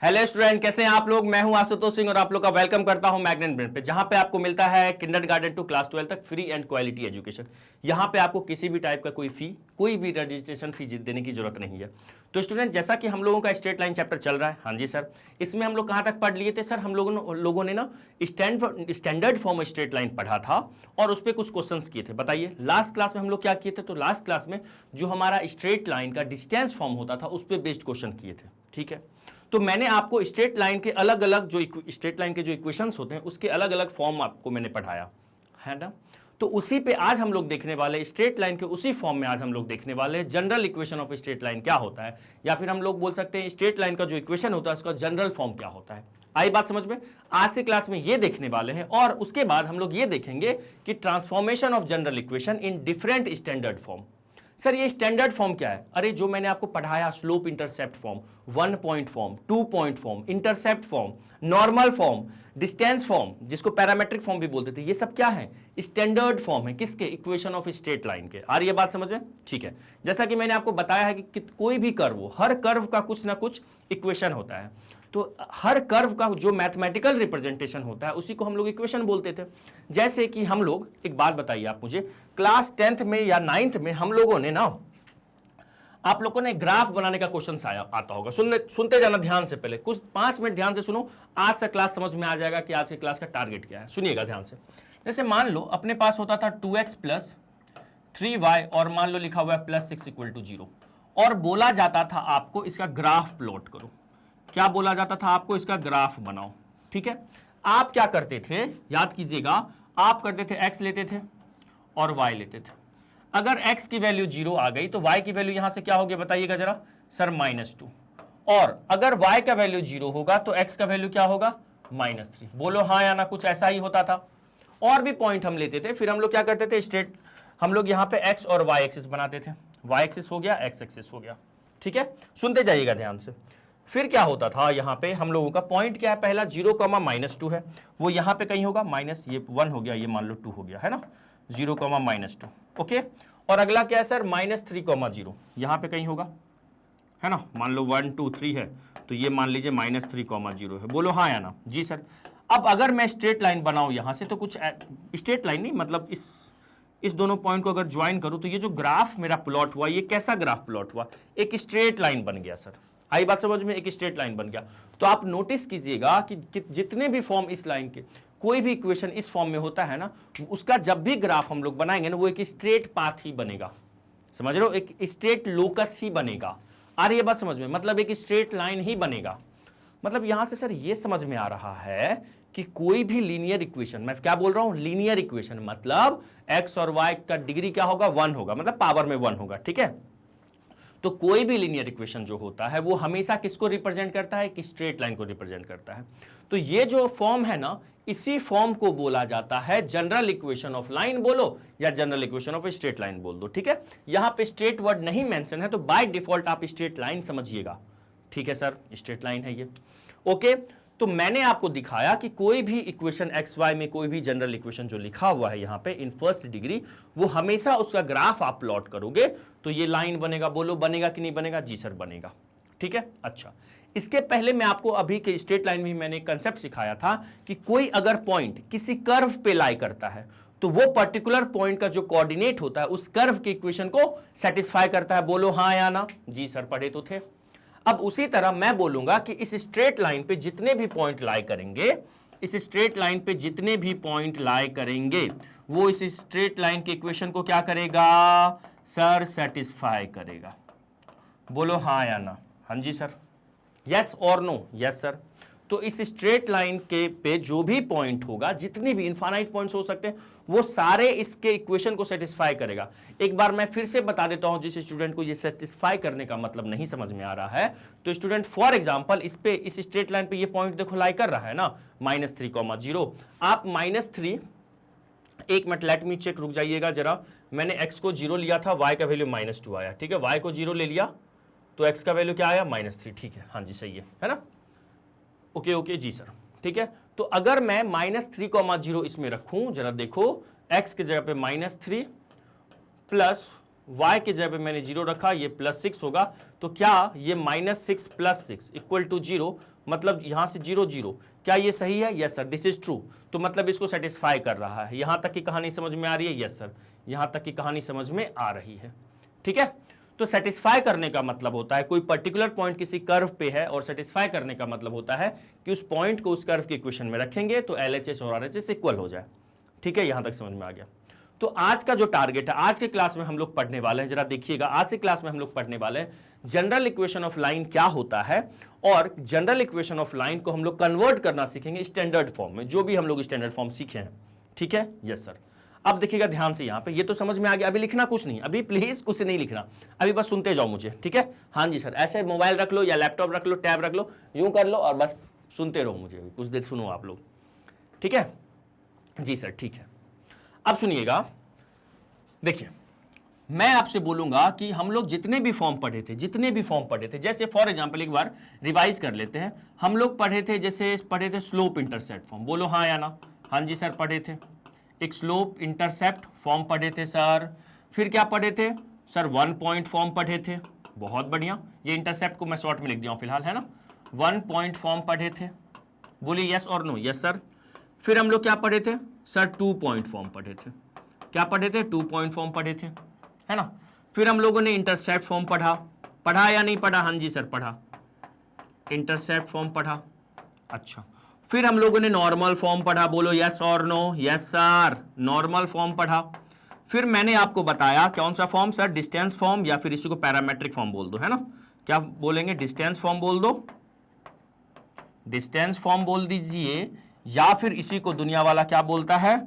Hello student, कैसे हैं आप लोग। मैं हूं आशुतोष सिंह और आप लोग का वेलकम करता हूं मैग्नेट ब्रेन पे, जहां पे आपको मिलता है किंडरगार्टन टू क्लास 12 तक फ्री एंड क्वालिटी एजुकेशन। यहां पे आपको किसी भी टाइप का कोई भी रजिस्ट्रेशन फी देने की जरूरत नहीं है। तो स्टूडेंट, जैसा कि हम लोगों का स्ट्रेट लाइन चैप्टर चल रहा है, हाँ जी सर, इसमें हम लोग कहां तक पढ़ लिए थे सर। हम लोगों ने ना स्टैंडर्ड फॉर्म स्ट्रेट लाइन पढ़ा था और उस पर कुछ क्वेश्चंस किए थे। बताइए लास्ट क्लास में हम लोग क्या किए थे। तो लास्ट क्लास में जो हमारा स्ट्रेट लाइन का डिस्टेंस फॉर्म होता था उस पर बेस्ड क्वेश्चन किए थे, ठीक है। तो मैंने आपको स्ट्रेट लाइन के अलग अलग जो स्ट्रेट लाइन के जो इक्वेशंस होते हैं उसके अलग अलग फॉर्म आपको मैंने पढ़ाया है ना। तो उसी पे आज हम लोग देखने वाले, स्ट्रेट लाइन के उसी फॉर्म में आज हम लोग देखने वाले general equation of straight line क्या होता है, या फिर हम लोग बोल सकते हैं स्ट्रेट लाइन का जो इक्वेशन होता है उसका जनरल फॉर्म क्या होता है। आई बात समझ में। आज से क्लास में ये देखने वाले हैं और उसके बाद हम लोग ये देखेंगे कि transformation of general equation in different standard form. Sir ये स्टैंडर्ड फॉर्म क्या है। अरे जो मैंने आपको पढ़ाया, slope intercept form, 1 point form, 2 point form, intercept form, normal form, distance form, जिसको पैरामेट्रिक फॉर्म भी बोलते थे, ये सब क्या है, स्टैंडर्ड फॉर्म है। किसके, इक्वेशन ऑफ स्ट्रेट लाइन के। आ रही है बात समझ में, ठीक है। जैसा कि मैंने आपको बताया है कि कोई भी कर्व हो, हर कर्व का कुछ ना कुछ इक्वेशन होता है। तो हर कर्व का जो मैथमेटिकल रिप्रेजेंटेशन होता है उसी को हम लोग इक्वेशन बोलते थे। जैसे कि हम लोग, एक बात बताइए आप मुझे, क्लास 10th में या 9th में हम लोगों ने ना, आप लोगों ने ग्राफ बनाने का क्वेश्चन आता होगा। सुनते जाना ध्यान से, पहले कुछ 5 मिनट ध्यान से सुनो, आज से क्लास समझ में आ जाएगा कि आज के क्लास का टारगेट क्या है। सुनिएगा ध्यान से। जैसे मान लो अपने पास होता था 2x + 3y और मान लो लिखा हुआ है +6 = 0, और बोला जाता था आपको इसका ग्राफ प्लॉट करो। क्या बोला जाता था आपको, इसका ग्राफ बनाओ, ठीक है। आप क्या करते थे, याद कीजिएगा, आप करते थे x लेते थे और y लेते थे। अगर x की वैल्यू 0 आ गई तो y की वैल्यू यहां से क्या होगी बताइएगा जरा सर, -2। और अगर y का वैल्यू 0 होगा तो x का वैल्यू क्या होगा, -3। बोलो हाँ या ना, कुछ ऐसा ही होता था। और भी पॉइंट हम लेते थे, फिर हम लोग क्या करते थे, स्ट्रेट हम लोग यहां पे x और y एक्सिस बनाते थे। y एक्सिस हो गया, x एक्सिस हो गया, ठीक है। सुनते जाइएगा ध्यान से। फिर क्या होता था, यहां पे हम लोगों का पॉइंट क्या है, पहला 0, -2 है, वो यहां पे कहीं होगा, माइनस ये 1 हो गया, ये मान लो 2 हो गया, है ना, 0, -2, ओके। और अगला क्या है सर, -3, 0, यहां पे कहीं होगा, है ना, मान लो 1, 2, 3 है, तो ये मान लीजिए -3, 0 है। बोलो हाँ या ना, जी सर। अब अगर मैं स्ट्रेट लाइन बनाऊं यहां से, तो कुछ स्ट्रेट लाइन नहीं, मतलब इस दोनों पॉइंट को अगर ज्वाइन करूं तो ये जो ग्राफ मेरा प्लॉट हुआ, ये कैसा ग्राफ प्लॉट हुआ, एक स्ट्रेट लाइन बन गया सर। आई बात समझ में, एक स्ट्रेट लाइन बन गया। तो आप नोटिस कीजिएगा कि जितने भी फॉर्म इस लाइन के, कोई भी इक्वेशन इस फॉर्म में होता है ना, उसका जब भी ग्राफ हम लोग बनाएंगे ना, वो एक स्ट्रेट पाथ ही बनेगा। समझ रहे हो, एक स्ट्रेट लोकस ही बनेगा। आ रही है बात समझ में, मतलब एक स्ट्रेट लाइन ही बनेगा। मतलब यहां से सर ये समझ में आ रहा है कि कोई भी लीनियर इक्वेशन, मैं क्या बोल रहा हूं, लीनियर इक्वेशन, मतलब x और y का डिग्री क्या होगा, 1 होगा, मतलब पावर में 1 होगा, ठीक है। तो कोई भी लीनियर इक्वेशन जो होता है वो हमेशा किसको रिप्रेजेंट करता है, कि स्ट्रेट लाइन को रिप्रेजेंट करता है। तो ये जो फॉर्म है ना, इसी फॉर्म को बोला जाता है जनरल इक्वेशन ऑफ लाइन बोलो या general equation of straight line बोल दो, ठीक है। यहां पे स्ट्रेट वर्ड नहीं मेंशन है, तो बाय डिफॉल्ट आप स्ट्रेट लाइन समझिएगा, ठीक है सर, स्ट्रेट लाइन है ये, ओके। तो मैंने आपको दिखाया कि कोई भी इक्वेशन एक्स वाई में, कोई भी जनरल इक्वेशन जो लिखा हुआ है यहां पे इन फर्स्ट डिग्री, वो हमेशा उसका ग्राफ आप प्लॉट करोगे तो ये लाइन बनेगा। बोलो बनेगा कि नहीं बनेगा, जी सर बनेगा, ठीक है। अच्छा, इसके पहले मैं आपको अभी के स्ट्रेट लाइन में मैंने कंसेप्ट सिखाया था कि कोई अगर पॉइंट किसी कर्व पे लाई करता है तो वो पर्टिकुलर पॉइंट का जो कोऑर्डिनेट होता है उस कर्व के इक्वेशन को सेटिस्फाई करता है। बोलो हाँ या ना, जी सर पढ़े तो थे। अब उसी तरह मैं बोलूंगा कि इस स्ट्रेट लाइन पे जितने भी पॉइंट लाई करेंगे, इस स्ट्रेट लाइन पे जितने भी पॉइंट लाई करेंगे, वो इस स्ट्रेट लाइन के इक्वेशन को क्या करेगा सर, सेटिस्फाई करेगा। बोलो हाँ या ना, हाँ जी सर, यस और नो, यस सर। तो इस स्ट्रेट लाइन के पे जो भी पॉइंट होगा, जितने भी इनफाइनाइट पॉइंट्स हो सकते हैं, वो सारे इसके इक्वेशन को सेटिस्फाई करेगा। एक बार मैं फिर से बता देता हूं, जिस स्टूडेंट को ये सेटिस्फाई करने का मतलब नहीं समझ में आ रहा है, तो स्टूडेंट फॉर एग्जांपल इस स्ट्रेट लाइन पे ये पॉइंट देखो लाई कर रहा है ना, -3, 0। आप -3, एक मिनट लेट मी चेक, रुक जाइएगा जरा। मैंने x को 0 लिया था, y का वैल्यू -2 आया, ठीक है। y को 0 ले लिया तो x का वैल्यू क्या आया, -3, ठीक है, हाँ जी सही है ना, ओके ओके जी सर, ठीक है। तो अगर मैं -3, 0 इसमें रखूं, जरा देखो, x की जगह पे -3 + y के जगह पे मैंने 0 रखा, ये +6 होगा, तो क्या ये -6 + 6 इक्वल टू 0, मतलब यहां से 0 0, क्या ये सही है? Yes sir, this is true. तो मतलब इसको सेटिस्फाई कर रहा है। यहां तक की कहानी समझ में आ रही है? यस सर, यहां तक की कहानी समझ में आ रही है। ठीक है, तो सेटिस्फाई करने का मतलब होता है कोई पर्टिकुलर पॉइंट किसी कर्व पे है, और सेटिस्फाई करने का मतलब होता है कि उस पॉइंट को उस कर्व के इक्वेशन में रखेंगे तो LHS और RHS इक्वल हो जाए। ठीक है, यहां तक समझ में आ गया। तो आज का जो टारगेट है, आज के क्लास में हम लोग पढ़ने वाले हैं, जरा देखिएगा, आज के क्लास में हम लोग पढ़ने वाले हैं जनरल इक्वेशन ऑफ लाइन क्या होता है, और जनरल इक्वेशन ऑफ लाइन को हम लोग कन्वर्ट करना सीखेंगे स्टैंडर्ड फॉर्म में, जो भी हम लोग स्टैंडर्ड फॉर्म सीखे हैं। ठीक है, यस सर। अब देखिएगा ध्यान से, यहां पे ये तो समझ में आ गया। अभी लिखना कुछ नहीं, अभी प्लीज कुछ नहीं लिखना, अभी बस सुनते जाओ मुझे। ठीक है, हाँ जी सर, ऐसे मोबाइल रख लो या लैपटॉप रख लो, टैब रख लो, यूं कर लो और बस सुनते रहो मुझे, कुछ देर सुनो आप लोग। ठीक है जी सर, ठीक है। अब सुनिएगा, देखिए मैं आपसे बोलूंगा कि हम लोग जितने भी फॉर्म पढ़े थे, जैसे फॉर एग्जांपल एक बार रिवाइज कर लेते हैं। हम लोग पढ़े थे स्लोप इंटरसेप्ट फॉर्म, बोलो हाँ या ना? हाँ जी सर, पढ़े थे। एक स्लोप इंटरसेप्ट फॉर्म पढ़े थे सर। फिर क्या पढ़े थे सर? 1 पॉइंट फॉर्म पढ़े थे। बहुत बढ़िया, ये इंटरसेप्ट को मैं शॉर्ट में लिख दिया हूं फिलहाल, है ना। 1 पॉइंट फॉर्म पढ़े थे, बोलिए यस और नो? Yes sir. फिर हम लोग क्या पढ़े थे सर? 2 पॉइंट फॉर्म पढ़े थे। क्या पढ़े थे? 2 पॉइंट फॉर्म पढ़े थे, है ना। फिर हम लोगों ने इंटरसेप्ट फॉर्म पढ़ा या नहीं पढ़ा? हाँ जी सर, पढ़ा। इंटरसेप्ट फॉर्म पढ़ा, अच्छा। फिर हम लोगों ने नॉर्मल फॉर्म पढ़ा, बोलो यस और no? Yes sir, normal form पढ़ा। फिर मैंने आपको बताया कौन सा फॉर्म सर? डिस्टेंस फॉर्म, या फिर इसी को पैरामेट्रिक फॉर्म बोल दो, है ना। क्या बोलेंगे? डिस्टेंस फॉर्म बोल दो, डिस्टेंस फॉर्म बोल दीजिए, या फिर इसी को दुनिया वाला क्या बोलता है?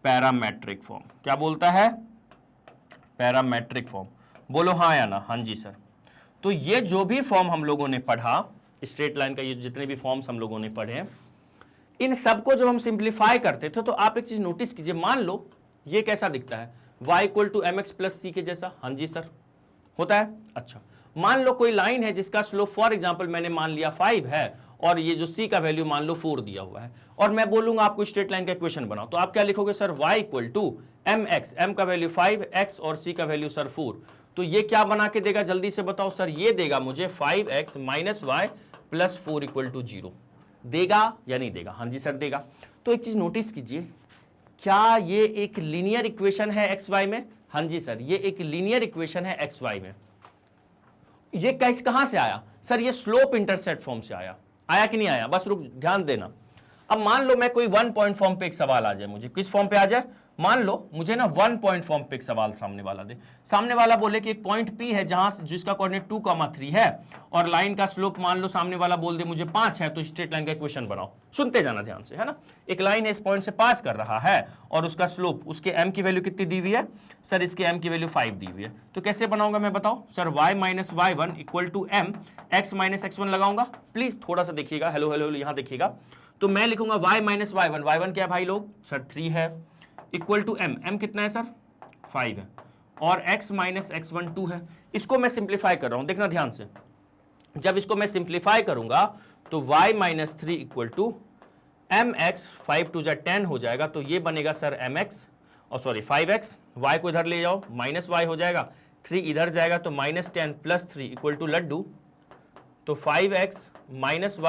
Parametric form. क्या बोलता है? Parametric form. बोलो हाँ या ना? हाँ जी सर। तो ये जो भी फॉर्म हम लोगों ने पढ़ा, स्ट्रेट लाइन का ये जितने भी फॉर्म्स हम लोगों ने पढ़े, इन सबको जब हम सिंप्लीफाई करते थे तो आप एक चीज नोटिस कीजिए, मान लो ये कैसा दिखता है? y = mx + c के जैसा। हाँ जी सर, होता है। अच्छा, मान लो कोई लाइन है जिसका स्लोप फॉर एग्जांपल मैंने मान लिया 5 है, और ये जो c का वैल्यू मान लो 4 दिया हुआ है, और मैं बोलूंगा आपको स्ट्रेट लाइन का इक्वेशन बनाओ, तो आप क्या लिखोगे सर? y = mx, m का वैल्यू 5, x और c का वैल्यू सर 4। तो ये क्या बना के देगा जल्दी से बताओ सर? ये देगा मुझे 5x - y + 4 = 0। देगा या नहीं देगा? हाँ जी सर, देगा। तो एक चीज नोटिस कीजिए, क्या ये एक लीनियर इक्वेशन है एक्स वाई में? हाँ जी सर, ये एक लीनियर इक्वेशन है एक्स वाई में। ये कैसे, कहां से आया सर? ये स्लोप इंटरसेप्ट फॉर्म से आया कि नहीं आया? बस रुक, ध्यान देना। अब मान लो मैं कोई 1 पॉइंट फॉर्म पे एक सवाल आ जाए, मुझे किस फॉर्म पे आ जाए? मान लो मुझे ना 1 पॉइंट फॉर्म पे एक सवाल सामने वाला दे, सामने वाला बोले कि एक पॉइंट P है जहां जिसका कोऑर्डिनेट 2,3 है, और लाइन का स्लोप मान लो सामने वाला बोल दे मुझे 5 है, तो स्ट्रेट लाइन का इक्वेशन बनाओ। सुनते जाना ध्यान से, है ना। एक लाइन इस पॉइंट से पास कर रहा है, और उसका स्लोप, उसके m की वैल्यू कितनी दी हुई है सर? इसके m की वैल्यू 5 दी हुई है। तो कैसे बनाऊंगा मैं, बताओ sir? y - y1 = m, x - x1 लगाऊंगा। प्लीज थोड़ा सा देखिएगा, हेलो हेलो यहां देखिएगा। तो मैं लिखूंगा y - y1, y1 क्या है भाई लोग सर? 3 है, इक्वल टू m कितना है सर? 5 है, और x - x1 2 है। इसको मैं सिंप्लीफाई कर रहा हूं, देखना ध्यान से। जब इसको मैं सिंप्लीफाई करूंगा तो y - 3 = mx, 5 2 10 हो जाएगा, तो ये बनेगा सर mx, और सॉरी 5x, y को इधर ले जाओ, -y हो जाएगा, 3 इधर जाएगा, तो -10 + 3 = लड्डू, तो 5x - y -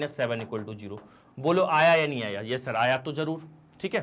7 = 0। बोलो आया या नहीं आया? ये सर आया तो जरूर। ठीक है,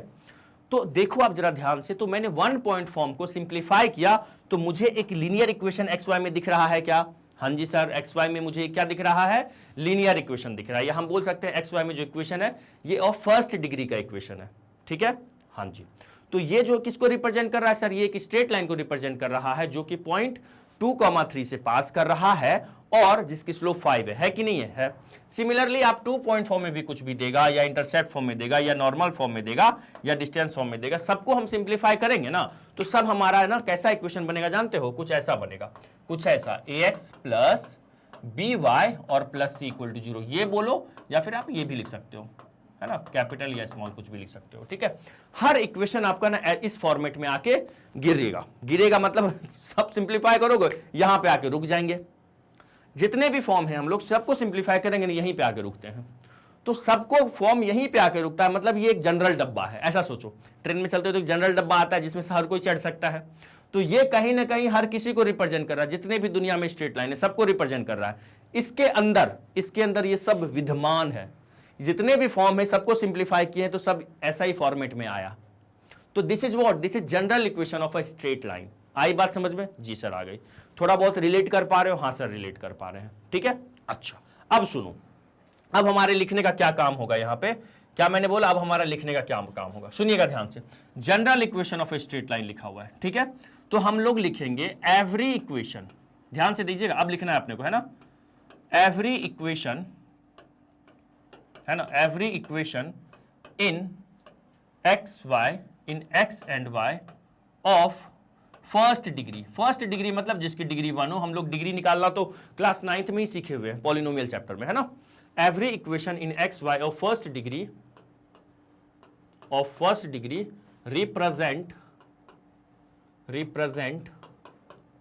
तो देखो आप जरा ध्यान से, तो मैंने 1 पॉइंट फॉर्म को सिंप्लीफाई किया, तो मुझे एक लीनियर इक्वेशन एक्स वाई में दिख रहा है। क्या? हाँ जी सर, एक्स वाई में मुझे क्या दिख रहा है? लीनियर इक्वेशन दिख रहा है, या हम बोल सकते हैं एक्स वाई में जो इक्वेशन है ये ऑफ फर्स्ट डिग्री का इक्वेशन है। ठीक है, हाँ जी। तो ये जो किसको रिप्रेजेंट कर रहा है सर? ये एक स्ट्रेट लाइन को रिप्रेजेंट कर रहा है, जो कि पॉइंट 2,3 से पास कर रहा है, और जिसकी स्लोप 5 है कि नहीं है? सिमिलरली आप 2 पॉइंट फॉर्म में भी कुछ भी देगा, या इंटरसेप्ट फॉर्म में देगा, या नॉर्मल फॉर्म में देगा, या डिस्टेंस फॉर्म में देगा, सबको हम सिंप्लीफाई करेंगे ना, तो सब हमारा है ना कैसा इक्वेशन बनेगा जानते हो? कुछ ऐसा बनेगा, कुछ ऐसा, ax + by और +c = 0। ये बोलो, या फिर आप ये भी लिख सकते हो, है ना, कैपिटल या स्मॉल कुछ भी लिख सकते हो। ठीक है, हर इक्वेशन आपका ना इस फॉर्मेट में आके गिरेगा मतलब सब सिंप्लीफाई करोगे, यहां पे आके रुक जाएंगे। जितने भी फॉर्म हैं हम लोग सबको सिंप्लीफाई करेंगे, यहीं पे आके रुकते हैं, तो सबको फॉर्म यहीं पे आके रुकता है। मतलब ये एक जनरल डब्बा है, ऐसा सोचो, ट्रेन में चलते हो तो एक जनरल डब्बा आता है जिसमें हर कोई चढ़ सकता है। तो ये कहीं ना कहीं हर किसी को रिप्रेजेंट कर रहा है, जितने भी दुनिया में स्ट्रेट लाइन है सबको रिप्रेजेंट कर रहा है। इसके अंदर ये सब विद्यमान है, जितने भी फॉर्म है सबको सिंप्लीफाई किए हैं तो सब ऐसा ही फॉर्मेट में आया। तो this is what, this is general equation of a straight line. आई बात समझ में? जी सर आ गई। थोड़ा बहुत रिलेट कर पा रहे हो? हाँ सर रिलेट कर पा रहे हैं, ठीक है। अच्छा अब सुनो, अब हमारे लिखने का क्या काम होगा यहां पे, क्या मैंने बोला, अब हमारा लिखने का क्या काम होगा, सुनिएगा ध्यान से। General equation of A straight line लिखा हुआ है, ठीक है। तो हम लोग लिखेंगे एवरी इक्वेशन, ध्यान से दीजिएगा, अब लिखना है अपने को, है ना। एवरी इक्वेशन, है ना, every equation in x y, in x and y of first degree. First degree मतलब जिसकी डिग्री 1 हो। हम लोग डिग्री निकालना तो क्लास 9th में ही सीखे हुए हैं, पॉलिनोमियल चैप्टर में, है ना। Every equation in x y of first degree represent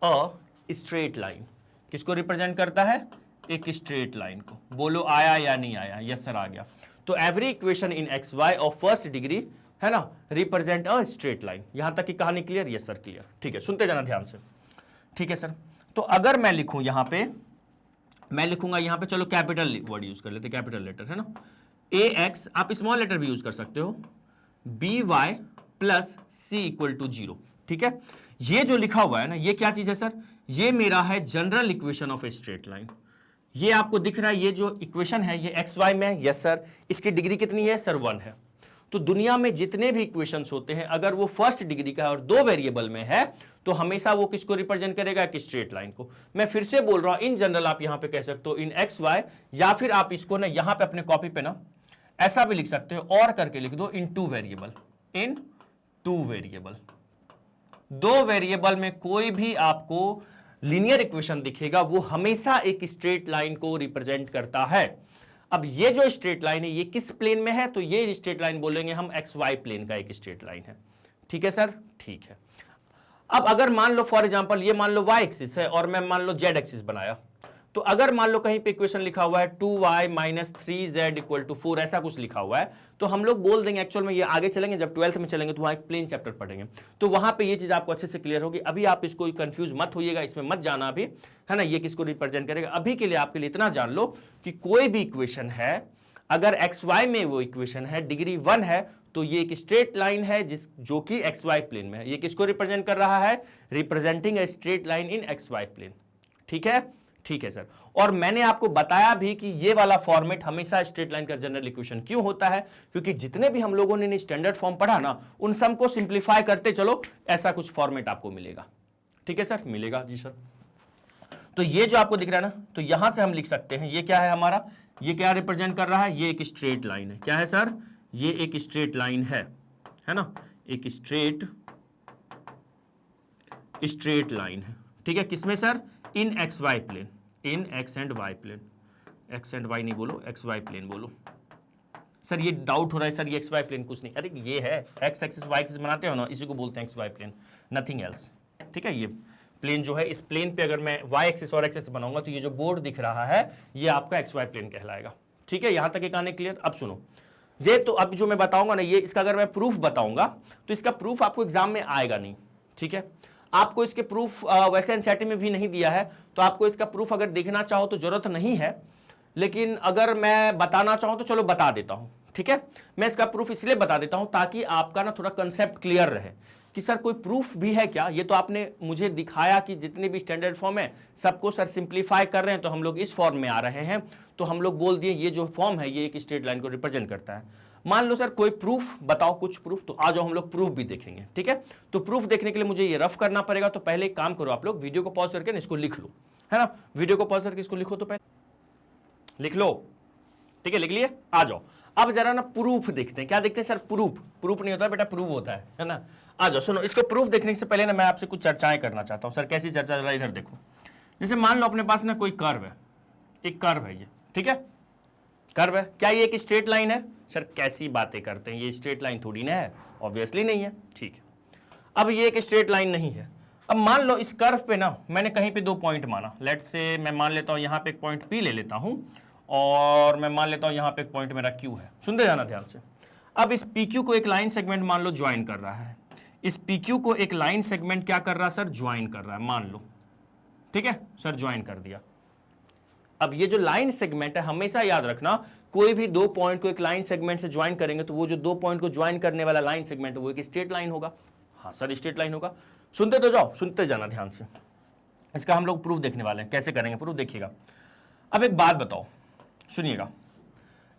a straight line. किसको रिप्रेजेंट करता है? एक स्ट्रेट लाइन को। बोलो आया या नहीं आया? यस सर आ गया। तो every equation in x y of first degree, है ना, रिप्रेजेंट अ स्ट्रेट लाइन। यहां तक की कहानी क्लियर? यस सर क्लियर, ठीक है। सुनते जाना ध्यान से, ठीक है सर। तो अगर मैं लिखूं यहां पे, मैं लिखूंगा यहां पे, चलो कैपिटल वर्ड यूज कर लेते, कैपिटल लेटर, है ना। ए एक्स, आप स्मॉल लेटर भी यूज कर सकते हो, b y plus c equal to 0, ठीक है। ये जो लिखा हुआ है ना, ये क्या चीज है सर? ये मेरा है general equation of A straight line. ये आपको दिख रहा है, ये जो इक्वेशन है ये एक्स वाई में है, यस सर। इसकी डिग्री कितनी है सर? 1 है। तो दुनिया में जितने भी इक्वेशंस होते हैं, अगर वो फर्स्ट डिग्री का है और 2 वेरिएबल में है, तो हमेशा वो किसको रिप्रेजेंट करेगा? एक स्ट्रेट लाइन को। मैं फिर से बोल रहा हूं, इन जनरल आप यहां पे कह सकते हो इन एक्स वाई, या फिर आप इसको ना यहां पे अपने कॉपी पे ना ऐसा भी लिख सकते हो, और करके लिख दो इन 2 वेरिएबल, इन 2 वेरिएबल। 2 वेरिएबल में कोई भी आपको लीनियर इक्वेशन दिखेगा, वो हमेशा एक स्ट्रेट लाइन को रिप्रेजेंट करता है। अब ये जो स्ट्रेट लाइन है ये किस प्लेन में है? तो ये स्ट्रेट लाइन बोलेंगे हम एक्स वाई प्लेन का एक स्ट्रेट लाइन है, ठीक है सर, ठीक है। अब अगर मान लो फॉर एग्जांपल ये मान लो वाई एक्सिस है और मैं मान लो जेड एक्सिस बनाया, तो अगर मान लो कहीं पे इक्वेशन लिखा हुआ है 2y minus 3z equal to 4, ऐसा कुछ लिखा हुआ है, तो हम लोग बोल देंगे, एक्चुअल में ये आगे चलेंगे जब 12th में चलेंगे तो वहां एक प्लेन चैप्टर पढ़ेंगे, तो वहां पे ये चीज आपको अच्छे से क्लियर होगी। अभी आप इसको कंफ्यूज मत होइएगा, इसमें मत जाना अभी, है ना। ये किसको रिप्रेजेंट करेगा? अभी के लिए आपके लिए इतना जान लो कि कोई भी इक्वेशन है, अगर एक्स वाई में वो इक्वेशन है, डिग्री 1 है, तो ये एक स्ट्रेट लाइन है जो कि एक्स वाई प्लेन में है। ये किसको रिप्रेजेंट कर रहा है? Representing a straight line in x y plane, ठीक है, ठीक है सर। और मैंने आपको बताया भी कि ये वाला फॉर्मेट हमेशा स्ट्रेट लाइन का जनरल इक्वेशन क्यों होता है, क्योंकि जितने भी हम लोगों ने स्टैंडर्ड फॉर्म पढ़ा ना, उन सब को सिंप्लीफाई करते चलो, ऐसा कुछ फॉर्मेट आपको मिलेगा, ठीक है सर, मिलेगा जी सर। तो ये जो आपको दिख रहा है ना, तो यहां से हम लिख सकते हैं, ये क्या है हमारा, ये क्या रिप्रेजेंट कर रहा है? ये एक स्ट्रेट लाइन है। क्या है सर? ये एक स्ट्रेट लाइन है ना, एक स्ट्रेट लाइन है, ठीक है। किसमें sir? In x y plane, in x and y plane. X and y नहीं बोलो, एक्स वाई प्लेन बोलो। सर ये डाउट हो रहा है सर, ये एक्स वाई प्लेन कुछ नहीं, अरे ये है एक्स एक्सिस वाई एक्सिस बनाते हो ना, इसी को बोलते हैं x y plane, nothing else, ठीक है। ये प्लेन जो है, इस प्लेन पे अगर मैं वाई एक्सिस और एक्सिस बनाऊंगा तो ये जो बोर्ड दिख रहा है ये आपका एक्स वाई प्लेन कहलाएगा, ठीक है। यहां तक एक कहानी क्लियर? अब सुनो, ये तो अब जो मैं बताऊंगा ना, ये इसका अगर मैं प्रूफ बताऊंगा तो इसका प्रूफ आपको एग्जाम में आएगा नहीं, ठीक है। आपको इसके प्रूफ वैसे एनसीईआरटी में भी नहीं दिया है, तो आपको इसका प्रूफ अगर देखना चाहो तो जरूरत नहीं है, लेकिन अगर मैं बताना चाहूं तो चलो बता देता हूं, ठीक है। मैं इसका प्रूफ इसलिए बता देता हूं ताकि आपका ना थोड़ा कंसेप्ट क्लियर रहे कि सर कोई प्रूफ भी है क्या। ये तो आपने मुझे दिखाया कि जितने भी स्टैंडर्ड फॉर्म है सबको सर सिंप्लीफाई कर रहे हैं, तो हम लोग इस फॉर्म में आ रहे हैं, तो हम लोग बोल दिए ये जो फॉर्म है ये एक स्ट्रेट लाइन को रिप्रेजेंट करता है। मान लो सर कोई प्रूफ बताओ, कुछ प्रूफ, तो आ जाओ हम लोग प्रूफ भी देखेंगे, ठीक है। तो प्रूफ देखने के लिए मुझे ये रफ करना पड़ेगा, तो पहले एक काम करो, आप लोग वीडियो को पॉज करके इसको लिख लो, है ना। वीडियो को पॉज करके इसको लिखो, तो पहले लिख लो, ठीक है, लिख लिए। आ जाओ अब जरा ना प्रूफ देखते हैं। क्या देखते हैं सर? प्रूफ नहीं होता बेटा, प्रूफ होता है ना। आ जाओ सुनो, इसको प्रूफ देखने से पहले ना मैं आपसे कुछ चर्चाएं करना चाहता हूं। सर कैसी चर्चा? जरा इधर देखो। जैसे मान लो अपने पास ना कोई कर्व है, एक कर्व है ये, ठीक है, कर्व है। क्या ये एक स्ट्रेट लाइन है? सर कैसी बातें करते हैं, ये स्ट्रेट लाइन थोड़ी ना है, ऑब्वियसली नहीं है, ठीक है। अब ये एक स्ट्रेट लाइन नहीं है। अब मान लो इस कर्व पे ना मैंने कहीं पे 2 पॉइंट माना, लेट से मैं मान लेता हूं यहां पे एक पॉइंट P ले लेता हूं, और मैं मान लेता हूं यहां पे एक पॉइंट मेरा Q है। सुनते जाना ध्यान से। अब इस PQ को एक लाइन सेगमेंट मान लो ज्वाइन कर रहा है, इस PQ को एक लाइन सेगमेंट क्या कर रहा है सर, ज्वाइन कर रहा है, मान लो, ठीक है सर, ज्वाइन कर दिया। अब ये जो लाइन सेगमेंट है, हमेशा याद रखना, कोई भी दो पॉइंट को एक लाइन सेगमेंट से ज्वाइन करेंगे तो वो जो दो पॉइंट को ज्वाइन करने वाला लाइन सेगमेंट है वो एक स्ट्रेट लाइन होगा। हाँ सर, स्ट्रेट लाइन होगा। सुनते तो जाओ, सुनते जाना ध्यान से। इसका हम लोग प्रूफ देखने वाले हैं, कैसे करेंगे प्रूफ, देखिएगा। अब एक बात बताओ, सुनिएगा,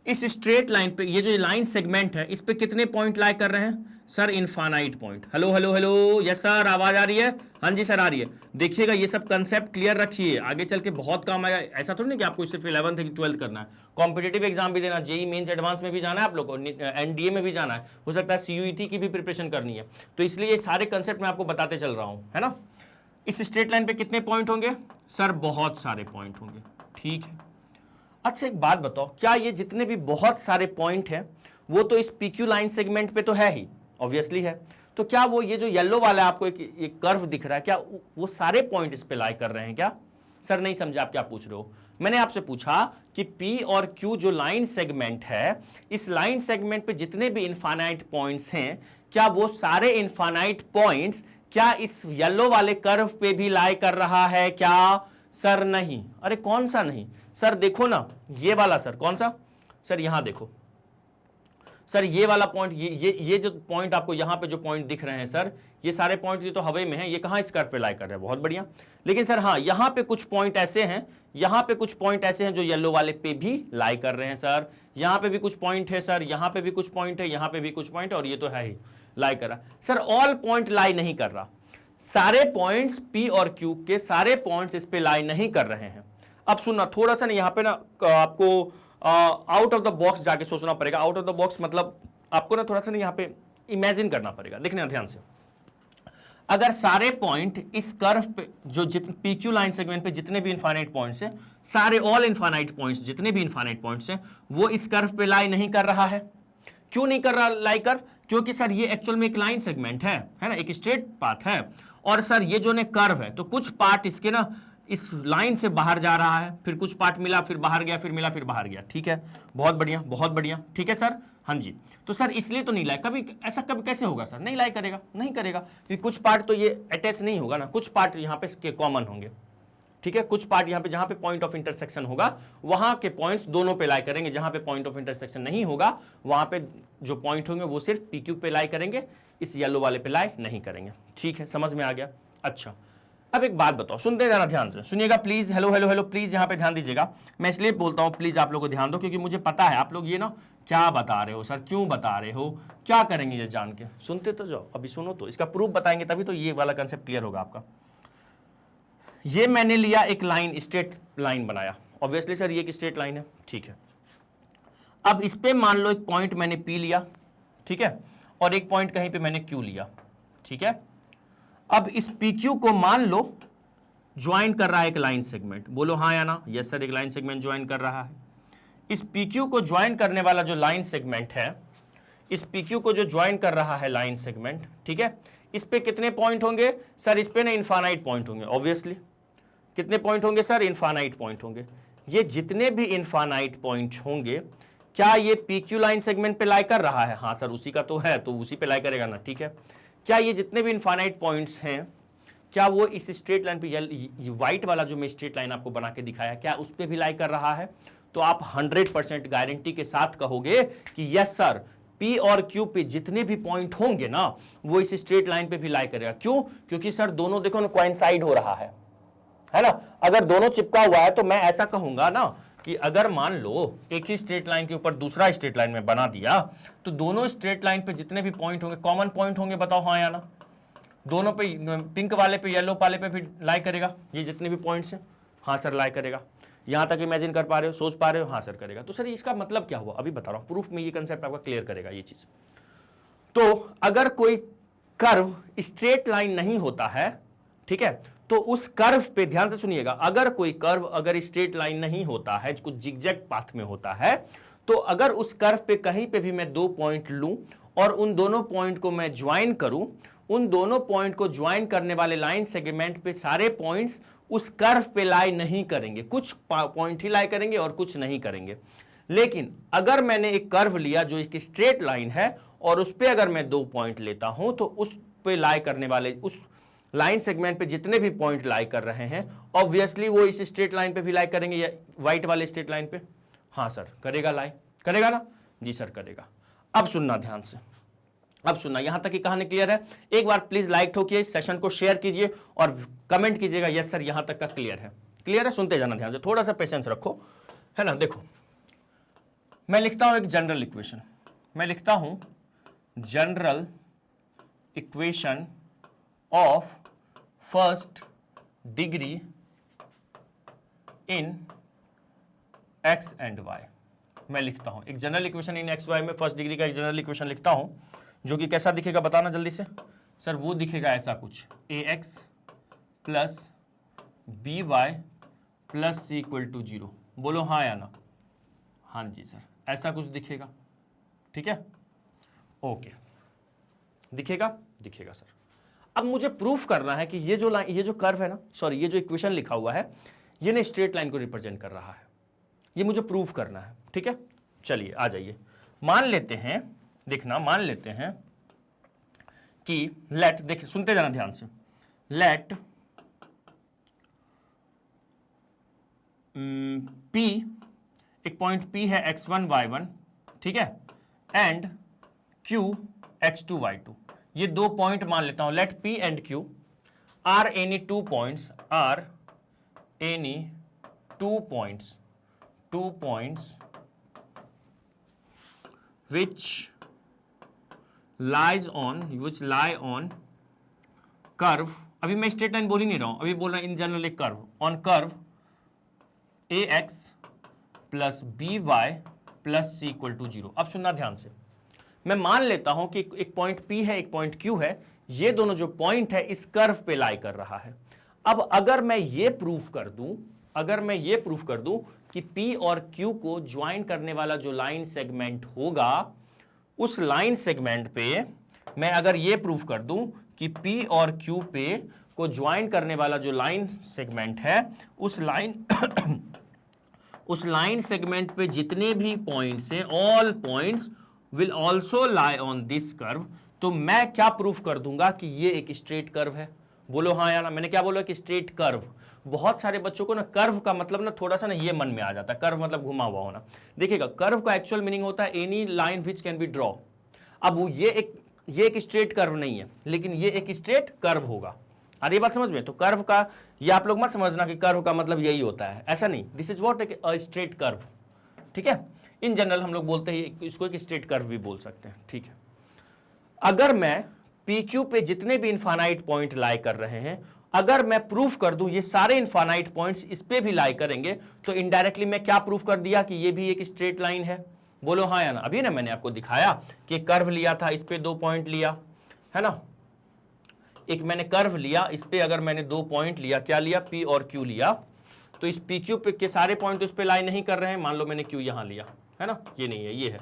इस स्ट्रेट लाइन पे ये जो लाइन सेगमेंट है, इस पे कितने पॉइंट लाई कर रहे हैं sir, infinite point. Hello hello hello, yes sir, आवाज आ रही है? हाँ जी सर, आ रही है। देखिएगा ये सब कंसेप्ट क्लियर रखिए, आगे चल के बहुत काम आएगा। ऐसा थोड़ी नहीं कि आपको सिर्फ 11th कि 12th करना है, कॉम्पिटेटिव एग्जाम भी देना, जेई मेंस एडवांस में भी जाना है आप लोग को, एनडीए में भी जाना है, हो सकता है सीयूईटी की भी प्रिपरेशन करनी है। तो इसलिए ये सारे कंसेप्ट मैं आपको बताते चल रहा हूँ, है ना। इस स्ट्रेट लाइन पे कितने पॉइंट होंगे सर, बहुत सारे पॉइंट होंगे, ठीक है। अच्छा एक बात बताओ, क्या ये जितने भी बहुत सारे पॉइंट हैं वो तो इस PQ लाइन सेगमेंट पे तो है ही, ऑब्वियसली है। तो क्या वो ये जो येलो वाला आपको एक कर्व दिख रहा है, क्या वो सारे पॉइंट इस पे लाई कर रहे हैं क्या? सर नहीं समझा आप क्या पूछ रहे हो। मैंने आपसे पूछा कि P और Q जो लाइन सेगमेंट है, इस लाइन सेगमेंट पे जितने भी इनफाइनाइट पॉइंट्स हैं, क्या वो सारे इनफाइनाइट पॉइंट्स क्या इस येलो वाले कर्व पे भी लाई कर रहा है क्या? सर नहीं। अरे कौन सा नहीं सर, देखो ना ये वाला सर, कौन सा सर, यहां देखो सर, ये वाला पॉइंट, ये जो पॉइंट आपको यहां पे जो पॉइंट दिख रहे हैं सर, ये सारे पॉइंट ये तो हवा में हैं, ये कहां इस कर्व पे लाई कर रहे हैं, बहुत बढ़िया। लेकिन सर हाँ, यहां पे कुछ पॉइंट ऐसे हैं, यहां पे कुछ पॉइंट ऐसे हैं जो येलो वाले पे भी लाई कर रहे हैं सर, यहां पे भी कुछ पॉइंट है सर, यहां पे भी कुछ पॉइंट है, यहां पे भी कुछ पॉइंट है, और ये तो है ही लाई कर रहा सर। ऑल पॉइंट लाई नहीं कर रहा, सारे पॉइंट्स P और Q के सारे पॉइंट्स इस पे लाई नहीं कर रहे हैं। अब सुनना, थोड़ा सा ना यहाँ पे ना आपको आउट ऑफ द बॉक्स जाके सोचना पड़ेगा। आउट ऑफ द बॉक्स मतलब आपको ना थोड़ा सा ना यहाँ पे इमेजिन करना पड़ेगा। देखना ध्यान से, अगर सारे पॉइंट इस कर्व पे जो PQ लाइन सेगमेंट पे जितने भी इनफाइनाइट पॉइंट्स हैं, सारे ऑल इनफाइनाइट पॉइंट्स जितने भी इनफाइनाइट पॉइंट्स हैं, वो इस कर्व पे लाई नहीं कर रहा है। क्यों नहीं कर रहा लाई कर्व? क्योंकि सर ये एक्चुअल में एक लाइन सेगमेंट है ना, एक स्ट्रेट पाथ है, और सर ये जो ने कर्व है, तो कुछ पार्ट इसके ना इस लाइन से बाहर जा रहा है, फिर कुछ पार्ट मिला, फिर बाहर गया, फिर मिला, फिर बाहर गया, ठीक है, बहुत बढ़िया बहुत बढ़िया, ठीक है सर, हाँ जी। तो सर इसलिए तो नहीं लाई, कभी ऐसा कभी कैसे होगा सर, नहीं लाई करेगा, नहीं करेगा, क्योंकि कुछ पार्ट तो ये अटैच नहीं होगा ना, कुछ पार्ट यहाँ पे कॉमन होंगे, ठीक है, कुछ पार्ट यहाँ पे जहां पे पॉइंट ऑफ इंटरसेक्शन होगा वहां के पॉइंट्स दोनों पे लाई करेंगे, जहां पे पॉइंट ऑफ इंटरसेक्शन नहीं होगा वहां पे जो पॉइंट होंगे वो सिर्फ PQ पे लाई करेंगे, इस येलो वाले पे लाई नहीं करेंगे, ठीक है, समझ में आ गया। अच्छा अब एक बात बताओ, सुनते जाना ध्यान से, सुनिएगा please, hello hello hello please यहाँ पे ध्यान दीजिएगा। मैं इसलिए बोलता हूँ प्लीज आप लोग को ध्यान दो, क्योंकि मुझे पता है आप लोग ये ना क्या बता रहे हो सर, क्यों बता रहे हो, क्या करेंगे ये जान के, सुनते तो जाओ, अभी सुनो तो, इसका प्रूफ बताएंगे तभी तो ये वाला कंसेप्ट क्लियर होगा आपका। ये मैंने लिया एक लाइन, स्ट्रेट लाइन बनाया, ऑब्वियसली सर ये एक स्ट्रेट लाइन है, ठीक है। अब इस पे मान लो एक पॉइंट मैंने P लिया, ठीक है, और एक पॉइंट कहीं पे मैंने Q लिया, ठीक है। अब इस PQ को मान लो ज्वाइन कर रहा है एक लाइन सेगमेंट, बोलो हाँ या ना, यस सर एक लाइन सेगमेंट ज्वाइन कर रहा है। इस PQ को ज्वाइन करने वाला जो लाइन सेगमेंट है, इस PQ को जो ज्वाइन कर रहा है लाइन सेगमेंट, ठीक है, इस पे कितने पॉइंट होंगे सर, इस पे ना इनफाइनाइट पॉइंट होंगे, ऑब्वियसली कितने पॉइंट होंगे सर, इनफाइनाइट पॉइंट होंगे। ये जितने भी इनफाइनाइट पॉइंट होंगे, क्या ये PQ लाइन सेगमेंट पे लाई कर रहा है? हाँ सर उसी का तो है, तो उसी पे लाई करेगा ना, ठीक है। क्या ये जितने भी इनफाइनाइट पॉइंट्स हैं, क्या वो इस स्ट्रेट लाइन पे, ये व्हाइट वाला जो मैं स्ट्रेट लाइन आपको बना के दिखाया, क्या उस पे भी लाई कर रहा है? तो आप 100% गारंटी के साथ कहोगे कि यस सर P और Q पे जितने भी पॉइंट होंगे ना, वो इस स्ट्रेट लाइन पे भी लाई करेगा। क्यों? क्योंकि सर दोनों देखो ना कोइंसाइड हो रहा है ना। अगर दोनों चिपका हुआ है तो मैं ऐसा कहूंगा ना कि अगर मान लो एक ही स्ट्रेट लाइन के ऊपर दूसरा स्ट्रेट लाइन में बना दिया, तो दोनों स्ट्रेट लाइन पे जितने भी पॉइंट होंगे, कॉमन पॉइंट होंगे, बताओ हाँ या ना। दोनों पे, पिंक वाले पे येलो वाले पे भी लाई करेगा, ये जितने भी पॉइंट्स हैं, हाँ सर लाई करेगा। यहां तक इमेजिन कर पा रहे हो, सोच पा रहे हो, हाँ सर करेगा। तो सर इसका मतलब क्या हुआ, अभी बता रहा हूं, प्रूफ में ये कंसेप्ट आपका क्लियर करेगा ये चीज। तो अगर कोई कर्व स्ट्रेट लाइन नहीं होता है, ठीक है, तो उस कर्व पे ध्यान से सुनिएगा, अगर कोई कर्व अगर स्ट्रेट लाइन नहीं होता है, कुछ जिगजैग पाथ में होता है, तो अगर उस कर्व पे कहीं पे भी मैं दो पॉइंट लूं और उन दोनों पॉइंट को मैं ज्वाइन करूं, उन दोनों पॉइंट को ज्वाइन करने वाले लाइन सेगमेंट पे सारे पॉइंट्स उस कर्व पे लाई नहीं करेंगे, कुछ पॉइंट ही लाई करेंगे और कुछ नहीं करेंगे। लेकिन अगर मैंने एक कर्व लिया जो एक स्ट्रेट लाइन है और उस पे अगर मैं दो पॉइंट लेता हूं, तो उस पे लाई करने वाले, उस लाइन सेगमेंट पे जितने भी पॉइंट लाई कर रहे हैं, ऑब्वियसली वो इस स्ट्रेट लाइन पे भी लाई करेंगे, या व्हाइट वाले स्ट्रेट लाइन पे। हाँ सर करेगा, लाई करेगा ना? जी सर करेगा। अब सुनना ध्यान से, अब सुनना, यहां तक की कहानी क्लियर है? एक बार प्लीज लाइक ठोकिए, सेशन को शेयर कीजिए और कमेंट कीजिएगा यस सर यहां तक का क्लियर है। क्लियर है? सुनते जाना ध्यान से, थोड़ा सा पेशेंस रखो, है ना। देखो मैं लिखता हूं एक जनरल इक्वेशन, मैं लिखता हूं general equation of first degree in x and y. मैं लिखता हूं एक general equation in x y में फर्स्ट डिग्री का एक जनरल इक्वेशन लिखता हूं, जो कि कैसा दिखेगा बताना जल्दी से। सर वो दिखेगा ऐसा कुछ, a x plus b y plus c equal to 0। बोलो हाँ या ना? हाँ जी सर, ऐसा कुछ दिखेगा। ठीक है, ओके, दिखेगा, दिखेगा सर। अब मुझे प्रूफ करना है कि ये जो लाइन, ये जो कर्व है ना, सॉरी ये जो इक्वेशन लिखा हुआ है, ये ना स्ट्रेट लाइन को रिप्रेजेंट कर रहा है, ये मुझे प्रूफ करना है। ठीक है, चलिए आ जाइए, मान लेते हैं, देखना, मान लेते हैं कि लेट, देखिए सुनते जाना ध्यान से, लेट P, एक पॉइंट P है x1 y1, ठीक है, एंड Q x2 y2, ये दो पॉइंट मान लेता हूं। Let P and Q are any two points, are any two points which lie on curve, अभी मैं स्ट्रेट लाइन बोल ही नहीं रहा हूं, अभी बोल रहा हूं इन जनरल एक curve, on curve ax plus b y plus c equal to 0। अब सुनना ध्यान से, मैं मान लेता हूं कि एक पॉइंट P है, एक पॉइंट Q है, ये दोनों जो पॉइंट है इस कर्व पे लाई कर रहा है। अब अगर मैं ये प्रूफ कर दूं, अगर मैं ये प्रूफ कर दूं कि P और Q को ज्वाइन करने वाला जो लाइन सेगमेंट होगा, उस लाइन सेगमेंट पे मैं अगर ये प्रूफ कर दूं कि P और Q पे को ज्वाइन करने वाला जो लाइन सेगमेंट है, उस लाइन सेगमेंट पे जितने भी पॉइंट्स हैं, all points will also lie on this curve, तो मैं क्या प्रूफ कर दूंगा कि ये एक स्ट्रेट कर्व है। बोलो हाँ या ना? मैंने क्या बोला कि स्ट्रेट कर्व। बहुत सारे बच्चों को ना कर्व का मतलब ना थोड़ा सा ना ये मन में आ जाता है, कर्व मतलब घुमा हुआ होना। देखिएगा, कर्व का एक्चुअल मीनिंग होता है any line which can be draw. अब वो ये एक स्ट्रेट कर्व नहीं है, लेकिन ये एक स्ट्रेट कर्व होगा। अरे ये बात समझ में? तो कर्व का ये आप लोग मत समझना कि कर्व का मतलब यही होता है, ऐसा नहीं। This is what a straight curve. ठीक है, इन जनरल हम लोग बोलते हैं इसको एक स्ट्रेट कर्व भी बोल सकते हैं। ठीक है, अगर मैं PQ पे जितने भी इनफाइनाइट पॉइंट लाई कर रहे हैं, अगर मैं प्रूफ कर दूं ये सारे इनफाइनाइट पॉइंट्स इस पे भी लाई करेंगे, तो इनडायरेक्टली मैं क्या प्रूफ कर दिया कि ये भी एक स्ट्रेट लाइन है। बोलो हाँ या ना? अभी ना मैंने आपको दिखाया कि कर्व लिया था, इस पे दो पॉइंट लिया है ना, एक मैंने कर्व लिया, इस पे अगर मैंने दो पॉइंट लिया, क्या लिया? P और Q लिया, तो इस PQ पे के सारे पॉइंट तो इस पे लाई नहीं कर रहे हैं। मान लो मैंने Q यहां लिया, है ना, ये नहीं है, ये है,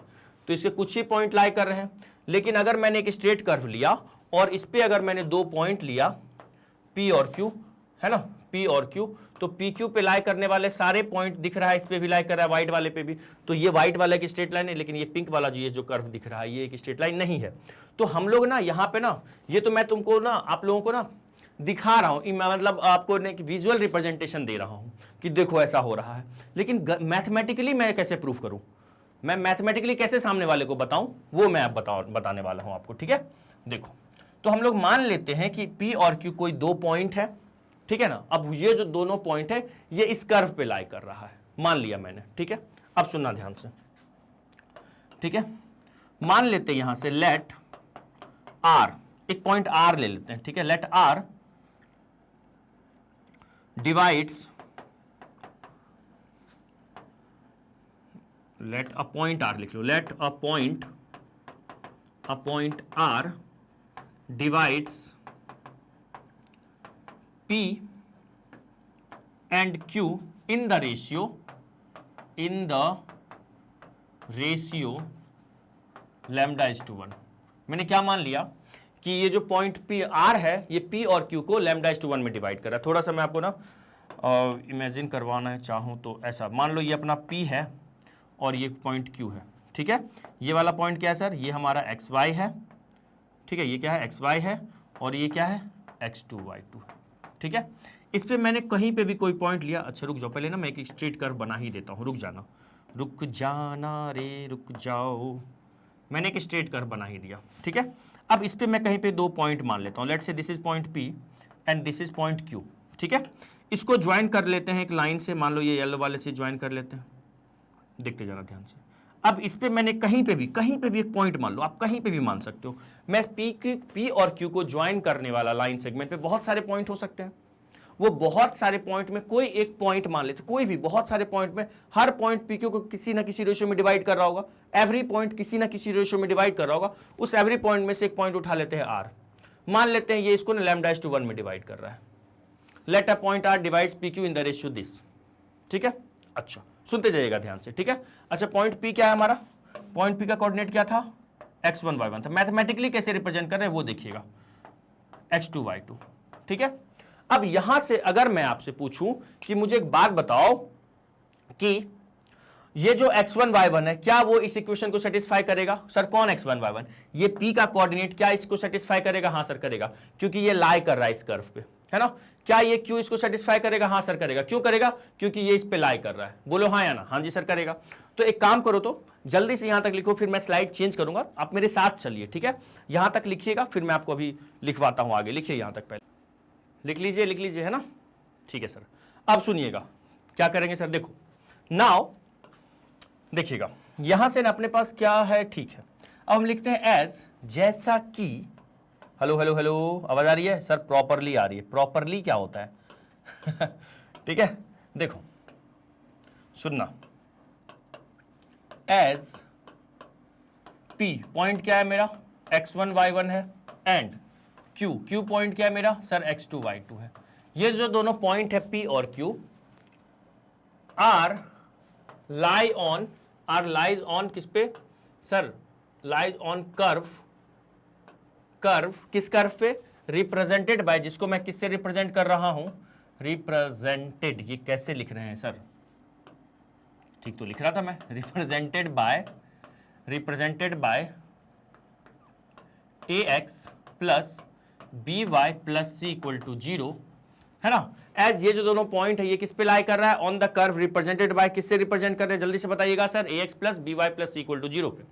तो इसके कुछ ही पॉइंट लाई कर रहे हैं। लेकिन अगर मैंने एक स्ट्रेट कर्व लिया और इस पे अगर मैंने दो पॉइंट लिया P और Q, है ना, P और Q, तो PQ पे लाई करने वाले सारे पॉइंट दिख रहा है, इस पे भी लाई कर रहा है, व्हाइट वाले पे भी, तो ये व्हाइट वाला एक स्ट्रेट लाइन है, लेकिन ये पिंक वाला जो कर्व दिख रहा है ये एक स्ट्रेट लाइन नहीं है। तो हम लोग ना यहाँ पे ना, ये तो मैं तुमको ना, आप लोगों को ना दिखा रहा हूं, मतलब आपको एक विजुअल रिप्रेजेंटेशन दे रहा हूं कि देखो ऐसा हो रहा है, लेकिन मैथमेटिकली मैं कैसे प्रूफ करूं, मैं मैथमेटिकली कैसे सामने वाले को बताऊं, वो मैं बताने वाला हूं आपको। ठीक है, देखो, तो हम लोग मान लेते हैं कि P और Q कोई दो पॉइंट है, ठीक है ना। अब ये जो दोनों पॉइंट है ये इस कर्व पे लाई कर रहा है, मान लिया मैंने। ठीक है, अब सुनना ध्यान से, ठीक है, मान लेते हैं यहां से लेट R, एक पॉइंट R ले लेते हैं। ठीक है, let R divides, let a point R लिख लो, let a point R divides P and Q in the ratio lambda is to 1। मैंने क्या मान लिया कि ये जो पॉइंट P R है ये P और Q को lambda is to 1 में डिवाइड कर रहा है। थोड़ा सा मैं आपको ना इमेजिन करवाना है चाहूँ तो ऐसा मान लो, ये अपना P है और ये पॉइंट Q है। ठीक है, ये वाला पॉइंट क्या है सर? ये हमारा XY है, ठीक है, ये क्या है? XY है, और ये क्या है x2 y2, ठीक है। इस पे मैंने कहीं पे भी कोई पॉइंट लिया, अच्छा रुक जाओ पहले ना मैं एक स्ट्रेट कर्व बना ही देता हूँ, रुक जाना रे रुक जाओ, मैंने एक स्ट्रेट कर्व बना ही दिया, ठीक है। अब इस पे मैं कहीं पे 2 पॉइंट मान लेता हूँ, let's say this is point P and this is point Q, ठीक है। इसको ज्वाइन कर लेते हैं एक लाइन से, मान लो ये येलो वाले से ज्वाइन कर लेते हैं, देखते जाना ध्यान से। अब इस पे मैंने कहीं पे भी एक पॉइंट मान लो, आप कहीं पे भी मान सकते हो। मैं P और Q को ज्वाइन करने वाला लाइन सेगमेंट पे बहुत सारे पॉइंट हो सकते हैं, वो बहुत सारे पॉइंट में कोई एक पॉइंट मान लेते, कोई भी बहुत सारे पॉइंट में हर पॉइंट पी क्यू को किसी ना किसी रेशियो में डिवाइड कर रहा होगा, एवरी पॉइंट किसी ना किसी रेशियो में डिवाइड कर रहा होगा, उस एवरी पॉइंट में से एक पॉइंट उठा लेते हैं आर, मान लेते हैं ये इसको ना λ/1 में डिवाइड कर रहा है, let a point R divides P Q in the ratio this, ठीक है। अच्छा सुनते जाइएगा ध्यान से, ठीक है। अच्छा पॉइंट पी क्या है हमारा, पॉइंट पी का कोऑर्डिनेट क्या था, x1 y1 था, मैथमेटिकली कैसे रिप्रेजेंट कर रहे हैं वो देखिएगा, x2 y2, ठीक है। अब यहां से अगर मैं आपसे पूछूं कि मुझे एक बात बताओ कि ये जो x1 y1 है क्या वो इस इक्वेशन को सेटिस्फाई करेगा, सर कौन x1 y1, ये p का कोऑर्डिनेट क्या इसको सेटिस्फाई करेगा, हाँ सर करेगा, क्योंकि ये लाई कर रहा है इस कर्व पे, है ना। क्या ये q इसको सेटिस्फाई करेगा, हाँ सर करेगा, क्यों करेगा, क्योंकि ये इस पे लाई कर रहा है, बोलो हाँ या ना, हाँ जी सर करेगा। तो एक काम करो, तो जल्दी से यहां तक लिखो, फिर मैं स्लाइड चेंज करूंगा, आप मेरे साथ चलिए, ठीक है। यहां तक लिखिएगा, फिर मैं आपको अभी लिखवाता हूं आगे, लिखिए यहां तक, पहले लिख लीजिए, है ना, ठीक है सर। अब सुनिएगा क्या करेंगे सर, देखो नाउ देखिएगा यहां से ना अपने पास क्या है, ठीक है। अब हम लिखते हैं एज, जैसा कि, हेलो हेलो हेलो, आवाज आ रही है सर, प्रॉपरली आ रही है, प्रॉपरली क्या होता है ठीक है, देखो सुनना, एज P पॉइंट क्या है मेरा, x1 y1 है, एंड Q पॉइंट क्या है मेरा सर, x2 y2 है। ये जो दोनों पॉइंट है P और Q लाइज ऑन किस पे सर, लाइज ऑन कर्व किस कर्व पे, रिप्रेजेंटेड बाय, जिसको मैं किससे रिप्रेजेंट कर रहा हूं, रिप्रेजेंटेड, ये कैसे लिख रहे हैं सर, ठीक तो लिख रहा था मैं, represented by ax plus b y plus c equal to 0, है ना। एज ये जो दोनों पॉइंट है ये किस पे लाई कर रहा है, on the curve represented by, किससे रिप्रेजेंट कर रहे हैं जल्दी से बताइएगा sir, ax plus b y plus c equal to 0 पे,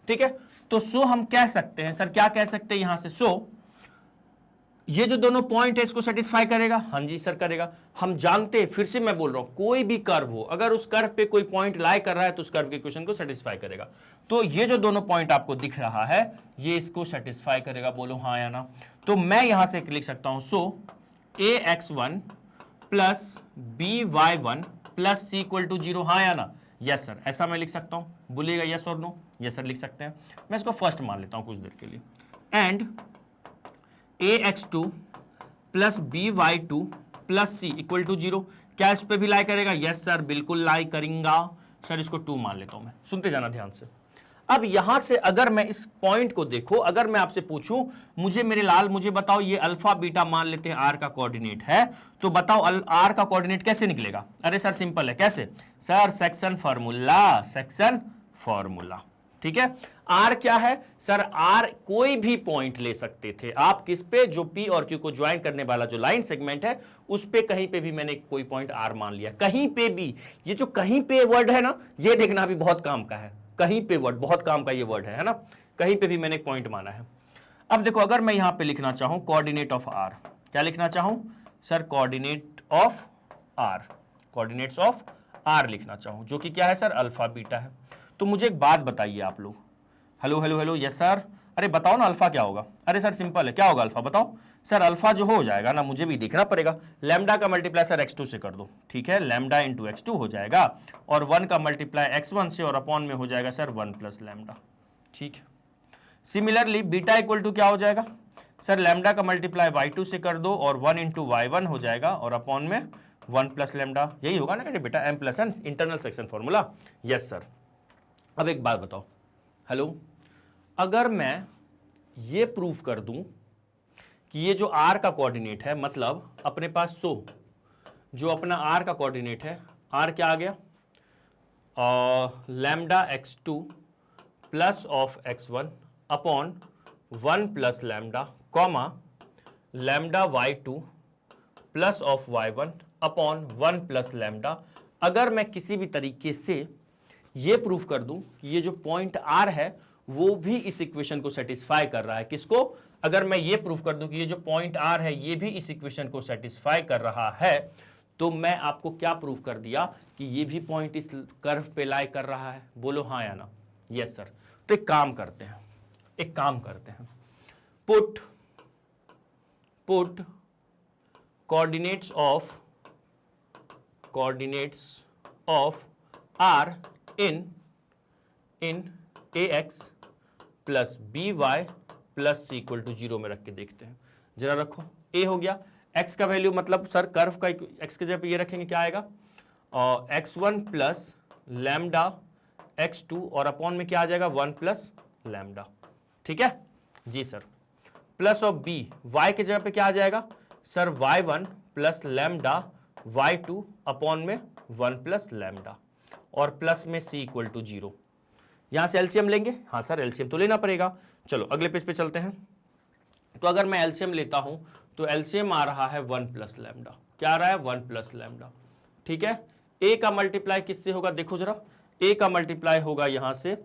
ठीक है। तो सो हम कह सकते हैं सर, क्या कह सकते हैं यहां से, सो ये जो दोनों पॉइंट है इसको सेटिस्फाई करेगा, हाँ जी सर करेगा। हम जानते हैं, फिर से मैं बोल रहा हूं, कोई भी कर्व हो अगर उस कर्व पे कोई पॉइंट लाई कर रहा है तो उस कर्व के इक्वेशन को सेटिस्फाई करेगा। तो ये जो दोनों पॉइंट आपको दिख रहा है ये इसको सेटिस्फाई करेगा, बोलो हाँ या ना। तो मैं यहां से लिख सकता हूं, so ax1 plus by1 plus c equal to 0, हाँ या ना, यस सर, ऐसा मैं लिख सकता हूं, बोलिएगा यस और नो, यस सर लिख सकते हैं। मैं इसको फर्स्ट मान लेता हूं कुछ देर के लिए, and ax2 plus by2 plus c equal to 0, क्या इस पे भी लाई करेगा, यस सर बिल्कुल लाई करेगा सर, इसको 2 मान लेता हूं मैं, सुनते जाना ध्यान से। अब यहां से अगर मैं इस पॉइंट को देखो, अगर मैं आपसे पूछूं मुझे मेरे लाल मुझे बताओ ये अल्फा बीटा मान लेते हैं आर का कोऑर्डिनेट है, तो बताओ आर का कोऑर्डिनेट कैसे निकलेगा, अरे सर सिंपल है, कैसे सर, सेक्शन फार्मूला, ठीक है। आर क्या है सर, आर कोई भी पॉइंट ले सकते थे आप, किस पे, जो पी और क्यू को ज्वाइन करने वाला जो लाइन सेगमेंट है उस पे कहीं पे भी मैंने कोई पॉइंट आर मान लिया, कहीं पे भी। ये जो कहीं पे वर्ड है ना, ये देखना भी बहुत काम का है, कहीं पे वर्ड बहुत काम का ये वर्ड है ना, कहीं पे भी मैंने एक पॉइंट माना है। अब देखो अगर मैं यहां पे लिखना चाहूं कोऑर्डिनेट ऑफ आर, क्या लिखना चाहूं सर, कोऑर्डिनेट्स ऑफ आर लिखना चाहूं, जो कि क्या है सर, अल्फा बीटा है। तो मुझे एक बात बताइए आप लोग, hello hello hello, yes sir, अरे बताओ ना अल्फा क्या होगा, अरे सर सिंपल है, क्या होगा अल्फा बताओ सर, अल्फा जो हो जाएगा ना, मुझे भी देखना पड़ेगा, लैम्डा का मल्टीप्लाई सर x2 से कर दो, ठीक है, लैम्डा इंटू x2 हो जाएगा, और 1 का मल्टीप्लाई x1 से, और अपॉन में हो जाएगा सर 1 प्लस लैम्डा, ठीक है। सिमिलरली बीटा इक्वल टू क्या हो जाएगा सर, लैम्डा का मल्टीप्लाई y2 से कर दो, और 1 इंटू y1 हो जाएगा, और अपॉन में 1 प्लस लैम्डा, यही होगा ना मेरे बेटा, m plus n internal section formula, yes sir. अब एक बात बताओ, हेलो, अगर मैं ये प्रूफ कर दूं कि ये जो r का कोऑर्डिनेट है, मतलब अपने पास जो अपना r का कोऑर्डिनेट है, r क्या आ गया, lambda x2 plus of x1 upon 1 plus lambda, comma lambda y2 plus of y1 upon 1 plus lambda. अगर मैं किसी भी तरीके से ये प्रूफ कर दूं कि ये जो पॉइंट r है वो भी इस इक्वेशन को सेटिस्फाई कर रहा है, किसको? अगर मैं ये प्रूफ कर दूं कि ये जो पॉइंट r है ये भी इस इक्वेशन को सेटिस्फाई कर रहा है, तो मैं आपको क्या प्रूफ कर दिया कि ये भी पॉइंट इस कर्व पे लाई कर रहा है। बोलो हाँ या ना? Yes sir. तो एक काम करते हैं, put coordinates of r in ax plus b y plus c equal to 0 में रख के देखते हैं। जरा रखो, a हो गया, x का वैल्यू मतलब सर कर्व का x के जगह पे ये रखेंगे, क्या आएगा? x1 प्लस लैम्डा x2 और अपॉन में क्या आ जाएगा? 1 प्लस लैम्डा। ठीक है जी sir. Plus of b, y के जगह पे क्या आ जाएगा sir? y1 plus lambda y2 upon में 1 प्लस लैम्डा और प्लस में c इक्वल टू 0। यहां से एलसीएम लेंगे? हाँ सर, एलसीएम तो लेना पड़ेगा। चलो अगले पेज पे चलते हैं। तो अगर मैं एलसीएम लेता हूं तो एलसीएम आ रहा है 1 प्लस लैम्डा। क्या आ रहा है? 1 प्लस लैम्डा। ठीक है, a का मल्टीप्लाई किससे होगा? देखो जरा, a का मल्टीप्लाई होगा यहां से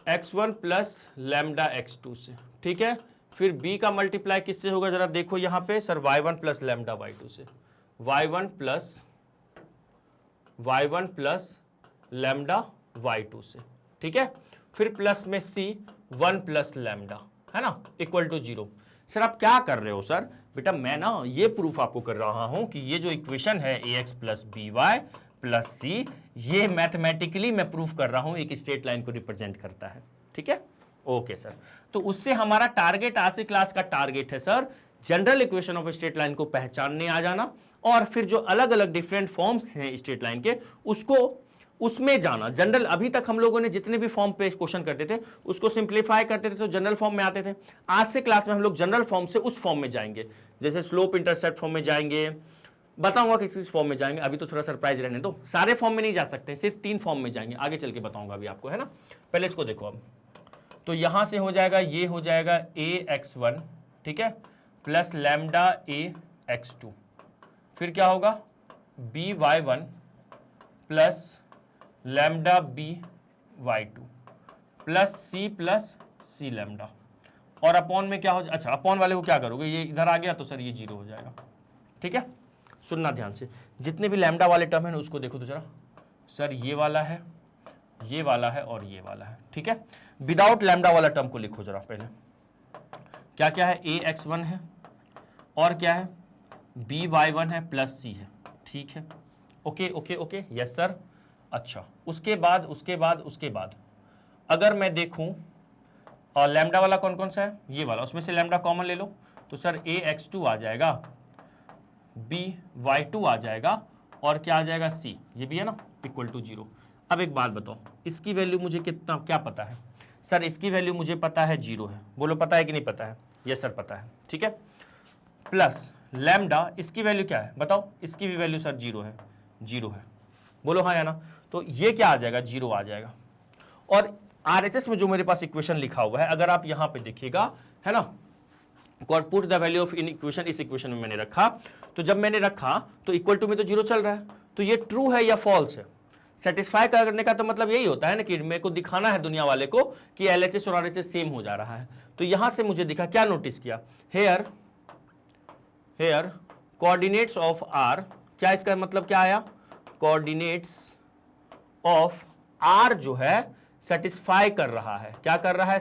x1 प्लस लैम्डा x2 से। ठीक है, फिर b का मल्टीप्लाई किससे होगा? जरा देखो यहां पे sir, y1 plus lambda y2 से, y1 प्लस लैम्डा y2 से। ठीक है, फिर प्लस में c 1 प्लस लैम्डा, है ना, इक्वल टू 0। सर आप क्या कर रहे हो? सर बेटा मैं ना ये प्रूफ आपको कर रहा हूं कि ये जो इक्वेशन है ax plus by plus c, ये मैथमेटिकली मैं प्रूफ कर रहा हूं एक स्ट्रेट लाइन को रिप्रेजेंट करता है। ठीक है, ओके सर। तो उससे हमारा टारगेट, आज से क्लास का टारगेट है sir, general equation of straight line को पहचानने आ जाना और फिर जो अलग अलग डिफरेंट फॉर्म्स हैं स्ट्रेट लाइन के उसमें जाना। जनरल, अभी तक हम लोगों ने जितने भी फॉर्म पे क्वेश्चन करते थे उसको सिंप्लीफाई करते थे तो जनरल फॉर्म में आते थे। आज से क्लास में हम लोग जनरल फॉर्म से उस फॉर्म में जाएंगे, जैसे स्लोप इंटरसेप्ट फॉर्म में जाएंगे, बताऊंगा किस किस फॉर्म में जाएंगे। अभी तो थोड़ा सरप्राइज रहने दो, सारे फॉर्म में नहीं जा सकते, सिर्फ 3 फॉर्म में जाएंगे, आगे चल के बताऊंगा अभी आपको, है ना। पहले इसको देखो अब, तो यहां से हो जाएगा, ये हो जाएगा ax1, ठीक है, प्लस लैम्डा ax2, फिर क्या होगा by1 plus lambda by2 plus c lambda और अपॉन में क्या हो जाए? अच्छा, अपॉन वाले को क्या करोगे? ये इधर आ गया तो सर ये 0 हो जाएगा। ठीक है, सुनना ध्यान से, जितने भी लैम्डा वाले टर्म है ना उसको देखो तो जरा। सर ये वाला है, ये वाला है और ये वाला है। ठीक है, विदाउट लैम्डा वाला टर्म को लिखो जरा पहले। क्या क्या है? ax1 है और क्या है? by1 है प्लस c है। ठीक है, okay okay okay, yes sir. अच्छा, उसके बाद अगर मैं देखूं और लैम्डा वाला कौन कौन सा है? ये वाला, उसमें से लैम्डा कॉमन ले लो तो सर ax2 आ जाएगा, by2 आ जाएगा और क्या आ जाएगा? c, ये भी है ना, इक्वल टू 0। अब एक बात बताओ, इसकी वैल्यू मुझे कितना क्या पता है? सर इसकी वैल्यू मुझे पता है 0 है। बोलो पता है कि नहीं पता है? यस सर पता है। ठीक है, प्लस लैम्डा, इसकी वैल्यू क्या है बताओ? इसकी भी वैल्यू सर 0 है, 0 है। बोलो हाँ या ना? तो ये क्या आ जाएगा? 0 आ जाएगा। और आरएचएस में जो मेरे पास इक्वेशन लिखा हुआ है, अगर आप यहां पे देखिएगा, है ना, put the value of in equation, इस इक्वेशन में मैंने रखा, तो जब मैंने रखा तो इक्वल टू में तो 0 चल रहा है, तो ये ट्रू है या फॉल्स है? सेटिस्फाई करने का तो मतलब यही होता है ना कि मेरे को दिखाना है दुनिया वाले को कि एलएचएस और आरएचएस सेम हो जा रहा है। तो यहां से मुझे दिखा, क्या नोटिस किया? हेयर कोऑर्डिनेट्स ऑफ आर, क्या इसका मतलब क्या आया? कोऑर्डिनेट्स ऑफ आर जो है सेटिस्फाई कर रहा है। क्या कर रहा है?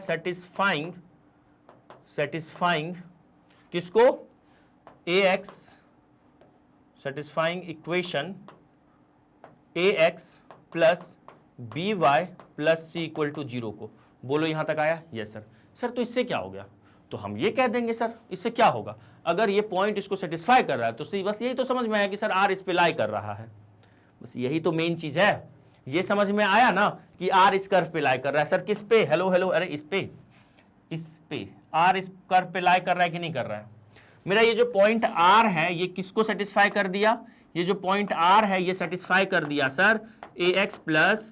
सेटिस्फाइंग किसको? ax, satisfying equation ax plus by plus c equal to 0 को। बोलो यहां तक आया? Yes sir. सर तो इससे क्या हो गया? तो हम ये कह देंगे सर इससे क्या होगा, अगर ये पॉइंट इसको सेटिस्फाई कर रहा है तो बस यही तो समझ में आया कि सर आर इस पे लाई कर रहा है। बस यही तो मेन चीज है, ये समझ में आया ना कि आर इस कर्व पे लाई कर रहा है। सर किस पे? हेलो हेलो, अरे इस पे आर इस कर्व पे लाई कर रहा है कि नहीं कर रहा है? मेरा ये जो पॉइंट आर है ये किसको सेटिस्फाई कर दिया? ये जो पॉइंट आर है ये सेटिस्फाई कर दिया sir ax plus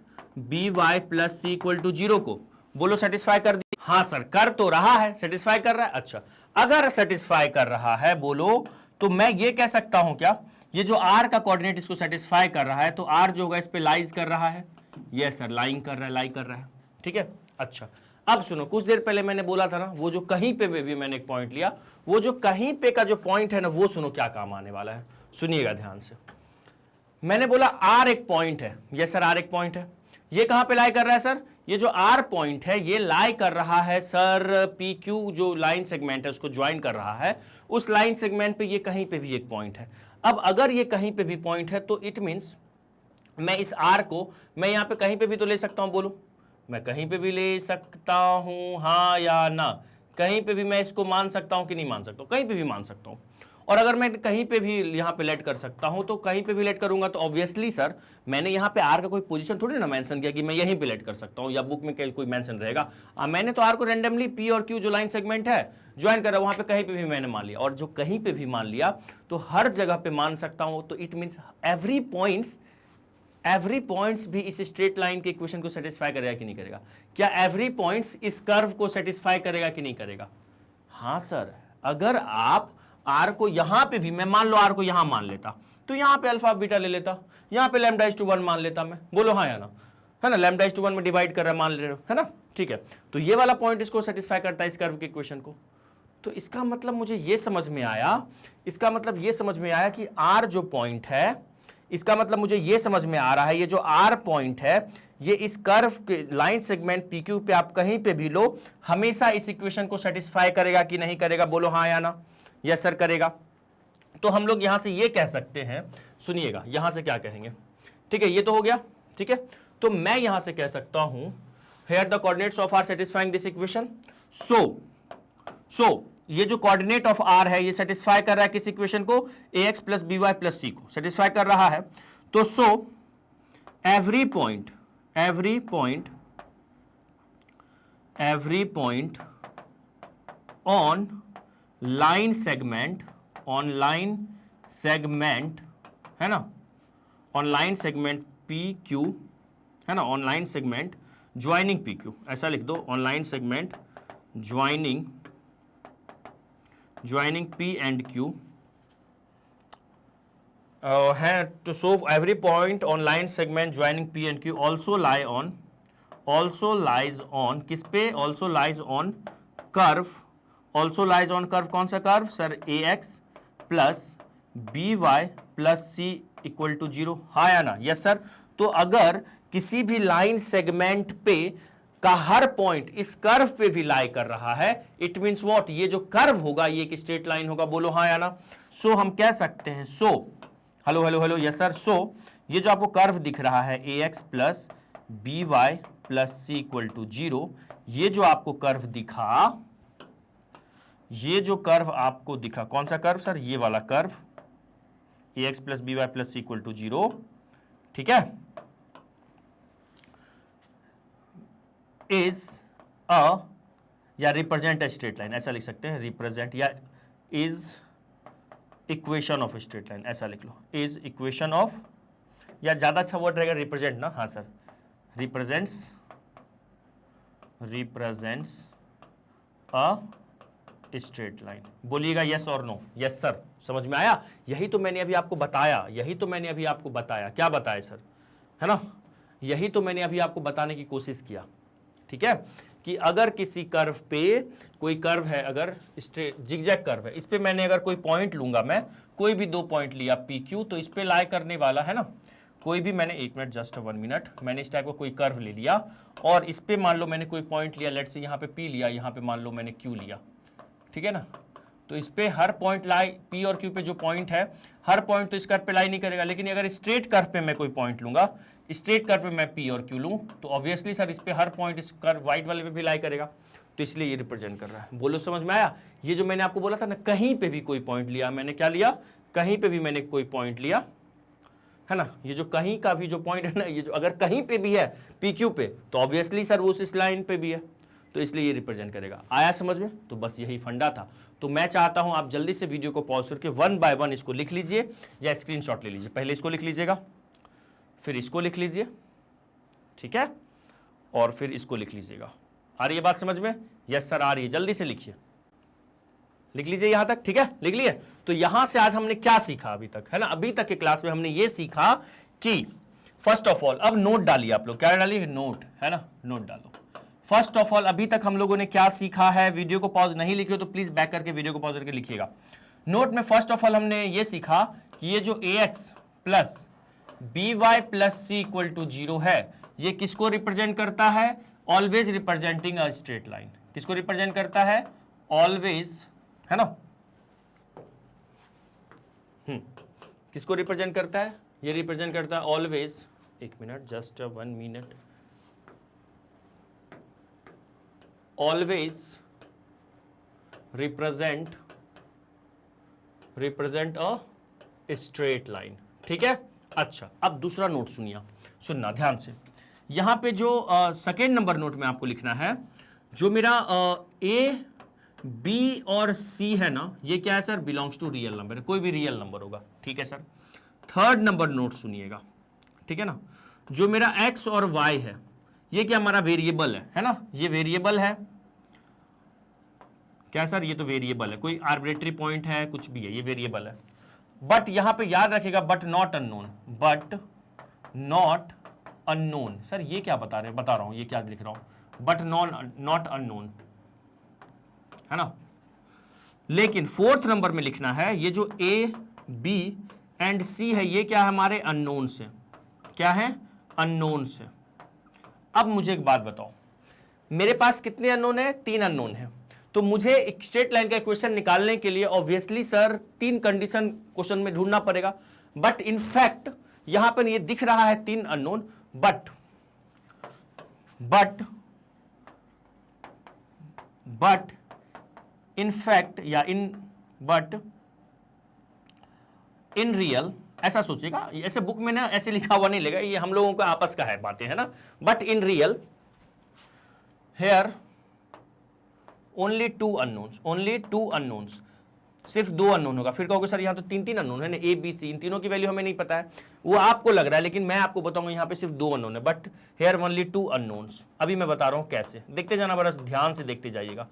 by plus c equal to 0 को। बोलो सेटिस्फाई कर दिया? हाँ सर कर तो रहा है, सेटिस्फाई कर रहा है। अच्छा, अगर सेटिस्फाई कर रहा है बोलो, तो मैं ये कह सकता हूं क्या, ये जो r का कोऑर्डिनेट इसको सेटिस्फाई कर रहा है, तो r जो होगा इस पे लाइज कर रहा है। यस सर, लाइंग कर रहा है, लाई कर रहा है। ठीक है, अच्छा अब सुनो, कुछ देर पहले मैंने बोला था ना, वो जो कहीं पे भी मैंने एक पॉइंट लिया, वो जो कहीं पे का जो पॉइंट है ना, वो सुनो क्या काम आने वाला है, सुनिएगा ध्यान से। मैंने बोला r एक पॉइंट है। यस सर, r एक पॉइंट है। ये कहां पे लाई कर रहा है सर, ये जो r पॉइंट है ये लाई कर रहा है सर PQ जो लाइन सेगमेंट है उसको ज्वाइन कर रहा है, उस लाइन सेगमेंट पे ये कहीं पे भी एक पॉइंट है। अब अगर ये कहीं पे भी पॉइंट है तो इट मींस मैं इस r को मैं यहां पे कहीं पे भी तो ले सकता हूं, बोलो मैं कहीं पे भी ले सकता हूं, हाँ या ना, कहीं पे भी मैं इसको मान सकता हूं कि नहीं मान सकता हूं, कहीं पे भी मान सकता हूं। और अगर मैं कहीं पे भी यहाँ पे लेट कर सकता हूं तो कहीं पे भी लेट करूंगा तो ऑब्वियसली सर मैंने यहाँ पे आर का कोई पोजीशन थोड़ी ना मेंशन किया कि मैं यहीं पे लेट कर सकता हूं या बुक में कोई मेंशन रहेगा। मैंने तो आर को रैंडमली पी और क्यू जो लाइन सेगमेंट है ज्वाइन करा, वहां पे कहीं पे भी मैंने मान लिया, और जो कहीं पे भी मान लिया तो हर जगह पे मान सकता हूं, तो इट मीन्स एवरी पॉइंट्स भी इस स्ट्रेट लाइन के इक्वेशन को सेटिस्फाई करेगा कि नहीं करेगा। क्या एवरी पॉइंट्स इस कर्व को सेटिस्फाई करेगा कि नहीं करेगा? हाँ सर, अगर आप आर को यहां पे भी, मैं मान लो आर को यहां मान लेता, तो यहां पे अल्फा बीटा ले लेता, यहां पे लैम्डा इज टू 1 मान लेता मैं, बोलो हाँ या ना, है ना, लैम्डा इज टू 1 में डिवाइड कर रहा है मान ले रहे हो, है ना, ठीक है। तो ये वाला पॉइंट इसको सेटिस्फाई करता है इस कर्व के इक्वेशन को। तो इसका मतलब मुझे ये समझ में आया, इसका मतलब ये समझ में आया कि आर जो पॉइंट है, इसका मतलब मुझे ये समझ में आ रहा है ये जो आर पॉइंट है ये इस कर्व के लाइन सेगमेंट PQ पे आप कहीं पे भी लो, हमेशा इस इक्वेशन को सेटिस्फाई करेगा कि नहीं करेगा, बोलो हाँ या ना। यस सर करेगा। तो हम लोग यहां से ये कह सकते हैं, सुनिएगा यहां से क्या कहेंगे, ठीक है, ये तो हो गया, ठीक है। तो मैं यहां से कह सकता हूं here the coordinates of R satisfying this equation. So ये जो कोऑर्डिनेट ऑफ आर है ये सेटिस्फाई कर रहा है किस इक्वेशन को, ax plus by plus c को सेटिस्फाई कर रहा है। तो so every point on line segment है ना, ऑन लाइन सेगमेंट PQ है ना, on line segment joining PQ, ऐसा लिख दो, on line segment joining P and Q है। to solve every point on line segment joining P and Q also lies on किस पे, also lies on curve, कौन सा curve sir, ax plus by plus c equal to 0, हाँ या ना। Yes sir. तो अगर किसी भी लाइन सेगमेंट पे का हर पॉइंट इस कर्व पे भी लाई कर रहा है, इट मींस व्हाट, ये जो कर्व होगा ये एक स्ट्रेट लाइन होगा, बोलो हाँ या ना। सो हम कह सकते हैं, so hello yes sir, so ये जो आपको कर्व दिख रहा है ax plus by plus c equal to 0, ये जो आपको कर्व दिखा, ये जो कर्व आपको दिखा, कौन सा कर्व सर, ये वाला curve ax plus by plus c equal to 0, ठीक है, इज अ या रिप्रेजेंट अ स्ट्रेट लाइन, ऐसा लिख सकते हैं, रिप्रेजेंट या is equation of straight line, ऐसा लिख लो, इज इक्वेशन ऑफ, या ज्यादा अच्छा वर्ड रहेगा रिप्रेजेंट ना, हाँ sir, represents a straight line. बोलिएगा यस और नो। यस सर, समझ में आया, यही तो मैंने अभी आपको बताया, क्या बताया सर, है ना, यही तो मैंने अभी आपको बताने की कोशिश किया, ठीक है, कि अगर किसी कर्व पे, कोई कर्व है, अगर स्ट्रेट जिगजैग कर्व है, इस पे मैंने अगर कोई पॉइंट लूंगा, मैं कोई भी 2 पॉइंट लिया PQ, तो इस पे लाई करने वाला है ना, कोई भी मैंने, 1 मिनट, जस्ट 1 मिनट, मैंने इस टाइप का कोई कर्व ले लिया और इस पे मान लो मैंने कोई पॉइंट लिया, लेट से यहाँ पे P लिया, यहाँ पे मान लो मैंने Q लिया, ठीक है ना। तो इस पे हर पॉइंट लाई, P और Q पे जो पॉइंट है, हर पॉइंट तो इस कर्व पे लाई नहीं करेगा, लेकिन अगर स्ट्रेट कर्व पे मैं कोई पॉइंट लूंगा, स्ट्रेट कर्व पे मैं P और Q लूं, तो ऑब्वियसली सर इस पे हर पॉइंट इस कर्व वाइट वाले पे भी लाई करेगा, तो इसलिए ये रिप्रेजेंट कर रहा है। बोलो समझ में आया। ये जो मैंने आपको बोला था ना, कहीं पे भी कोई पॉइंट लिया, मैंने क्या लिया, कहीं पे भी मैंने कोई पॉइंट लिया, है ना, ये जो कहीं का भी जो पॉइंट है ना, ये जो अगर कहीं पे भी है PQ पे, तो ऑब्वियसली सर वो इस लाइन पे भी है, तो इसलिए ये रिप्रेजेंट करेगा। आया समझ में? तो बस यही फंडा था। तो मैं चाहता हूं आप जल्दी से वीडियो को पॉज करके 1 बाय 1 इसको लिख लीजिए या स्क्रीनशॉट ले लीजिए। पहले इसको लिख लीजिएगा, फिर इसको लिख लीजिए, ठीक है, और फिर इसको लिख लीजिएगा। आ रही है बात समझ में? यस सर आ रही है, जल्दी से लिखिए, लिख लीजिए यहां तक, ठीक है, लिख लिए। तो यहां से आज हमने क्या सीखा अभी तक, है ना, अभी तक के क्लास में हमने ये सीखा कि फर्स्ट ऑफ ऑल, अब नोट डालिए आप लोग, क्या डालिए, नोट, है ना, नोट डालो। फर्स्ट ऑफ ऑल अभी तक हम लोगों ने क्या सीखा है, वीडियो को पॉज नहीं लिखे तो प्लीज बैक करके वीडियो को पॉज करके लिखिएगा। नोट में फर्स्ट ऑफ ऑल हमने ये सीखा कि ये जो ax plus by plus c equal to 0 है, ये किसको रिप्रेजेंट करता है, always representing a straight line. किसको रिप्रेजेंट करता है, ऑलवेज, है ना, किसको रिप्रेजेंट करता है, ये रिप्रेजेंट करता है ऑलवेज, एक minute, just 1 minute, always represent a straight line, ठीक है। अच्छा, अब दूसरा नोट सुनना ध्यान से। यहां पे जो सेकेंड नंबर नोट में आपको लिखना है, जो मेरा ए बी और सी है ना, ये क्या है sir, belongs to real number है, कोई भी रियल नंबर होगा, ठीक है सर। थर्ड नंबर नोट सुनिएगा, ठीक है ना, जो मेरा एक्स और वाई है, ये क्या हमारा वेरिएबल है ना, ये वेरिएबल है, क्या सर, ये तो वेरिएबल है, कोई आर्बिट्रेरी पॉइंट है, कुछ भी है, ये वेरिएबल है। बट यहां पे याद रखिएगा, but not unknown, but not unknown, sir ये क्या बता रहा हूं, ये क्या लिख रहा हूं, बट नॉट अननोन, है ना। लेकिन फोर्थ नंबर में लिखना है, ये जो ए बी एंड सी है, ये क्या है, हमारे अननोन से, क्या है, अननोन से। अब मुझे एक बात बताओ, मेरे पास कितने अननोन है, 3 अननोन है, तो मुझे एक स्ट्रेट लाइन का इक्वेशन निकालने के लिए ऑब्वियसली सर 3 कंडीशन क्वेश्चन में ढूंढना पड़ेगा। बट इनफैक्ट यहां पर ये दिख रहा है 3 अननोन, बट इनफैक्ट या इन रियल, ऐसा सोचिएगा, ऐसे बुक में ना ऐसे लिखा हुआ नहीं लेगा, ये हम लोगों का आपस का है बातें, है ना। But in real here only 2 unknowns, सिर्फ 2 अननोन होगा। फिर कहोगे सर यहाँ तो 3 अननोन है ना, ए बी सी, इन तीनों की वैल्यू हमें नहीं पता है, वो आपको लग रहा है, लेकिन मैं आपको बताऊंगा यहाँ पे सिर्फ 2 अननोन है, बट हेयर ओनली 2 अननोन्स। अभी मैं बता रहा हूँ कैसे, देखते जाना, बड़ा ध्यान से देखते जाइएगा,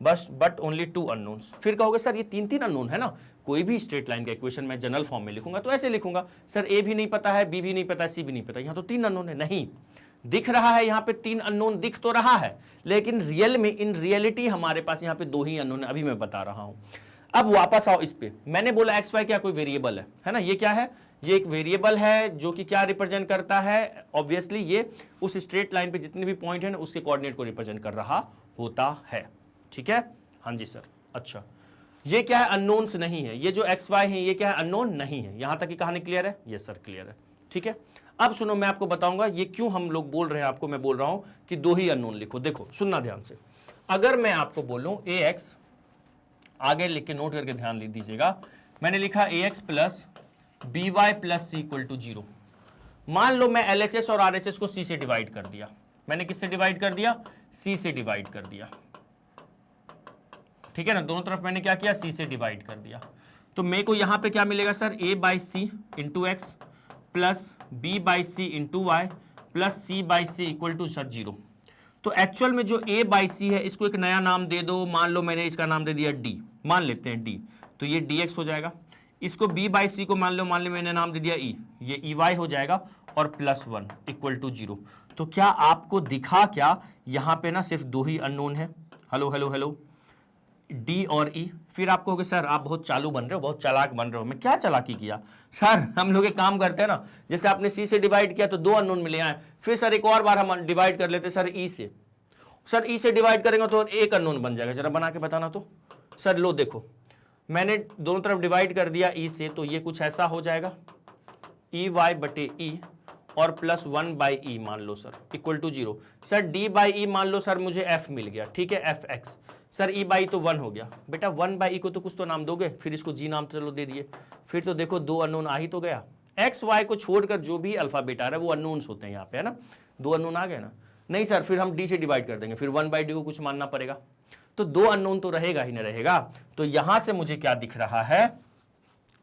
बस, बट ओनली 2 अननोन्स। फिर कहोगे सर ये 3 अननोन है ना, कोई भी स्ट्रेट लाइन का इक्वेशन मैं जनरल फॉर्म में लिखूंगा तो ऐसे लिखूंगा, सर ए भी नहीं पता है, बी भी नहीं पता है, सी भी नहीं पता, यहाँ तो 3 अननोन है। नहीं, दिख रहा है यहाँ पे 3 अननोन दिख तो रहा है, लेकिन रियल में, इन रियलिटी हमारे पास यहाँ पे 2 ही अननोन है, अभी मैं बता रहा हूं। अब वापस आओ इस पे, मैंने बोला एक्स वाई क्या कोई वेरिएबल है ना, ये क्या है, ये एक वेरिएबल है जो कि क्या रिप्रेजेंट करता है, ऑब्वियसली ये उस स्ट्रेट लाइन पे जितने भी पॉइंट है ना उसके कोऑर्डिनेट को रिप्रेजेंट कर रहा होता है, ठीक है। हाँ जी सर, अच्छा, ये क्या है, अननोन्स नहीं है, ये जो एक्स वाई है ये क्या है, अननोन नहीं है। यहां तक की कहानी क्लियर है, ये सर क्लियर है, ठीक है। अब सुनो, मैं आपको बताऊंगा ये क्यों हम लोग बोल रहे हैं, आपको मैं बोल रहा हूं कि 2 ही अननोन लिखो। देखो सुनना ध्यान से, अगर मैं आपको बोलूं ए एक्स, आगे लिख के नोट करके ध्यान दीजिएगा, मैंने लिखा a x plus b y plus c equal to 0। मान लो मैं एलएचएस और आरएचएस को सी से डिवाइड कर दिया, मैंने किससे डिवाइड कर दिया, सी से डिवाइड कर दिया, ठीक है ना, दोनों तरफ मैंने क्या किया, सी से डिवाइड कर दिया। तो मेरे को यहां पे क्या मिलेगा sir, a by c into x plus b by c into y plus c by c equal to sir 0। तो एक्चुअल में जो ए बाई सी है इसको एक नया नाम दे दो, मान लो मैंने इसका नाम दे दिया डी, मान लेते हैं डी, तो ये डी एक्स हो जाएगा। इसको बी बाई सी को मान लो मैंने नाम दे दिया ई, ये ई वाई हो जाएगा, और प्लस 1 इक्वल टू 0। तो क्या आपको दिखा, क्या यहाँ पे ना सिर्फ 2 ही अननोन है, हेलो हेलो हेलो, डी और ई। फिर आपको कहोगे सर आप बहुत चालू बन रहे हो, बहुत चालाक बन रहे हो। मैं क्या चालाकी किया सर, हम लोग एक काम करते हैं ना, जैसे आपने सी से डिवाइड किया तो 2 अननोन मिले हैं, फिर सर एक और बार हम डिवाइड कर लेते सर ई से, सर ई से डिवाइड करेंगे तो एक अननोन बन जाएगा, जरा बना के बताना तो। सर लो देखो, मैंने दोनों तरफ डिवाइड कर दिया ई से, तो ये कुछ ऐसा हो जाएगा, ई वाई बटे ई और प्लस 1 बाई ई मान लो sir equal to 0। Sir d by e मान लो सर मुझे एफ मिल गया, ठीक है, f x. Sir e by तो 1 हो गया, बेटा 1 बाई ई को तो कुछ तो नाम दोगे, फिर इसको जी नाम चलो दे दिए, फिर तो देखो 2 अननोन आ ही तो गया। एक्स वाई को छोड़कर जो भी अल्फाबेट आ रहा है वो अननोन्स होते हैं यहाँ पे, है ना, 2 अननोन आ गए ना। नहीं सर, फिर हम डी से डिवाइड कर देंगे, फिर 1 बाई डी को कुछ मानना पड़ेगा, तो 2 अननोन तो रहेगा ही ना रहेगा। तो यहां से मुझे क्या दिख रहा है,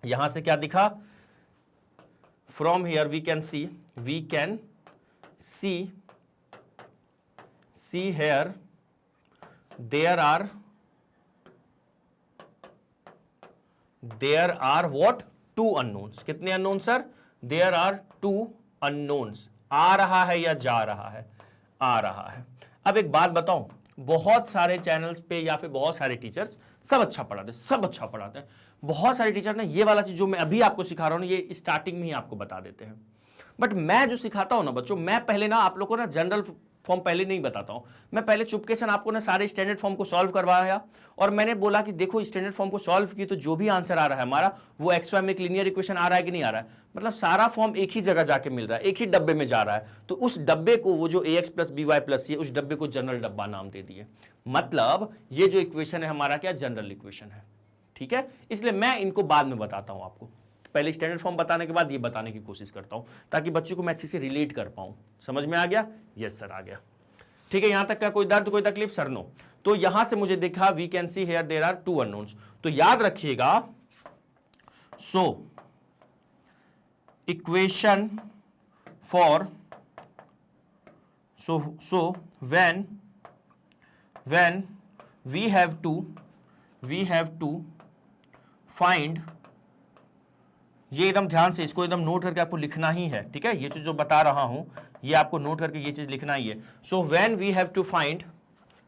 यहां से क्या दिखा, from here we can see here there are there are what, 2 unknowns. कितने unknown sir? There are 2 unknowns. आ रहा है या जा रहा है? आ रहा है। अब एक बात बताऊं, बहुत सारे चैनल्स पे या फिर बहुत सारे टीचर्स सब अच्छा पढ़ाते हैं, सब अच्छा पढ़ाते हैं। बहुत सारे टीचर ने ये वाला चीज जो मैं अभी आपको सिखा रहा हूं ये स्टार्टिंग में ही आपको बता देते हैं। बट मैं जो सिखाता हूं ना बच्चों, मैं पहले ना आप लोग को ना जनरल फॉर्म पहले नहीं बताता हूं। मैं पहले चुपके से आपको ना सारे स्टैंडर्ड फॉर्म को सॉल्व करवाया और मैंने बोला कि देखो स्टैंडर्ड फॉर्म को सॉल्व की तो जो भी आंसर आ रहा है हमारा वो एक्स वाई में एक लीनियर इक्वेशन आ रहा है कि नहीं आ रहा है, मतलब सारा फॉर्म एक ही जगह जाके मिल रहा है, एक ही डब्बे में जा रहा है। तो उस डब्बे को वो जो ax plus b y plus c, उस डब्बे को जनरल डब्बा नाम दे दिए। मतलब ये जो इक्वेशन है हमारा क्या जनरल इक्वेशन है। ठीक है, इसलिए मैं इनको बाद में बताता हूं आपको, पहले स्टैंडर्ड फॉर्म बताने के बाद ये बताने की कोशिश करता हूं ताकि बच्चों को मैं अच्छे से रिलेट कर पाऊं। समझ में आ गया? यस सर, आ गया। ठीक है, यहां तक का कोई दर्द कोई तकलीफ? Sir no. तो यहां से मुझे देखा we can see here there are 2 unknowns. तो याद रखिएगा, so equation for so when we have to find, ये एकदम ध्यान से इसको एकदम नोट करके आपको लिखना ही है। ठीक है, ये चीज जो बता रहा हूं ये आपको नोट करके ये चीज लिखना ही है। So when we have to find,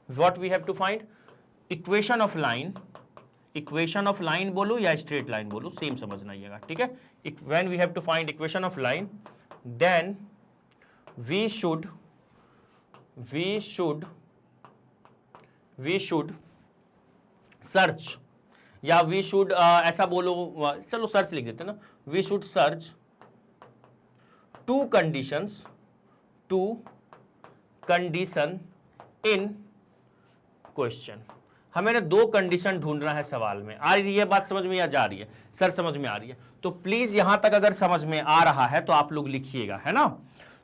what we have to find, equation of line, equation of line बोलूं या स्ट्रेट लाइन बोलूं सेम समझना आइएगा। ठीक है, when we have to find equation of line then we should search, या we should ऐसा बोलो, चलो सर्च लिख देते ना, we should search two condition in question. हमें 2 कंडीशन ढूंढना है सवाल में। आ रही है बात समझ में या जा रही है? सर समझ में आ रही है। तो प्लीज यहां तक अगर समझ में आ रहा है तो आप लोग लिखिएगा, है ना।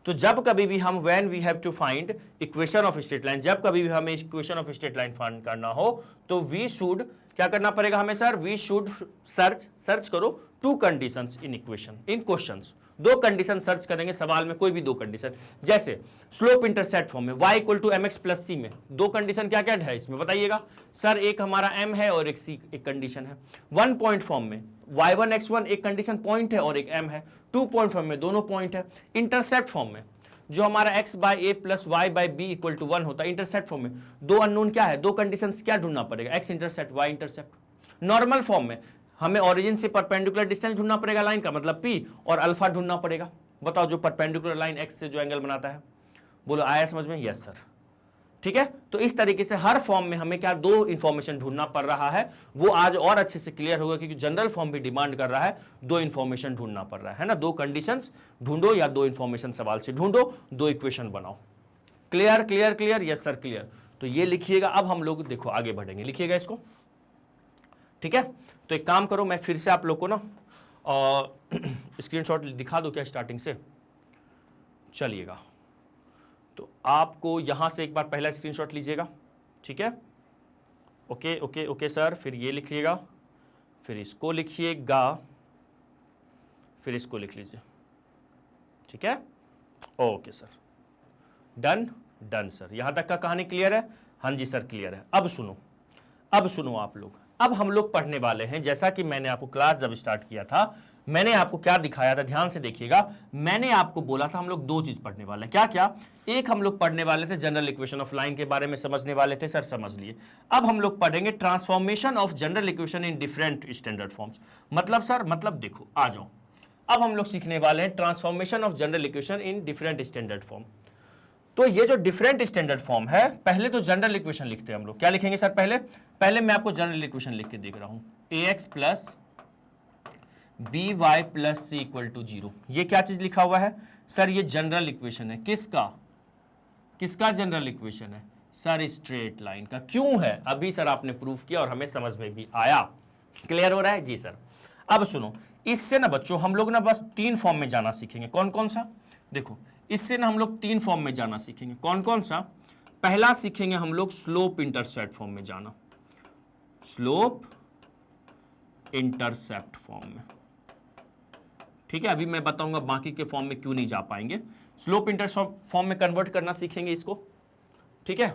तो जब कभी भी हम when we have to find equation of straight line, जब कभी भी हमें equation of straight line find करना हो तो वी शुड क्या करना पड़ेगा हमें सर? वी शुड सर्च करो 2 conditions in equation, in questions. 2 condition search करेंगे सवाल में, कोई भी 2 कंडीशन। जैसे स्लोप इंटरसेप्ट फॉर्म में y equal to mx plus c में 2 कंडीशन क्या क्या है इसमें बताइएगा सर? एक हमारा m है और एक c एक कंडीशन है। 1 पॉइंट फॉर्म में y1 x1 एक कंडीशन पॉइंट है और एक m है। 2 पॉइंट फॉर्म में दोनों पॉइंट है। इंटरसेप्ट फॉर्म में जो हमारा x by a plus y by b equal to 1 होता है, इंटरसेप्ट फॉर्म में 2 अननोन क्या है, 2 कंडीशंस क्या ढूंढना पड़ेगा? x intercept y intercept. Normal form में हमें ओरिजिन से परपेंडिकुलर डिस्टेंस ढूंढना पड़ेगा लाइन का, मतलब p, और अल्फा ढूंढना पड़ेगा। बताओ जो परपेंडिकुलर लाइन x से जो एंगल बनाता है, बोलो आया समझ में? Yes sir. ठीक है, तो इस तरीके से हर फॉर्म में हमें क्या 2 इंफॉर्मेशन ढूंढना पड़ रहा है। वो आज और अच्छे से क्लियर होगा क्योंकि जनरल फॉर्म भी डिमांड कर रहा है 2 इंफॉर्मेशन ढूंढना पड़ रहा है ना। 2 कंडीशंस ढूंढो या 2 इंफॉर्मेशन सवाल से ढूंढो, 2 इक्वेशन बनाओ। Clear clear clear? Yes sir clear. तो ये लिखिएगा। अब हम लोग देखो आगे बढ़ेंगे, लिखिएगा इसको। ठीक है, तो एक काम करो, मैं फिर से आप लोग को ना स्क्रीनशॉट दिखा दो क्या स्टार्टिंग से, चलिएगा। तो आपको यहां से एक बार पहला स्क्रीनशॉट लीजिएगा। ठीक है, ओके ओके ओके सर। फिर ये लिखिएगा, फिर इसको लिखिएगा, फिर इसको लिख लीजिए। ठीक है, okay sir, done done sir. यहां तक का कहानी क्लियर है? हाँ जी सर क्लियर है। अब सुनो आप लोग, अब हम लोग पढ़ने वाले हैं, जैसा कि मैंने आपको क्लास जब स्टार्ट किया था मैंने आपको क्या दिखाया था, ध्यान से देखिएगा। मैंने आपको बोला था हम लोग 2 चीज पढ़ने वाले हैं। क्या क्या? एक हम लोग पढ़ने वाले थे जनरल इक्वेशन ऑफ लाइन के बारे में समझने वाले थे, सर समझ लिए। अब हम लोग पढ़ेंगे transformation of general equation in different standard forms. मतलब सर, मतलब देखो आ जाओ, अब हम लोग सीखने वाले हैं transformation of general equation in different standard form. तो ये जो डिफरेंट स्टैंडर्ड फॉर्म है, पहले तो जनरल इक्वेशन लिखते हैं हम लोग। क्या लिखेंगे सर? पहले मैं आपको जनरल इक्वेशन लिख के देख रहा हूं, ax plus b y plus c equal to 0। ये क्या चीज लिखा हुआ है सर? ये जनरल इक्वेशन है। किसका जनरल इक्वेशन है सर? स्ट्रेट लाइन का। क्यों है? अभी सर आपने प्रूफ किया और हमें समझ में भी आया। क्लियर हो रहा है? जी सर। अब सुनो, इससे ना बच्चों हम लोग ना बस 3 फॉर्म में जाना सीखेंगे। कौन कौन सा? देखो, इससे ना हम लोग 3 फॉर्म में जाना सीखेंगे। कौन कौन सा? पहला सीखेंगे हम लोग स्लोप इंटरसेप्ट फॉर्म में जाना, स्लोप इंटरसेप्ट फॉर्म में। ठीक है, अभी मैं बताऊंगा बाकी के फॉर्म में क्यों नहीं जा पाएंगे। स्लोप इंटरसेप्ट फॉर्म में कन्वर्ट करना सीखेंगे इसको। ठीक है,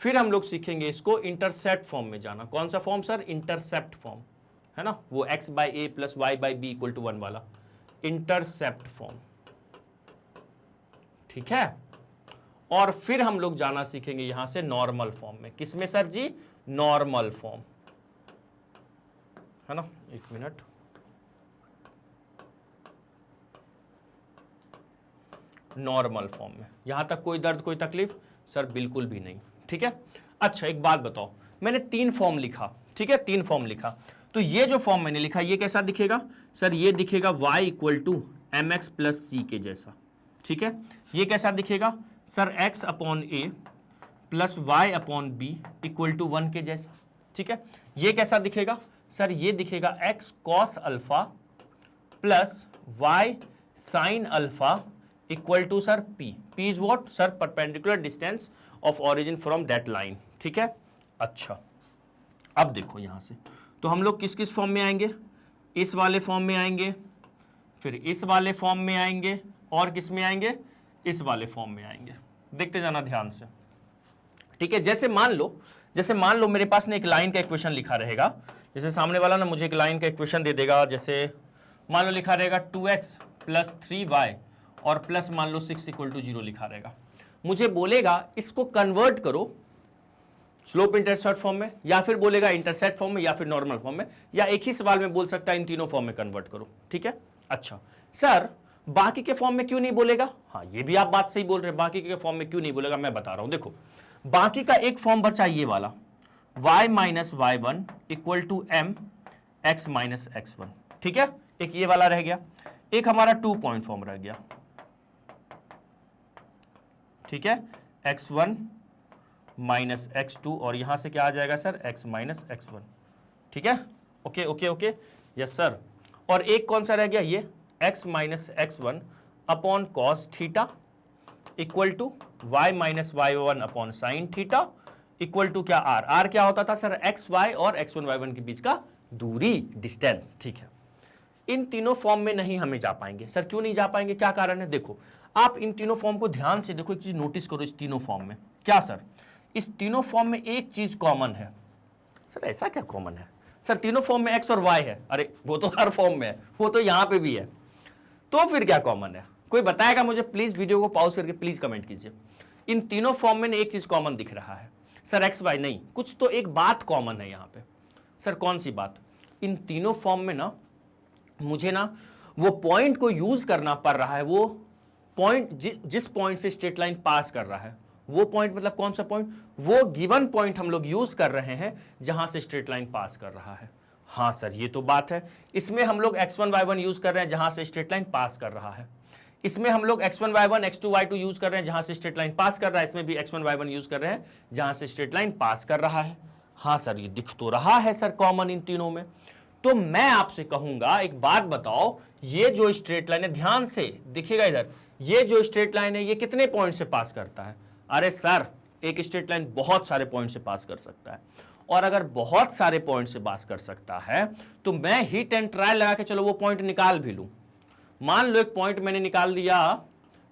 फिर हम लोग सीखेंगे इसको इंटरसेप्ट फॉर्म में जाना। कौन सा फॉर्म सर? इंटरसेप्ट फॉर्म, है ना, वो x by a plus y by b equal to 1 वाला इंटरसेप्ट फॉर्म, ठीक है। और फिर हम लोग जाना सीखेंगे यहां से नॉर्मल फॉर्म में। किसमें सर जी? नॉर्मल फॉर्म, है ना। एक मिनट, नॉर्मल फॉर्म में। यहां तक कोई दर्द कोई तकलीफ? सर बिल्कुल भी नहीं, ठीक है। अच्छा एक बात बताओ, मैंने 3 फॉर्म लिखा, ठीक है, 3 फॉर्म लिखा, तो ये जो फॉर्म मैंने लिखा ये कैसा दिखेगा? सर ये दिखेगा y equal to m x plus c के जैसा, ठीक है। ये कैसा दिखेगा? Sir x upon a plus y upon b equal to 1 के जैसा, ठीक है। ये कैसा दिखेगा? सर ये दिखेगा x cos alpha plus y sine alpha equal to sir p is what? Sir perpendicular distance of origin from that line, ठीक है। अच्छा अब देखो यहां से, तो हम लोग किस किस फॉर्म में आएंगे? इस वाले फॉर्म में आएंगे, फिर इस वाले फॉर्म में आएंगे, और किस में आएंगे? इस वाले फॉर्म में आएंगे। देखते जाना ध्यान से, ठीक है। जैसे मान लो मेरे पास ने एक लाइन का इक्वेशन लिखा रहेगा, जैसे सामने वाला ना मुझे एक लाइन का इक्वेशन दे देगा, जैसे मान लो लिखा रहेगा 2x प्लस 3y और प्लस मान लो 6 इक्वल टू 0 लिखा रहेगा। मुझे बोलेगा इसको कन्वर्ट करो स्लोप इंटरसेप्ट फॉर्म में, या फिर बोलेगा इंटरसेप्ट फॉर्म में, या फिर नॉर्मल फॉर्म में, या एक ही सवाल में बोल सकता है इन तीनों फॉर्म में कन्वर्ट करो, ठीक है। अच्छा सर बाकी के फॉर्म में क्यों नहीं बोलेगा? हाँ ये भी आप बात सही बोल रहे हैं, बाकी के फॉर्म में क्यों नहीं बोलेगा, मैं बता रहा हूं। देखो बाकी का एक फॉर्म बचा ये वाला y minus y one equal to m x minus x one, ठीक है। एक ये वाला रह गया, एक हमारा 2 पॉइंट फॉर्म रह गया, ठीक है, x1 माइनस x2 और यहां से क्या आ जाएगा सर? x माइनस x1, ठीक है। Okay okay okay, yes sir. और एक कौन सा रह गया? ये x minus x1 upon cos theta equal to y minus y1 upon sine theta equal to क्या? r क्या होता था सर? xy और x1 y1 के बीच का दूरी, डिस्टेंस, ठीक है। इन तीनों फॉर्म में नहीं हमें जा पाएंगे। सर क्यों नहीं जा पाएंगे, क्या कारण है? देखो आप इन तीनों फॉर्म को ध्यान से देखो, एक चीज नोटिस करो इस तीनों फॉर्म में। क्या सर? इस तीनों फॉर्म में एक चीज कॉमन है। सर ऐसा क्या कॉमन है? सर तीनों फॉर्म में x और y है। अरे वो तो हर फॉर्म में है, वो तो यहां पे भी है, तो फिर क्या कॉमन है? कोई बताएगा मुझे? प्लीज वीडियो को पॉज करके प्लीज कमेंट कीजिए। इन तीनों फॉर्म में एक चीज कॉमन दिख रहा है। सर एक्स वाई नहीं, कुछ तो एक बात कॉमन है यहां पे। सर कौन सी बात? इन तीनों फॉर्म में ना मुझे ना वो पॉइंट को यूज करना पड़ रहा है, वो पॉइंट जिस पॉइंट से स्ट्रेट लाइन पास कर रहा है, वो पॉइंट मतलब कौन सा पॉइंट? वो गिवन पॉइंट हम लोग यूज कर रहे हैं जहां से स्ट्रेट लाइन पास कर रहा है। हाँ सर ये तो बात है। इसमें हम लोग x1 y1 यूज कर रहे हैं जहां से स्ट्रेट लाइन पास कर रहा है। इसमें हम लोग x1 y1 x2 y2 use कर रहे हैं जहां से स्ट्रेट लाइन पास कर रहा है। इसमें भी x1 y1 यूज कर रहे हैं जहां से स्ट्रेट लाइन पास कर रहा है। हाँ सर ये दिख तो रहा है सर कॉमन इन तीनों में। तो मैं आपसे कहूंगा एक बात बताओ, ये जो स्ट्रेट लाइन है, ध्यान से देखिएगा इधर, ये जो स्ट्रेट लाइन है ये कितने पॉइंट से पास करता है? अरे सर एक स्ट्रेट लाइन बहुत सारे पॉइंट से पास कर सकता है, और अगर बहुत सारे पॉइंट से पास कर सकता है तो मैं हिट एंड ट्रायल लगा के चलो वो पॉइंट निकाल भी लूं। मान लो एक पॉइंट मैंने निकाल दिया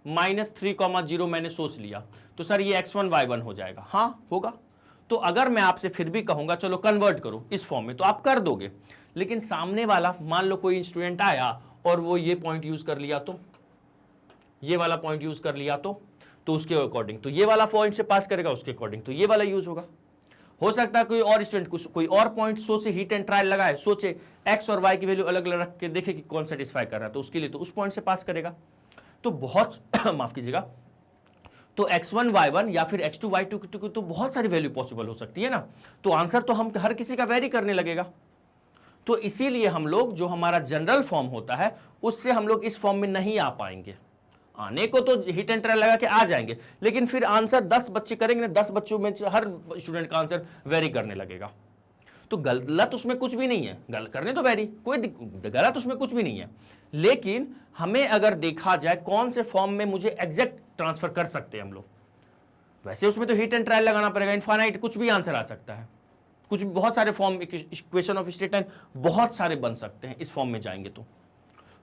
-3,0 मैंने सोच लिया, तो सर ये x1 y1 हो जाएगा। हाँ होगा। तो अगर मैं आपसे फिर भी कहूंगा चलो कन्वर्ट करो इस फॉर्म में, तो आप कर दोगे, लेकिन सामने वाला मान लो कोई स्टूडेंट आया और वो ये पॉइंट यूज कर लिया, तो ये वाला पॉइंट यूज कर लिया, तो उसके अकॉर्डिंग तो ये वाला पॉइंट से पास करेगा, उसके अकॉर्डिंग तो ये वाला यूज होगा। हो सकता है कोई और स्टूडेंट कोई और पॉइंट सोचे, हिट एंड ट्रायल लगाए, सोचे x और y की वैल्यू अलग अलग रख के देखे कि कौन सेटिस्फाई कर रहा है, तो उसके लिए तो उस पॉइंट से पास करेगा। तो बहुत माफ कीजिएगा, तो x1 y1 या फिर x2 y2 की तो बहुत सारी वैल्यू पॉसिबल हो सकती है ना, तो आंसर तो हम हर किसी का वेरी करने लगेगा। तो इसीलिए हम लोग जो हमारा जनरल फॉर्म होता है उससे हम लोग इस फॉर्म में नहीं आ पाएंगे। आने को तो हिट एंड ट्रायल लगा के आ जाएंगे, लेकिन फिर आंसर 10 बच्चे करेंगे ना, 10 बच्चों में हर स्टूडेंट का आंसर वेरी करने लगेगा। तो गलत उसमें कुछ भी नहीं है, गलत करने तो वेरी, कोई गलत उसमें कुछ भी नहीं है। लेकिन हमें अगर देखा जाए कौन से फॉर्म में मुझे एग्जैक्ट ट्रांसफर कर सकते हैं हम लोग, वैसे उसमें तो हिट एंड ट्रायल लगाना पड़ेगा, इनफाइनाइट कुछ भी आंसर आ सकता है, कुछ बहुत सारे form, equation of straight line बहुत सारे बन सकते हैं इस फॉर्म में जाएंगे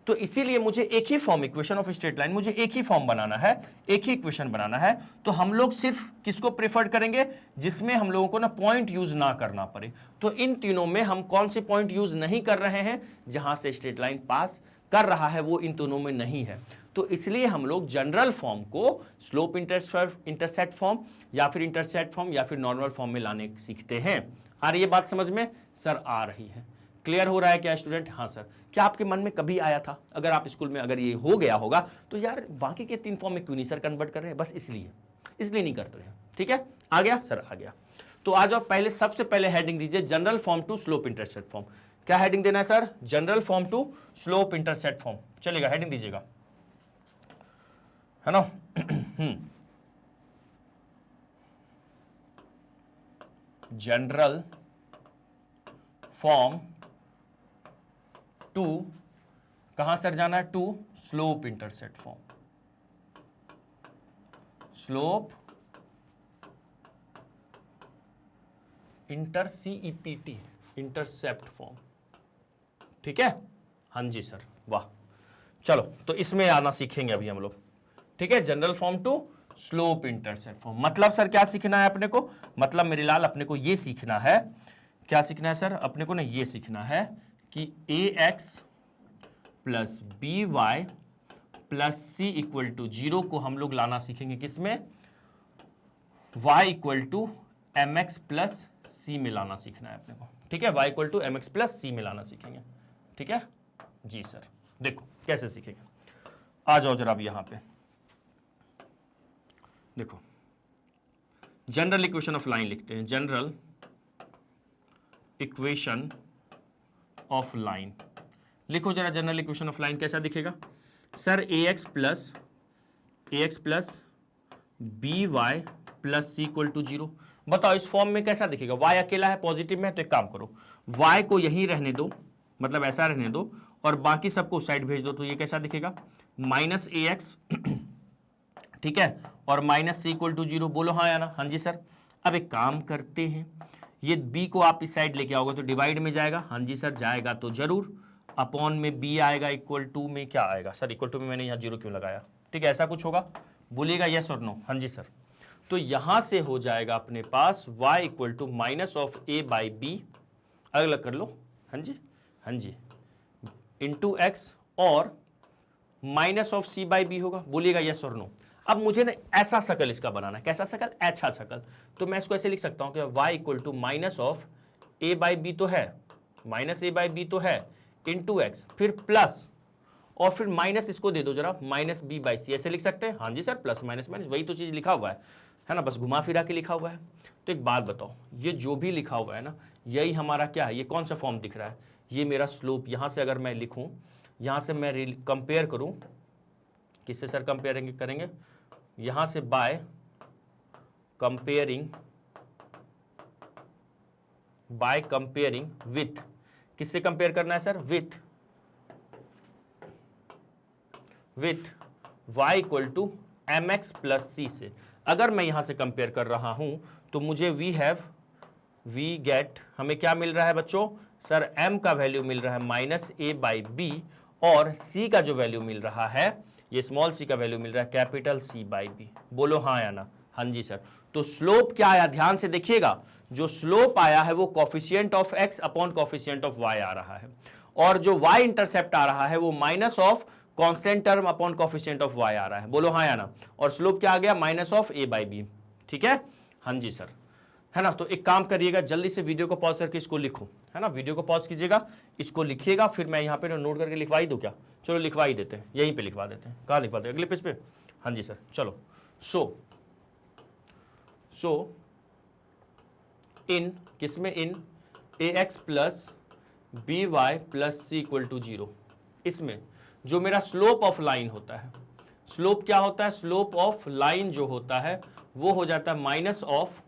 तो इसीलिए मुझे एक ही form, equation of straight line, मुझे एक ही फॉर्म बनाना है, एक ही इक्वेशन बनाना है। तो हम लोग सिर्फ किसको प्रेफर करेंगे, जिसमें हम लोगों को ना पॉइंट यूज ना करना पड़े। तो इन तीनों में हम कौन से पॉइंट यूज नहीं कर रहे हैं, जहां से स्ट्रेट लाइन पास कर रहा है वो इन दोनों में नहीं है। तो इसलिए हम लोग जनरल फॉर्म को स्लोप इंटरसेप्ट फॉर्म या फिर इंटरसेप्ट फॉर्म या फिर नॉर्मल फॉर्म में लाने सीखते हैं। आ रही है बात समझ में? सर आ रही है, क्लियर हो रहा है क्या स्टूडेंट? हाँ सर। क्या आपके मन में कभी आया था, अगर आप स्कूल में अगर ये हो गया होगा तो यार बाकी के 3 फॉर्म में क्यों नहीं सर कन्वर्ट कर रहे हैं? बस इसलिए नहीं करते रहे। ठीक है, आ गया सर, आ गया। तो आ जाओ, पहले सबसे पहले हेडिंग दीजिए general form to slope intercept form. क्या हेडिंग देना है sir? General form to slope intercept form. चलेगा, हेडिंग दीजिएगा, है ना? जनरल फॉर्म टू, कहां सर जाना है? To slope intercept form. Slope intercept, intercept form. ठीक है, हाँ जी सर, वाह। चलो, तो इसमें आना सीखेंगे अभी हम लोग। ठीक है, general form to slope intercept form. मतलब सर क्या सीखना है अपने को? मतलब मेरे लाल अपने को ये सीखना है, क्या सीखना है सर? अपने को ना ये सीखना है कि ax plus b y plus c equal to 0 को हम लोग लाना सीखेंगे किसमें? y equal to m x plus c में लाना सीखना है अपने को। ठीक है, y equal to m x plus c में लाना सीखेंगे। ठीक है जी सर, देखो कैसे सीखेंगे। आ जाओ जरा अब यहां पे देखो, जनरल इक्वेशन ऑफ लाइन लिखते हैं। जनरल इक्वेशन ऑफ लाइन लिखो जरा। जनरल इक्वेशन ऑफ लाइन कैसा दिखेगा sir? A x plus b y plus c equal to 0। बताओ इस फॉर्म में कैसा दिखेगा? y अकेला है, पॉजिटिव में है, तो एक काम करो, y को यहीं रहने दो, मतलब ऐसा रहने दो, और बाकी सबको साइड भेज दो। तो ये कैसा दिखेगा? माइनस ए एक्स, ठीक है, और माइनस सी इक्वल टू 0। बोलो हाँ या ना? हाँ जी सर। अब एक काम करते हैं, ये b को आप इस साइड लेके आओगे तो डिवाइड में जाएगा। हाँ जी सर, जाएगा तो जरूर। अपॉन में b आएगा, इक्वल टू में क्या आएगा सर? इक्वल टू में मैंने यहाँ 0 क्यों लगाया? ठीक है, ऐसा कुछ होगा, बोलिएगा यस और नो। हाँ जी सर। तो यहां से हो जाएगा अपने पास y equal to minus of a by b, अलग अलग कर लो। हाँ जी, हाँ जी, इंटू एक्स, और minus of c by b होगा। बोलिएगा यस और नो। अब मुझे ना ऐसा शकल इसका बनाना है। कैसा शकल? अच्छा शकल। तो मैं इसको ऐसे लिख सकता हूं कि y equal to minus of a by b तो है, माइनस a बाई बी तो है, इंटू एक्स, फिर प्लस, और फिर माइनस इसको दे दो जरा, माइनस बी बाई सी। ऐसे लिख सकते हैं? हाँ जी सर, प्लस माइनस माइनस वही तो चीज लिखा हुआ है ना, बस घुमा फिरा के लिखा हुआ है। तो एक बात बताओ, ये जो भी लिखा हुआ है ना, यही हमारा क्या है? ये कौन सा फॉर्म दिख रहा है? ये मेरा स्लोप। यहां से अगर मैं लिखूं, यहां से मैं कंपेयर करूं, किससे सर कंपेयर करेंगे? यहां से बाय कंपेयरिंग विथ, किससे कंपेयर करना है sir? With y equal to m x plus c से। अगर मैं यहां से कंपेयर कर रहा हूं तो मुझे वी गेट, हमें क्या मिल रहा है बच्चों? सर m का वैल्यू मिल रहा है माइनस a बाई बी, और c का जो वैल्यू मिल रहा है, ये स्मॉल c का वैल्यू मिल रहा है कैपिटल C बाई बी। बोलो हाँ या ना? हाँ जी सर। तो स्लोप क्या आया? ध्यान से देखिएगा, जो स्लोप आया है वो coefficient of x upon coefficient of y आ रहा है, और जो y इंटरसेप्ट आ रहा है वो minus of constant term upon coefficient of y आ रहा है। बोलो हाँ या ना? और स्लोप क्या आ गया? Minus of a by b. ठीक है, हाँ जी सर, है ना? तो एक काम करिएगा, जल्दी से वीडियो को पॉज करके इसको लिखो, है ना? वीडियो को पॉज कीजिएगा, इसको लिखिएगा, फिर मैं यहाँ पे नोट करके लिखवा ही दूँ क्या? चलो लिखवा ही देते हैं, यहीं पे लिखवा देते हैं। कहाँ लिखवा दें? अगले पेज पे? हाँ जी सर, चलो। सो इन किसमें? In a x plus b y plus c equal to 0, इसमें जो मेरा स्लोप ऑफ लाइन होता है, स्लोप क्या होता है? स्लोप ऑफ लाइन जो होता है वो हो जाता है माइनस ऑफ,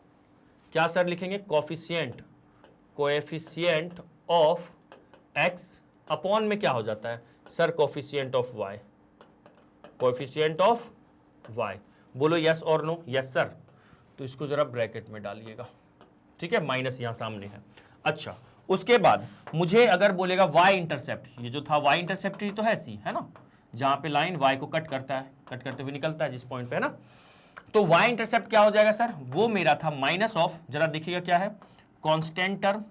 क्या सर लिखेंगे? कोएफिशिएंट ऑफ x अपॉन में क्या हो जाता है sir? Coefficient of y, coefficient of y। बोलो यस और नो? Yes sir. तो इसको जरा ब्रैकेट में डालिएगा, ठीक है, माइनस यहां सामने है। अच्छा, उसके बाद मुझे अगर बोलेगा y इंटरसेप्ट, ये जो था y इंटरसेप्ट ही तो है c, है ना, जहां पे लाइन y को कट करता है, कट करते हुए निकलता है जिस पॉइंट पे, है ना, तो y इंटरसेप्ट क्या हो जाएगा सर, वो मेरा था माइनस ऑफ, जरा देखिएगा क्या है, कांस्टेंट टर्म,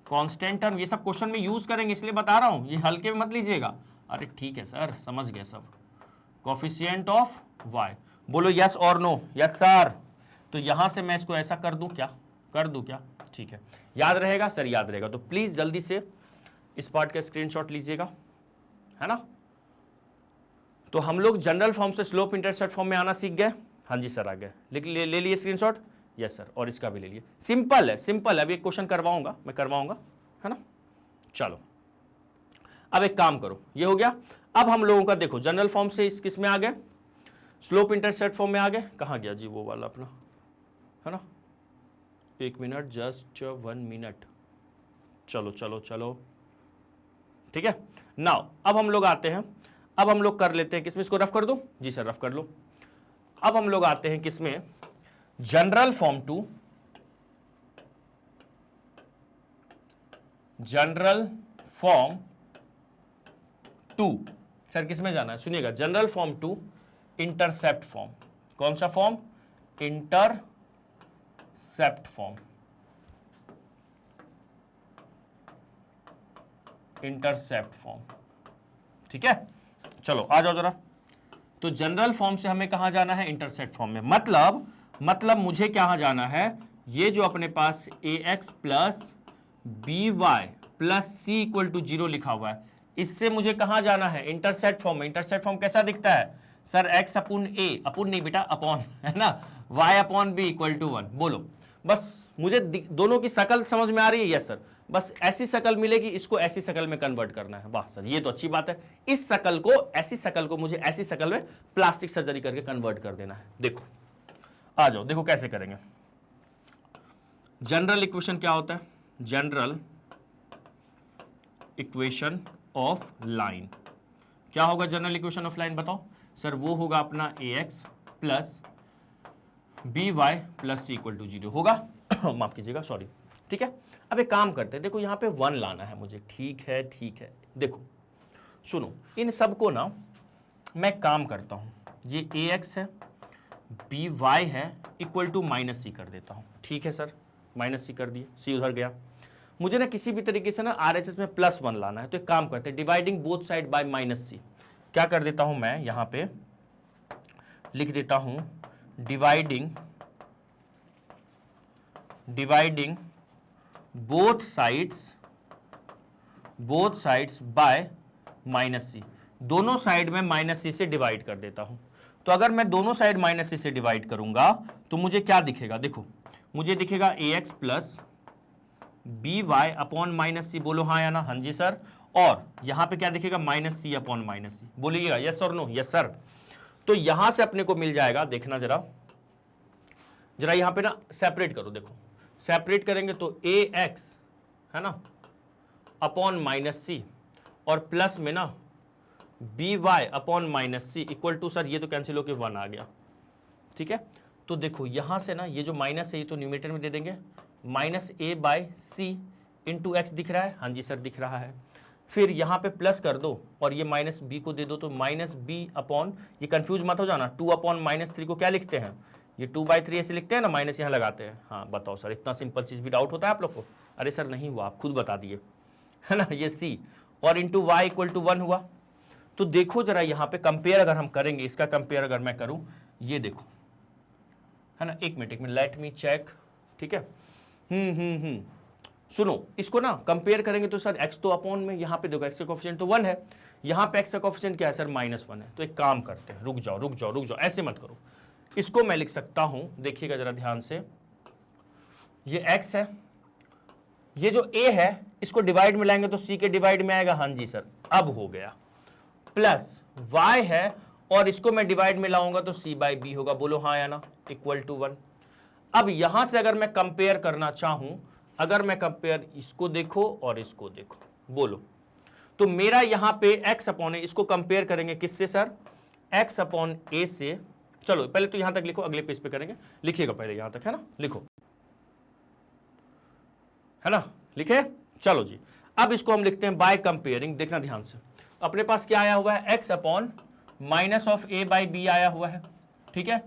कांस्टेंट टर्म, ये सब क्वेश्चन में यूज करेंगे इसलिए बता रहा हूं, ये हल्के में मत लीजिएगा। अरे ठीक है सर, समझ गए सब। कोफिशिएंट ऑफ y, बोलो यस और नो, यस सर। तो यहां से मैं इसको ऐसा कर दूं क्या, कर दूं क्या, ठीक है, याद रहेगा सर, याद रहेगा। तो प्लीज जल्दी से इस पार्ट का स्क्रीनशॉट लीजिएगा, है ना। तो हम लोग जनरल फॉर्म से स्लोप इंटरसेप्ट फॉर्म में आना सीख गए। हाँ जी सर, आ गए, ले लिए स्क्रीनशॉट, यस सर, और इसका भी ले लिए। सिंपल है, सिंपल है। अभी एक क्वेश्चन करवाऊंगा, मैं करवाऊंगा, है ना। चलो अब एक काम करो, ये हो गया। अब हम लोगों का देखो जनरल फॉर्म से इस किस में आ गए, स्लोप इंटरसेप्ट फॉर्म में आ गए। कहाँ गया जी वो वाला अपना, है ना, एक मिनट, जस्ट 1 मिनट, चलो चलो चलो, ठीक है। नाउ अब हम लोग आते हैं, अब हम लोग कर लेते हैं किसमें, इसको रफ कर दो जी सर, रफ कर लो। अब हम लोग आते हैं किसमें, general form to, general form to, sir किसमें जाना है, सुनिएगा, general form to intercept form. कौन सा फॉर्म, इंटरसेप्ट फॉर्म, इंटरसेप्ट फॉर्म, ठीक है। चलो आ जाओ जरा। तो जनरल फॉर्म से हमें कहां जाना है, इंटरसेप्ट फॉर्म में। मतलब मुझे कहां जाना है, ये जो अपने पास ax plus b y plus c equal to 0 लिखा हुआ है, इससे मुझे कहां जाना है, इंटरसेप्ट फॉर्म में। इंटरसेप्ट फॉर्म कैसा दिखता है सर, x अपुन a, अपुन नहीं बेटा, अपॉन, है ना, y upon b equal to 1। बोलो बस, मुझे दोनों की शकल समझ में आ रही है, यस सर, बस ऐसी शकल मिलेगी, इसको ऐसी शकल में कन्वर्ट करना है। वाह सर, ये तो अच्छी बात है। इस शकल को, ऐसी शकल को मुझे ऐसी शकल में प्लास्टिक सर्जरी करके कन्वर्ट कर देना है। देखो आ जाओ, देखो कैसे करेंगे। जनरल इक्वेशन क्या होता है, जनरल इक्वेशन ऑफ लाइन क्या होगा, जनरल इक्वेशन ऑफ लाइन बताओ सर, वो होगा अपना ax plus b y plus c equal to 0 होगा। माफ कीजिएगा, सॉरी, ठीक है। अब एक काम करते हैं, देखो यहाँ पे 1 लाना है मुझे, ठीक है ठीक है। देखो सुनो, इन सबको ना मैं काम करता हूँ, ये ax है, बी वाई है, इक्वल टू माइनस सी कर देता हूँ, ठीक है सर, माइनस सी कर दिए, सी उधर गया। मुझे ना किसी भी तरीके से ना RHS में +1 लाना है, तो एक काम करते हैं, dividing both side by minus c. क्या कर देता हूं मैं, यहां पे लिख देता हूं, dividing both sides by minus c. दोनों साइड में माइनस सी से डिवाइड कर देता हूं। तो अगर मैं दोनों साइड माइनस सी से डिवाइड करूंगा तो मुझे क्या दिखेगा, देखो मुझे दिखेगा ax plus b y upon minus c. बोलो हाँ या ना, हाँ जी सर। और यहां पे क्या दिखेगा, माइनस सी अपॉन माइनस सी। बोलिएगा यस और नो, यस सर। तो यहां से अपने को मिल जाएगा, देखना जरा यहां पे ना सेपरेट करो, देखो सेपरेट करेंगे तो ax, है ना, अपॉन माइनस सी, और प्लस में ना b y upon minus c equal to, sir ये तो कैंसिल होकर 1 आ गया, ठीक है। तो देखो यहां से ना ये जो माइनस है ये तो न्यूमरेटर में दे देंगे, minus a by c into x दिख रहा है, हाँ जी सर दिख रहा है। फिर यहाँ पे प्लस कर दो और ये माइनस बी को दे दो, तो माइनस बी अपॉन, ये कंफ्यूज मत हो जाना, 2 अपॉन माइनस 3 को क्या लिखते हैं, ये 2/3 ऐसे लिखते हैं ना, माइनस यहाँ लगाते हैं। हाँ बताओ सर, इतना सिंपल चीज़ भी डाउट होता है आप लोग को। अरे सर नहीं हुआ, आप खुद बता दिए, है ना, ये सी और इंटू वाई इक्वल टू 1 हुआ। तो देखो जरा यहाँ पे कंपेयर अगर हम करेंगे, इसका कंपेयर अगर मैं करूँ, ये देखो, है ना, एक मिनट लेट मी चेक, ठीक है। सुनो, इसको ना कंपेयर करेंगे तो सर x तो अपॉन में, यहाँ पे देखो x का कोफिशिएंट तो 1 है, यहाँ पे x का कोफिशिएंट क्या है सर, -1 है। तो एक काम करते हैं, रुक जाओ, ऐसे मत करो, इसको मैं लिख सकता हूं, देखिएगा जरा ध्यान से, ये x है, ये जो a है इसको डिवाइड में लाएंगे तो c के डिवाइड में आएगा, हाँ जी सर, अब हो गया, प्लस y है और इसको मैं डिवाइड में लाऊंगा तो c/b होगा। बोलो हाँ या ना, इक्वल टू 1। अब यहां से अगर मैं कंपेयर करना चाहूं, अगर मैं कंपेयर इसको देखो और इसको देखो, बोलो, तो मेरा यहां पे x अपॉन ए, इसको कंपेयर करेंगे किससे सर, x अपॉन ए से। चलो पहले तो यहां तक लिखो, अगले पेज पे करेंगे, लिखिएगा पहले यहां तक, है ना, लिखो, है ना, लिखे। चलो जी, अब इसको हम लिखते हैं बाय कंपेयरिंग। देखना ध्यान से, अपने पास क्या आया हुआ है, x upon minus of a by b आया हुआ है, ठीक है,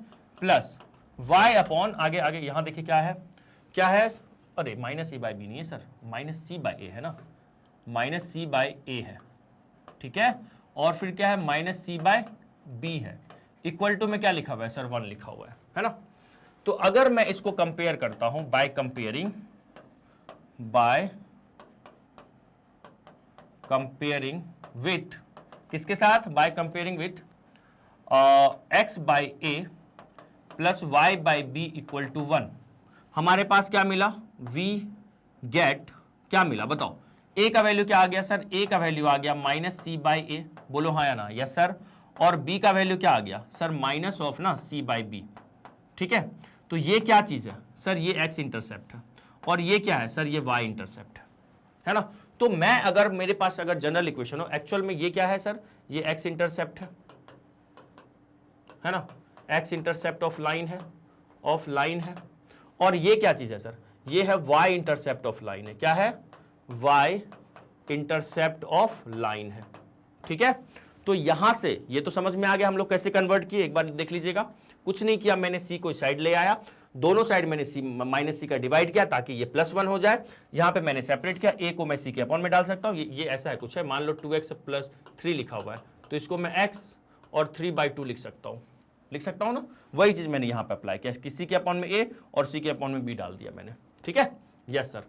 प्लस y अपॉन आगे आगे यहां देखिए क्या है, अरे माइनस ए बाई बी नहीं है सर, माइनस सी बाई ए है ना, माइनस सी बाई ए है, ठीक है, और फिर क्या है, माइनस सी बाय बी है, इक्वल टू में क्या लिखा हुआ है सर, 1 लिखा हुआ है ना। तो अगर मैं इसको कंपेयर करता हूं बाय कंपेयरिंग विथ किसके साथ, by comparing with x by a plus y by b equal to 1, हमारे पास क्या मिला, वी गेट क्या मिला बताओ, a का वैल्यू क्या आ गया सर, a का वैल्यू आ गया माइनस सी बाई ए, बोलो हाँ या ना, यस सर, और b का वैल्यू क्या आ गया सर, माइनस ऑफ ना c बाई बी, ठीक है। तो ये क्या चीज है सर, ये x इंटरसेप्ट है, और ये क्या है सर, ये y इंटरसेप्ट है ना। तो मैं अगर मेरे पास अगर जनरल इक्वेशन हो, एक्चुअल में ये क्या है सर, ये x इंटरसेप्ट है ना, x इंटरसेप्ट ऑफ लाइन है, और ये क्या चीज है सर, ये है y इंटरसेप्ट ऑफ लाइन है, क्या है, y इंटरसेप्ट ऑफ लाइन है, ठीक है। तो यहां से ये तो समझ में आ गया हम लोग कैसे कन्वर्ट किए, एक बार देख लीजिएगा, कुछ नहीं किया, मैंने c को साइड ले आया, दोनों साइड मैंने c माइनस सी का डिवाइड किया ताकि ये +1 हो जाए, यहां पे मैंने सेपरेट किया, a को मैं c के अपॉन में डाल सकता हूं, ये ऐसा है कुछ है, मान लो 2x + 3 लिखा हुआ है, तो इसको मैं x और 3/2 लिख सकता हूं ना, वही चीज मैंने यहां पे अप्लाई किया, किसी के अपॉन में a और c के अपॉन में b डाल दिया मैंने, ठीक है, यस सर।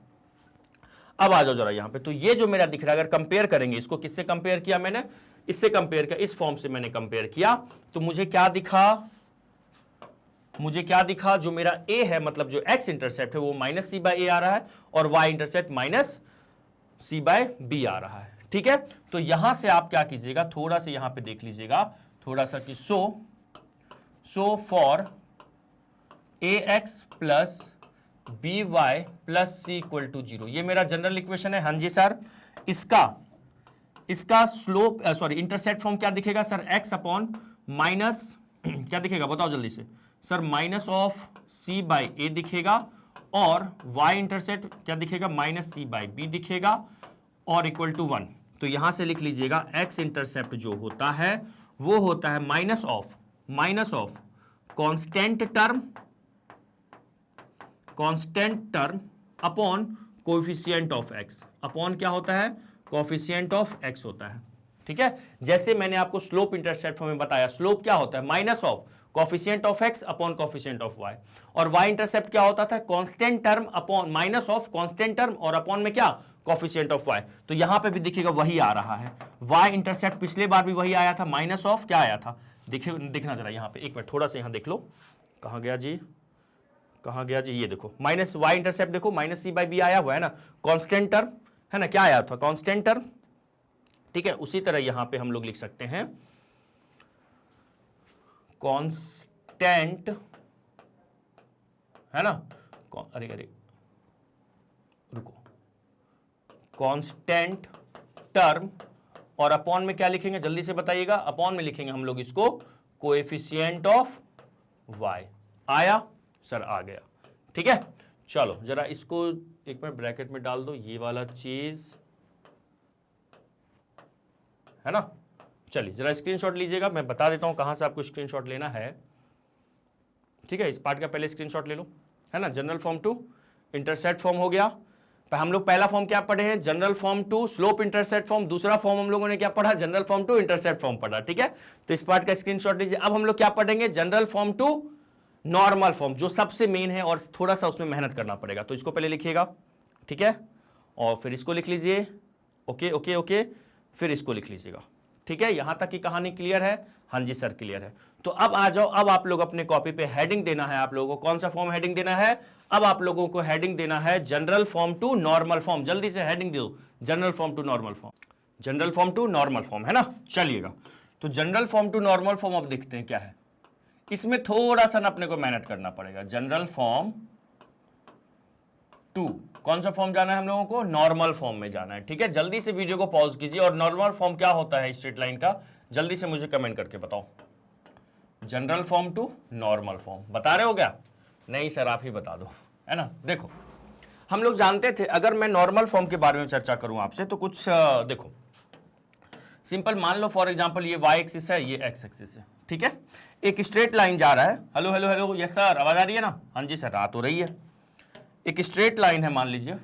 अब आ जाओ जरा यहां पे, तो ये जो मेरा दिख रहा है, अगर कंपेयर करेंगे इसको, किससे कंपेयर किया मैंने, इससे कंपेयर किया, इस फॉर्म से मैंने कंपेयर किया, तो मुझे क्या दिखा, जो मेरा a है, मतलब जो x इंटरसेप्ट है वो माइनस सी बाई ए आ रहा है, और y intercept minus c by b आ रहा है, ठीक है। तो यहां से आप क्या कीजिएगा, थोड़ा सा यहां पे देख लीजिएगा, थोड़ा सा कि so for ax plus b y plus c equal to 0, ये मेरा जनरल इक्वेशन है, हाँ जी सर। इसका स्लोप इंटरसेप्ट फॉर्म क्या दिखेगा सर, x अपॉन माइनस क्या दिखेगा बताओ जल्दी से sir, minus of c by a दिखेगा, और y इंटरसेप्ट क्या दिखेगा, माइनस सी बाई बी दिखेगा, और इक्वल टू 1। तो यहां से लिख लीजिएगा x इंटरसेप्ट जो होता है वो होता है minus of constant term upon coefficient of x, upon क्या होता है, कोएफिशिएंट ऑफ x होता है, ठीक है। जैसे मैंने आपको स्लोप इंटरसेप्ट में बताया, स्लोप क्या होता है, minus of coefficient of x upon coefficient of y, और y इंटरसेप्ट क्या होता था, constant term upon minus of constant term, और अपॉन में क्या, कोएफिशिएंट ऑफ y। तो यहां पे भी देखिएगा वही आ रहा है, y इंटरसेप्ट पिछले बार भी वही आया था, माइनस ऑफ क्या आया था, देखिए देखना जरा यहां पे, एक मिनट थोड़ा सा यहां देख लो, कहां गया जी, ये देखो माइनस y इंटरसेप्ट देखो, माइनस सी बाई बी आया हुआ है ना, कांस्टेंट टर्म है ना, क्या आया था, कांस्टेंट टर्म, ठीक है। उसी तरह यहां पे हम लोग लिख सकते हैं कांस्टेंट, है ना, अरे रुको, कांस्टेंट टर्म, और अपॉन में क्या लिखेंगे जल्दी से बताइएगा, अपॉन में लिखेंगे हम लोग इसको कोएफिशिएंट ऑफ y, आया सर, आ गया, ठीक है। चलो जरा इसको एक मिनट ब्रैकेट में डाल दो, ये वाला चीज है ना, चलिए जरा स्क्रीनशॉट लीजिएगा, मैं बता देता हूं कहां से आपको स्क्रीनशॉट लेना है, ठीक है। इस पार्ट का पहले स्क्रीनशॉट ले लो, है ना, general form to intercept form हो गया, हम लोग पहला फॉर्म क्या पढ़े हैं, general form to slope intercept form, दूसरा फॉर्म हम लोगों ने क्या पढ़ा, general form to intercept form पढ़ा, ठीक है। तो इस पार्ट का स्क्रीनशॉट लीजिए। अब हम लोग क्या पढ़ेंगे, general form to normal form, जो सबसे मेन है और थोड़ा सा उसमें मेहनत करना पड़ेगा, तो इसको पहले लिखिएगा, ठीक है, और फिर इसको लिख लीजिए, ओके, फिर इसको लिख लीजिएगा, ठीक है। यहां तक की कहानी क्लियर है, हाँ जी सर क्लियर है। तो अब आ जाओ, अब आप लोग अपने कॉपी पे हेडिंग देना है, आप लोगों को कौन सा फॉर्म हेडिंग देना है, अब आप लोगों को हेडिंग देना है general form to normal form, जल्दी से हेडिंग दो, general form to normal form, है ना। चलिएगा, तो general form to normal form अब देखते हैं क्या है, इसमें थोड़ा सा ना अपने को मेहनत करना पड़ेगा। जनरल फॉर्म टू कौन सा फॉर्म जाना है हम लोगों को, नॉर्मल फॉर्म में जाना है, ठीक है। जल्दी से वीडियो को पॉज कीजिए, और नॉर्मल फॉर्म क्या होता है स्ट्रेट लाइन का, जल्दी से मुझे कमेंट करके बताओ। General form to normal form बता रहे हो क्या, नहीं सर आप ही बता दो, है ना। देखो हम लोग जानते थे, अगर मैं नॉर्मल फॉर्म के बारे में चर्चा करूं आपसे तो कुछ देखो सिंपल मान लो फॉर एग्जांपल ये y एक्सिस है, ये x एक्सिस है, ठीक है। एक स्ट्रेट लाइन जा रहा है, hello hello hello, yes sir, आवाज आ रही है ना? हाँ जी सर, आ तो रही है। एक स्ट्रेट लाइन है, मान लीजिए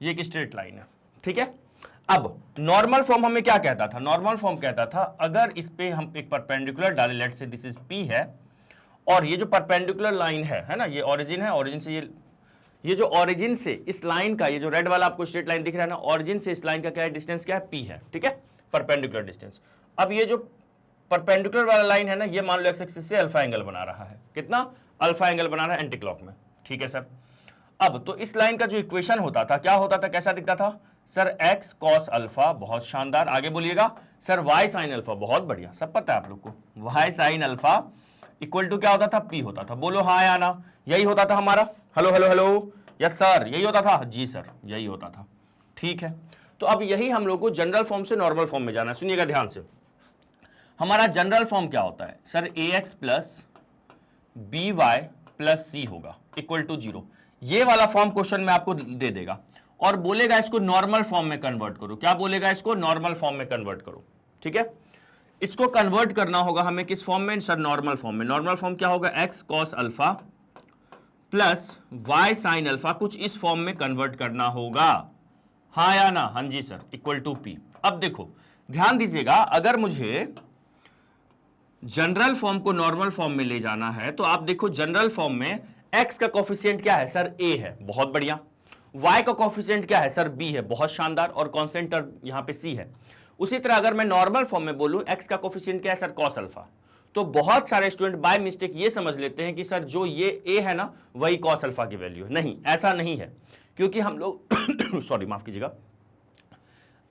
ये एक स्ट्रेट लाइन है, ठीक है। अब नॉर्मल फॉर्म हमें क्या कहता था? नॉर्मल फॉर्म कहता था अगर इस पे हम एक परपेंडिकुलर डालें, लेट से दिस इज p है, और ये जो परपेंडिकुलर लाइन है ना, ये ओरिजिन है, ओरिजिन से ये जो ओरिजिन से इस लाइन का, ये जो रेड वाला आपको स्ट्रेट लाइन दिख रहा है ना, ओरिजिन से इस लाइन का क्या है, डिस्टेंस क्या है, p है, ठीक है, परपेंडिकुलर डिस्टेंस। अब ये जो परपेंडिकुलर वाला लाइन है ना, ये मान लो एक्स एक्सिस से अल्फा एंगल बना रहा है, कितना अल्फा एंगल बना रहा है एंटी क्लॉक में, ठीक है सर। अब तो इस लाइन का जो इक्वेशन होता था, क्या होता था, कैसा दिखता था सर, x cos अल्फा, बहुत शानदार, आगे बोलिएगा सर, y sin अल्फा, बहुत बढ़िया, सब पता है आप लोग को, y sin alpha equal to क्या होता था, p होता था, बोलो हाँ या ना, यही होता था हमारा, hello hello hello, yes sir, यही होता था, जी सर यही होता था, ठीक है। तो अब यही हम लोग को जनरल फॉर्म से नॉर्मल फॉर्म में जाना है, सुनिएगा ध्यान से। हमारा जनरल फॉर्म क्या होता है sir, ax plus by plus c होगा इक्वल टू 0, ये वाला फॉर्म क्वेश्चन में आपको दे देगा और बोलेगा इसको नॉर्मल फॉर्म में कन्वर्ट करो, क्या बोलेगा, इसको नॉर्मल फॉर्म में कन्वर्ट करो, ठीक है। इसको कन्वर्ट करना होगा हमें किस फॉर्म में सर, नॉर्मल फॉर्म में। नॉर्मल फॉर्म क्या होगा, x cos alpha plus y sin alpha, कुछ इस फॉर्म में कन्वर्ट करना होगा, हाँ या ना? हाँ जी सर, इक्वल टू p। अब देखो ध्यान दीजिएगा, अगर मुझे जनरल फॉर्म को नॉर्मल फॉर्म में ले जाना है तो आप देखो जनरल फॉर्म में x का कोफिशिएंट क्या है सर, a है, बहुत बढ़िया। y का कोफिशिएंट क्या है सर, b है, बहुत शानदार, और कांस्टेंट टर्म यहां पे c है। उसी तरह अगर मैं नॉर्मल फॉर्म में बोलूं x का कोफिशिएंट क्या है सर, cos अल्फा, तो बहुत सारे स्टूडेंट बाय मिस्टेक ये समझ लेते हैं कि सर जो ये a है ना वही cos अल्फा की वैल्यू है। नहीं, ऐसा नहीं है, क्योंकि हम लोग सॉरी माफ कीजिएगा,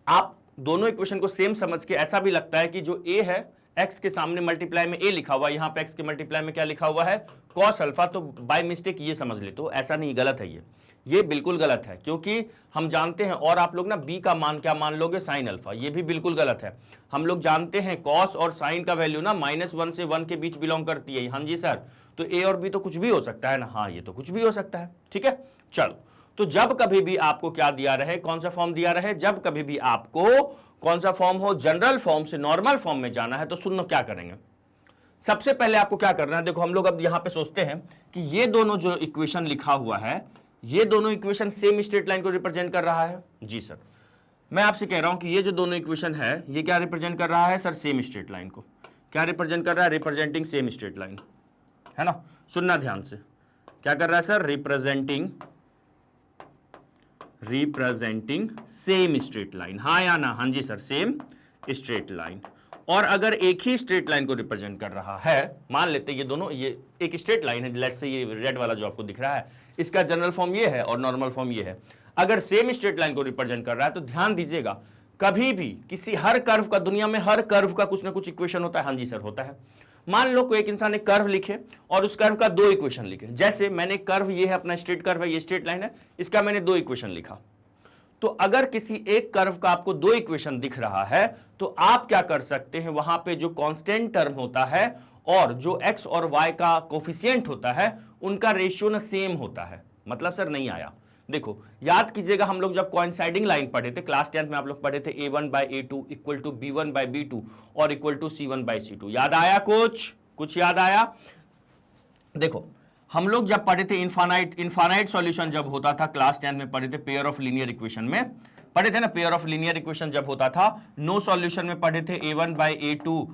आप दोनों इक्वेशन को सेम समझ के ऐसा भी लगता है कि जो a है x के सामने मल्टीप्लाई में a लिखा हुआ है, यहां पे x के मल्टीप्लाई में क्या लिखा हुआ है, cos अल्फा, तो बाय मिस्टेक ये समझ ले, तो ऐसा नहीं, गलत है, ये बिल्कुल गलत है, क्योंकि हम जानते हैं, और आप लोग ना b का मान क्या मान लोगे, sin अल्फा, ये भी बिल्कुल गलत है। हम लोग जानते हैं cos और sin का वैल्यू ना -1 से 1 के बीच बिलोंग करती है, हाँ जी सर, तो a और b तो कुछ भी हो सकता है ना, हाँ ये तो कुछ भी हो सकता है, ठीक है। चलो, तो जब कभी भी आपको क्या दिया रहे, कौन सा फॉर्म दिया रहे, जब कभी भी आपको कौन सा फॉर्म हो, जनरल फॉर्म से नॉर्मल फॉर्म में जाना है, तो सुनो क्या करेंगे। सबसे पहले आपको क्या करना है, देखो हम लोग अब यहां पे सोचते हैं कि ये दोनों जो इक्वेशन लिखा हुआ है, ये दोनों इक्वेशन सेम स्ट्रेट लाइन को रिप्रेजेंट कर रहा है, जी सर। मैं आपसे कह रहा हूं कि ये जो दोनों इक्वेशन है, ये क्या रिप्रेजेंट कर रहा है सर, सेम स्ट्रेट लाइन को। क्या रिप्रेजेंट कर रहा है, रिप्रेजेंटिंग सेम स्ट्रेट लाइन, है ना। सुनना ध्यान से, क्या कर रहा है sir, representing same straight line, हाँ या ना? हाँ जी सर, सेम स्ट्रेट लाइन। और अगर एक ही स्ट्रेट लाइन को रिप्रेजेंट कर रहा है, मान लेते ये दोनों, ये एक स्ट्रेट लाइन है, लेट्स से ये रेड वाला जो आपको दिख रहा है, इसका जनरल फॉर्म ये है और नॉर्मल फॉर्म ये है। अगर सेम स्ट्रेट लाइन को रिप्रेजेंट कर रहा है तो ध्यान दीजिएगा, कभी भी किसी हर कर्व का, दुनिया में हर कर्व का कुछ ना कुछ इक्वेशन होता है, हाँ जी सर होता है। मान लो कोई एक इंसान एक कर्व लिखे और उस कर्व का 2 इक्वेशन लिखे, जैसे मैंने कर्व, ये है अपना स्ट्रेट कर्व है, ये स्ट्रेट लाइन है, इसका मैंने 2 इक्वेशन लिखा। तो अगर किसी एक कर्व का आपको 2 इक्वेशन दिख रहा है तो आप क्या कर सकते हैं, वहां पे जो कांस्टेंट टर्म होता है और जो x और y का कोफिशिएंट होता है, उनका रेशियो ना सेम होता है। मतलब सर नहीं आया, देखो याद कीजिएगा, हम लोग जब कोइंसाइडिंग लाइन पढ़े थे क्लास 10 में, आप लोग पढ़े थे a1/a2 इक्वल टू b1/b2 और इक्वल टू c1/c2। याद आया, कुछ याद आया? देखो हम लोग जब पढ़े थे इनफाइनाइट सॉल्यूशन जब होता था, क्लास 10 में पढ़े थे, पेयर ऑफ लीनियर इक्वेशन में पढ़े थे ना, पेयर ऑफ लीनियर इक्वेशन जब होता था, नो सॉल्यूशन में पढ़े थे a1/a2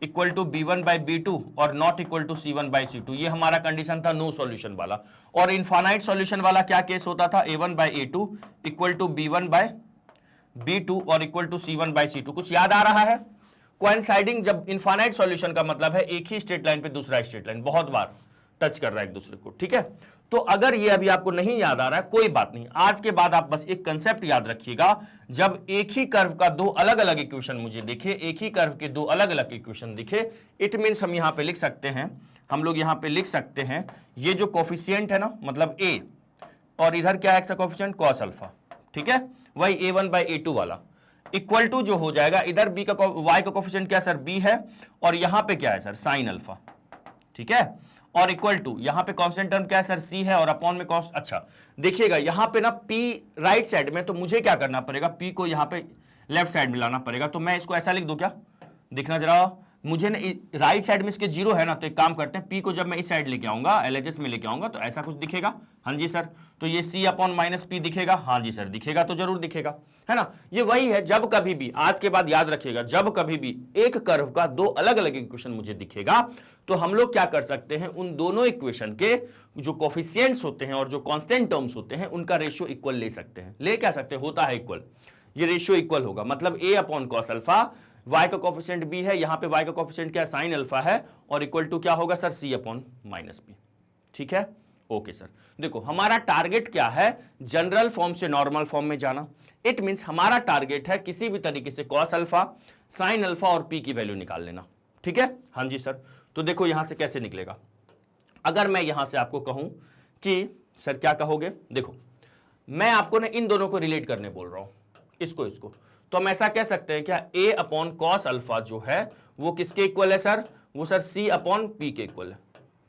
इक्वल टू b1/b2 और नॉट इक्वल टू c1/c2, ये हमारा कंडीशन था नो सॉल्यूशन वाला। और इनफाइनाइट सॉल्यूशन वाला क्या केस होता था, a1/a2 इक्वल टू b1/b2 और इक्वल टू c1/c2। कुछ याद आ रहा है? कोइंसाइडिंग जब इनफाइनाइट सॉल्यूशन का मतलब है एक ही स्ट्रेट लाइन पे दूसरा स्ट्रेट लाइन बहुत बार टच कर रहा है एक दूसरे को, ठीक है। तो अगर ये अभी आपको नहीं याद आ रहा है, कोई बात नहीं, आज के बाद आप बस एक कंसेप्ट याद रखिएगा, जब एक ही कर्व का 2 अलग अलग इक्वेशन मुझे दिखे, एक ही कर्व के 2 अलग अलग इक्वेशन दिखे, इट मींस हम यहां पे लिख सकते हैं, हम लोग यहां पे लिख सकते हैं, ये जो कोफिशिएंट है ना, मतलब a, और इधर क्या है एक्स का कोफिशिएंट cos अल्फा, ठीक है, वही a1/a2 वाला इक्वल टू जो हो जाएगा, इधर b का y का कोफिशिएंट क्या सर, b है, और यहां पे क्या है सर, sin अल्फा, ठीक है, और इक्वल टू यहां पे कांस्टेंट टर्म क्या है सर, सी है, और अपॉन में कॉस्ट। अच्छा देखिएगा यहां पे ना पी राइट साइड में, तो मुझे क्या करना पड़ेगा, पी को यहां पे लेफ्ट साइड में लाना पड़ेगा। तो मैं इसको ऐसा लिख दूं क्या, दिखना जरा मुझे ना, राइट साइड में इसके जीरो है ना, तो एक काम करते हैं, पी को जब मैं इस साइड लेके आऊंगा, एलएचएस में लेके आऊंगा, तो ऐसा कुछ दिखेगा। हाँ जी सर, तो ये सी अपॉन माइनस पी दिखेगा। हाँ जी सर, दिखेगा तो जरूर दिखेगा, है ना। ये वही है, जब कभी भी, आज के बाद याद रखिएगा, जब कभी भी एक कर्व का दो अलग अलग इक्वेशन मुझे दिखेगा, तो हम लोग क्या कर सकते हैं, उन दोनों इक्वेशन के जो कोफिशिएंट्स होते हैं और जो कांस्टेंट टर्म्स होते हैं, उनका रेशियो इक्वल ले सकते हैं। ले क्या सकते हैं, होता है इक्वल, ये रेशियो इक्वल होगा, मतलब ए अपॉन कॉस अल्फा, y का कोफिशिएंट b है, यहां पे y का कोफिशिएंट क्या है, साइन अल्फा है, और इक्वल टू क्या होगा sir, c upon minus b. ठीक है, ओके सर। देखो हमारा टारगेट क्या है, जनरल फॉर्म से नॉर्मल फॉर्म में जाना। इट मींस हमारा टारगेट है किसी भी तरीके से कॉस अल्फा, साइन अल्फा और p की वैल्यू निकाल लेना। ठीक है, हाँ जी सर। तो देखो यहां से कैसे निकलेगा, अगर मैं यहां से आपको कहूं कि सर क्या कहोगे, देखो मैं आपको ना इन दोनों को रिलेट करने बोल रहा हूं, इसको इसको, तो हम ऐसा कह सकते हैं क्या, a अपॉन कॉस अल्फा जो है वो किसके इक्वल है सर, वो सर c अपॉन पी के इक्वल है।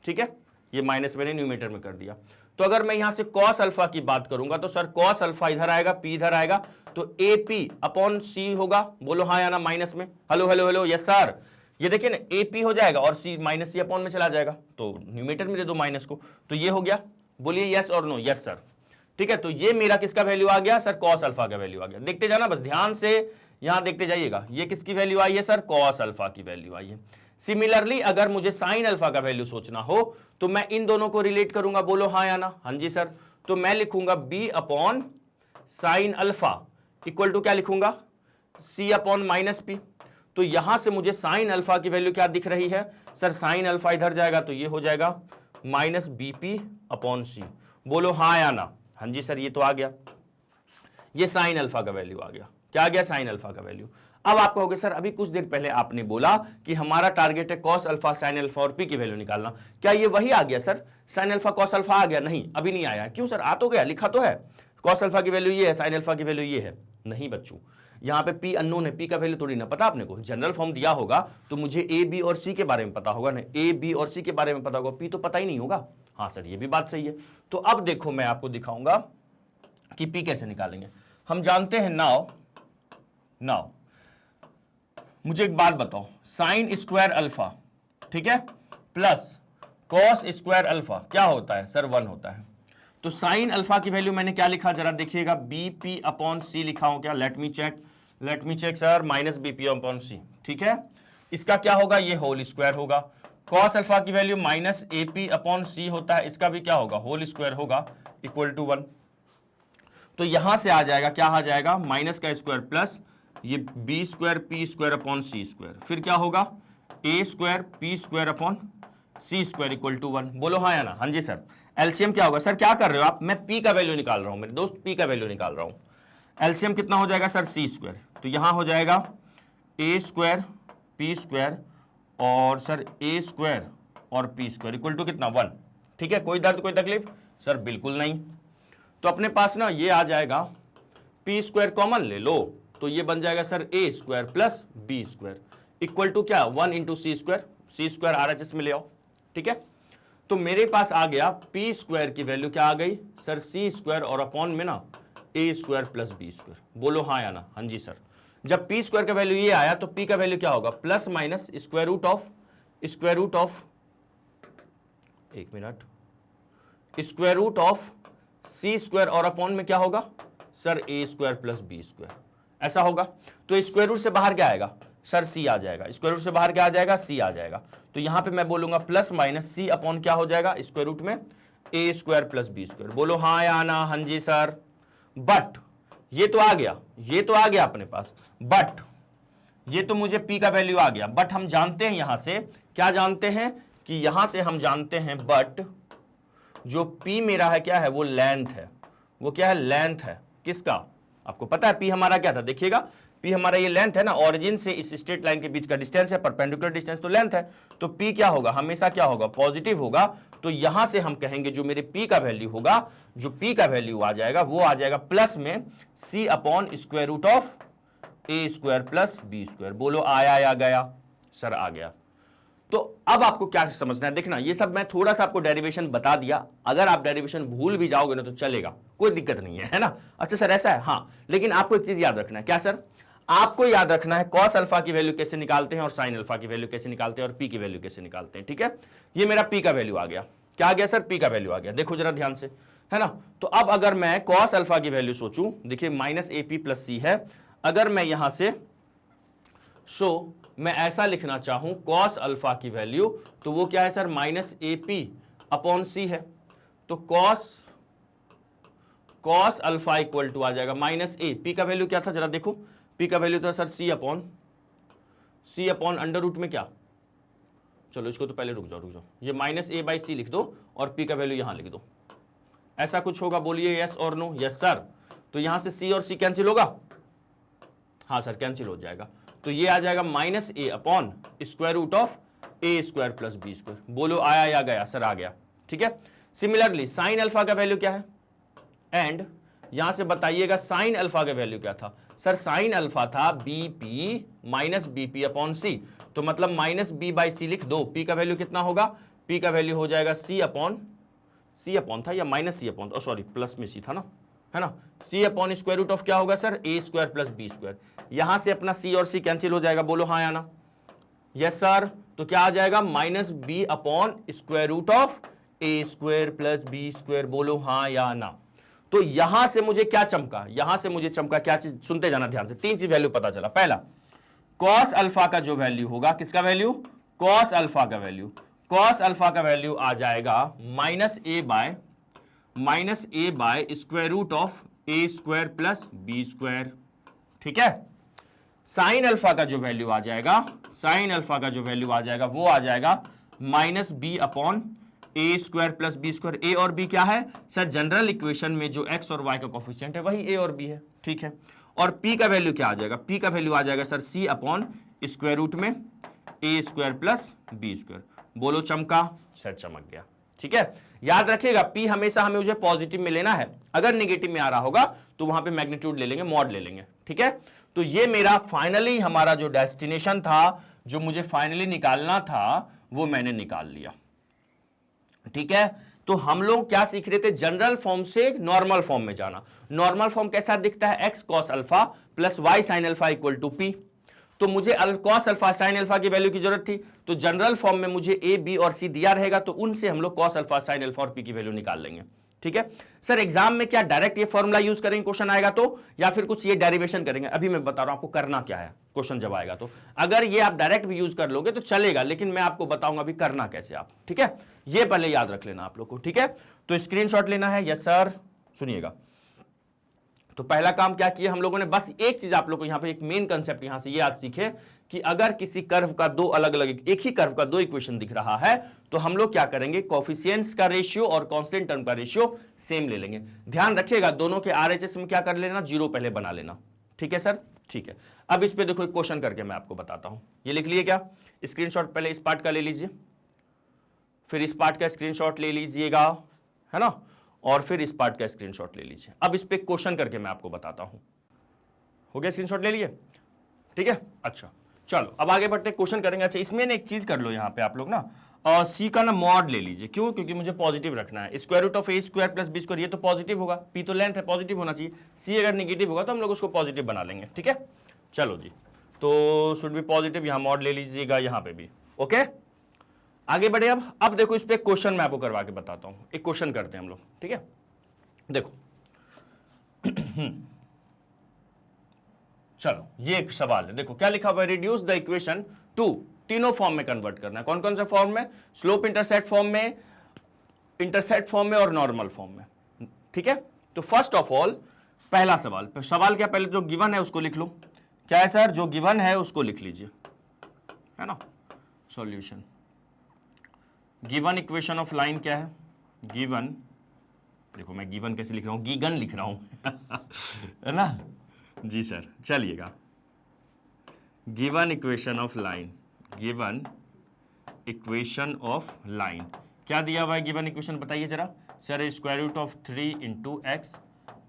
ठीक है, ये माइनस मैंने न्यूमेटर में कर दिया। तो अगर मैं यहां से कॉस अल्फा की बात करूंगा, तो सर कॉस अल्फा इधर आएगा, p इधर आएगा, तो ए पी अपॉन सी होगा। बोलो हाँ या ना, माइनस में, hello hello hello, yes sir. ये देखिए ना, ए पी हो जाएगा और सी माइनस सी अपॉन में चला जाएगा, तो न्यूमेटर में दे दो माइनस को, तो ये हो गया। बोलिए यस और नो, यस सर। ठीक है, तो ये मेरा किसका वैल्यू आ गया सर, कॉस अल्फा का वैल्यू आ गया। देखते जाना बस ध्यान से, यहां देखते जाइएगा, ये किसकी वैल्यू आई है सर, कॉस अल्फा की वैल्यू आई है। सिमिलरली अगर मुझे साइन अल्फा का वैल्यू सोचना हो, तो मैं इन दोनों को रिलेट करूंगा, बोलो हाँ या ना। हाँ जी सर, तो मैं लिखूंगा b upon sine alpha equal to क्या लिखूंगा, सी अपॉन माइनस पी। तो यहां से मुझे साइन अल्फा की वैल्यू क्या दिख रही है सर, साइन अल्फा इधर जाएगा तो ये हो जाएगा माइनस बीपी अपॉन सी। बोलो हाँ या ना। हाँ जी सर, ये तो आ गया, ये साइन अल्फा का वैल्यू आ गया। क्या आ गया, साइन अल्फा का वैल्यू। अब आप कहोगे सर अभी कुछ देर पहले आपने बोला कि हमारा टारगेट है कॉस अल्फा, साइन अल्फा और पी की वैल्यू निकालना, क्या ये वही आ गया sir, sine alpha cos alpha आ गया? नहीं, अभी नहीं आया। क्यों सर, आ तो गया, लिखा तो है, कॉस अल्फा की वैल्यू ये है, साइन अल्फा की वैल्यू ये है। नहीं बच्चों, यहाँ पे पी अननोन है, पी का वैल्यू थोड़ी ना पता आपने को। जनरल फॉर्म दिया होगा तो मुझे ए बी और सी के बारे में पता होगा ना, ए बी और सी के बारे में पता होगा, पी तो पता ही नहीं होगा। हाँ सर, ये भी बात सही है। तो अब देखो मैं आपको दिखाऊंगा कि पी कैसे निकालेंगे। हम जानते हैं नाउ मुझे एक बात बताओ, साइन स्क्वायर अल्फा, ठीक है, प्लस कॉस स्क्वायर अल्फा क्या होता है सर, 1 होता है। तो साइन अल्फा की वैल्यू मैंने क्या लिखा जरा देखिएगा, बी पी अपॉन सी लिखा हूं क्या, let me check sir, minus b p upon c. ठीक है, इसका क्या होगा, ये होल स्क्वायर होगा। कॉस अल्फा की value minus a p upon c होता है, इसका भी क्या होगा, होल स्क्वायर होगा, इक्वल टू 1। तो यहां से आ जाएगा, क्या आ जाएगा, माइनस का स्क्वायर प्लस ये b square p square upon c square, फिर क्या होगा, a square p square upon c square equal to 1। बोलो हाँ या ना। हाँ जी सर। एलसीएम क्या होगा सर, क्या कर रहे हो आप, मैं पी का वैल्यू निकाल रहा हूं मेरे दोस्त, पी का वैल्यू निकाल रहा हूं। एलसीएम कितना हो जाएगा सर, सी स्क्वायर, तो यहां हो जाएगा ए स्क्वायर पी स्क्वायर और सर ए स्क्वायर और पी स्क्वायर इक्वल टू कितना, 1। ठीक है, कोई दर्द कोई तकलीफ सर, बिल्कुल नहीं। तो अपने पास ना ये आ जाएगा, पी स्क्वायर कॉमन ले लो, तो ये बन जाएगा sir a square plus b square equal to क्या, 1 into c square, c square RHS में ले आओ। ठीक है, तो मेरे पास आ गया पी स्क्वायर की वैल्यू क्या आ गई सर, सी स्क्वायर और अपॉन में ना a square plus b square. बोलो हाँ या ना। हाँ जी सर। जब पी स्क्वायर का वैल्यू ये आया तो पी का वैल्यू क्या होगा, plus minus square root of एक minute, square root of c square और अपॉन में क्या होगा sir, a square plus b square, ऐसा होगा। तो स्क्वायर रूट से बाहर क्या आएगा सर, सी आ जाएगा। स्क्वायर रूट से बाहर क्या आ जाएगा, सी आ जाएगा। तो यहां पे मैं बोलूंगा प्लस माइनस सी अपॉन क्या हो जाएगा, स्क्वायर रूट में ए स्क्वायर प्लस बी स्क्वायर। बोलो हाँ या ना। हाँ जी सर। बट ये तो आ गया, ये तो आ गया अपने पास, बट ये तो मुझे पी का वैल्यू आ गया। बट हम जानते हैं यहां से, क्या जानते हैं कि यहां से हम जानते हैं, बट जो पी मेरा है क्या है, वो लेंथ है। वो क्या है, लेंथ है किसका, आपको पता है पी हमारा क्या था, देखिएगा पी हमारा ये लेंथ है ना, ऑरिजिन से इस स्ट्रेट लाइन के बीच का डिस्टेंस है, परपेंडिकुलर डिस्टेंस तो लेंथ है। तो पी क्या होगा, हमेशा क्या होगा, पॉजिटिव होगा। तो यहां से हम कहेंगे जो मेरे पी का वैल्यू होगा, जो पी का वैल्यू आ जाएगा वो आ जाएगा प्लस में c upon square root of a square plus b square. बोलो आया या गया सर, आ गया। तो अब आपको क्या समझना है, देखना ये सब मैं थोड़ा सा आपको डेरिवेशन बता दिया, अगर आप डेरिवेशन भूल भी जाओगे ना तो चलेगा, कोई दिक्कत नहीं है ना। अच्छा सर ऐसा है, हाँ, लेकिन आपको एक चीज याद रखना है। क्या सर? आपको याद रखना है कॉस अल्फा की वैल्यू कैसे निकालते हैं और साइन अल्फा की वैल्यू कैसे निकालते हैं और पी की वैल्यू कैसे निकालते हैं। ठीक है, ये मेरा पी का वैल्यू आ गया। क्या आ गया सर? पी का वैल्यू आ गया। देखो जरा ध्यान से, है ना। तो अब अगर मैं कॉस अल्फा की वैल्यू सोचूं, देखिए माइनस ए पी प्लस सी है, अगर मैं यहां से मैं ऐसा लिखना चाहूं कॉस अल्फा की वैल्यू, तो वो क्या है sir? Minus a p upon c है। तो कॉस अल्फा इक्वल टू आ जाएगा माइनस ए, पी का वैल्यू क्या था जरा देखो, पी का वैल्यू था sir c upon under root में क्या, चलो इसको तो पहले रुक जाओ, ये माइनस ए बाई सी लिख दो और पी का वैल्यू यहां लिख दो। ऐसा कुछ होगा, बोलिए यस और नो। Yes sir. तो यहां से सी और सी कैंसिल होगा, हाँ सर कैंसिल हो जाएगा। तो ये आ जाएगा minus a upon square root of a square plus b square. बोलो आया या गया? सर आ गया। ठीक है। सिमिलरली साइन अल्फा का वैल्यू क्या है, एंड यहां से बताइएगा साइन अल्फा का वैल्यू क्या था। सर साइन अल्फा था b p minus b p upon c, तो मतलब माइनस बी बाई सी लिख दो। पी का वैल्यू कितना होगा? पी का वैल्यू हो जाएगा सी अपॉन था या माइनस सी अपॉन, सॉरी प्लस में सी था ना, है ना। सी अपॉन स्क्वायर रूट ऑफ क्या होगा sir? A square plus b square. यहां से अपना सी और सी कैंसिल हो जाएगा, बोलो हाँ या ना। Yes sir. तो क्या आ जाएगा? Minus b upon square root of a square plus b square. बोलो हाँ या ना। तो यहां से मुझे क्या चमका, यहां से मुझे चमका क्या चीज, सुनते जाना ध्यान से। तीन चीज वैल्यू पता चला। पहला, कॉस अल्फा का जो वैल्यू होगा, किसका वैल्यू? कॉस अल्फा का वैल्यू। कॉस अल्फा का वैल्यू आ जाएगा minus a by square root of a square plus b square. ठीक है। साइन अल्फा का जो वैल्यू आ जाएगा, वो आ जाएगा minus b upon a square plus b square. ए और बी क्या है सर? जनरल इक्वेशन में जो एक्स और वाई का कोफिशिएंट है वही ए और बी है। ठीक है। और पी का वैल्यू क्या आ जाएगा? पी का वैल्यू आ जाएगा sir c upon square root में ए स्क्वायर प्लस बी स्क्वायर। बोलो चमका? सर चमक गया। ठीक है। याद रखिएगा पी हमेशा हमें मुझे पॉजिटिव में लेना है, अगर नेगेटिव में आ रहा होगा तो वहां पे मैग्नीट्यूड ले लेंगे, मॉड ले लेंगे। ठीक है। तो ये मेरा फाइनली हमारा जो डेस्टिनेशन था, जो मुझे फाइनली निकालना था, वो मैंने निकाल लिया। ठीक है। तो हम लोग क्या सीख रहे थे? जनरल फॉर्म से नॉर्मल फॉर्म में जाना। नॉर्मल फॉर्म कैसा दिखता है? X cos alpha plus y sine alpha equal to p. तो मुझे कॉस अल्फा साइन अल्फा की वैल्यू की जरूरत थी, तो जनरल फॉर्म में मुझे ए बी और सी दिया रहेगा, तो उनसे हम लोग कॉस अल्फा साइन अल्फा और पी की वैल्यू निकाल लेंगे। ठीक है सर। एग्जाम में क्या डायरेक्ट ये फॉर्मूला यूज करेंगे क्वेश्चन आएगा तो, या फिर कुछ ये डेरिवेशन करेंगे? अभी मैं बता रहा हूं आपको करना क्या है क्वेश्चन जब आएगा तो। अगर ये आप डायरेक्ट भी यूज कर लोगे तो चलेगा, लेकिन मैं आपको बताऊंगा अभी करना कैसे आप। ठीक है, ये पहले याद रख लेना आप लोग को। ठीक है, तो स्क्रीनशॉट लेना है। Yes sir. सुनिएगा, तो पहला काम क्या किया हम लोगों ने? बस एक चीज आप लोग को यहां पे एक मेन कंसेप्ट यहां से ये आज सीखे कि अगर किसी कर्व का दो अलग अलग, एक ही कर्व का दो इक्वेशन दिख रहा है, तो हम लोग क्या करेंगे? कोफिशिएंट्स का रेशियो और कांस्टेंट टर्म का रेशियो सेम ले लेंगे। ध्यान रखिएगा दोनों के आरएचएस में क्या कर लेना? जीरो पहले बना लेना। ठीक है सर, ठीक है। अब इस पे देखो एक क्वेश्चन करके मैं आपको बताता हूं। ये लिख लिए क्या? स्क्रीनशॉट पहले इस पार्ट का ले लीजिए, फिर इस पार्ट का स्क्रीनशॉट ले लीजिएगा, है ना, और फिर इस पार्ट का स्क्रीनशॉट ले लीजिए। अब इस पे क्वेश्चन करके मैं आपको बताता हूं। हो गया? स्क्रीनशॉट ले लिए? ठीक है, अच्छा चलो अब आगे बढ़ते क्वेश्चन करेंगे। अच्छा इसमें ना एक चीज कर लो यहां पे आप लोग ना, सी का ना मॉड ले लीजिए। क्यों? क्योंकि मुझे पॉजिटिव रखना है। Square root of a square plus b square, ये तो पॉजिटिव होगा, पी तो लेंथ है, पॉजिटिव होना चाहिए। सी अगर नेगेटिव होगा तो हम लोग उसको पॉजिटिव बना लेंगे। ठीक है, चलो जी, तो शुड बी पॉजिटिव, यहां मॉड ले लीजिएगा, यहां पे भी। ओके, आगे बढ़े। अब देखो इस पे क्वेश्चन मैं आपको करवा के बताता हूं। एक क्वेश्चन करते हैं हम लोग। ठीक है, देखो चलो ये एक सवाल है। देखो क्या लिखा हुआ है? रिड्यूस द इक्वेशन टू, तीनों फॉर्म में कन्वर्ट करना है। कौन कौन से फॉर्म में? स्लोप इंटरसेप्ट फॉर्म में, इंटरसेप्ट फॉर्म में और नॉर्मल फॉर्म में। ठीक है, तो फर्स्ट ऑफ ऑल पहला सवाल क्या? पहले जो गिवन है उसको लिख लो। क्या है सर? जो गिवन है उसको लिख लीजिए, है ना। Solution, given equation of line क्या है? गिवन, देखो मैं गिवन कैसे लिख रहा हूं? गीगन लिख रहा हूं है ना जी सर। चलिएगा, given equation of line, given equation of line क्या दिया हुआ है? गिवन इक्वेशन बताइए जरा sir. Square root of 3 into x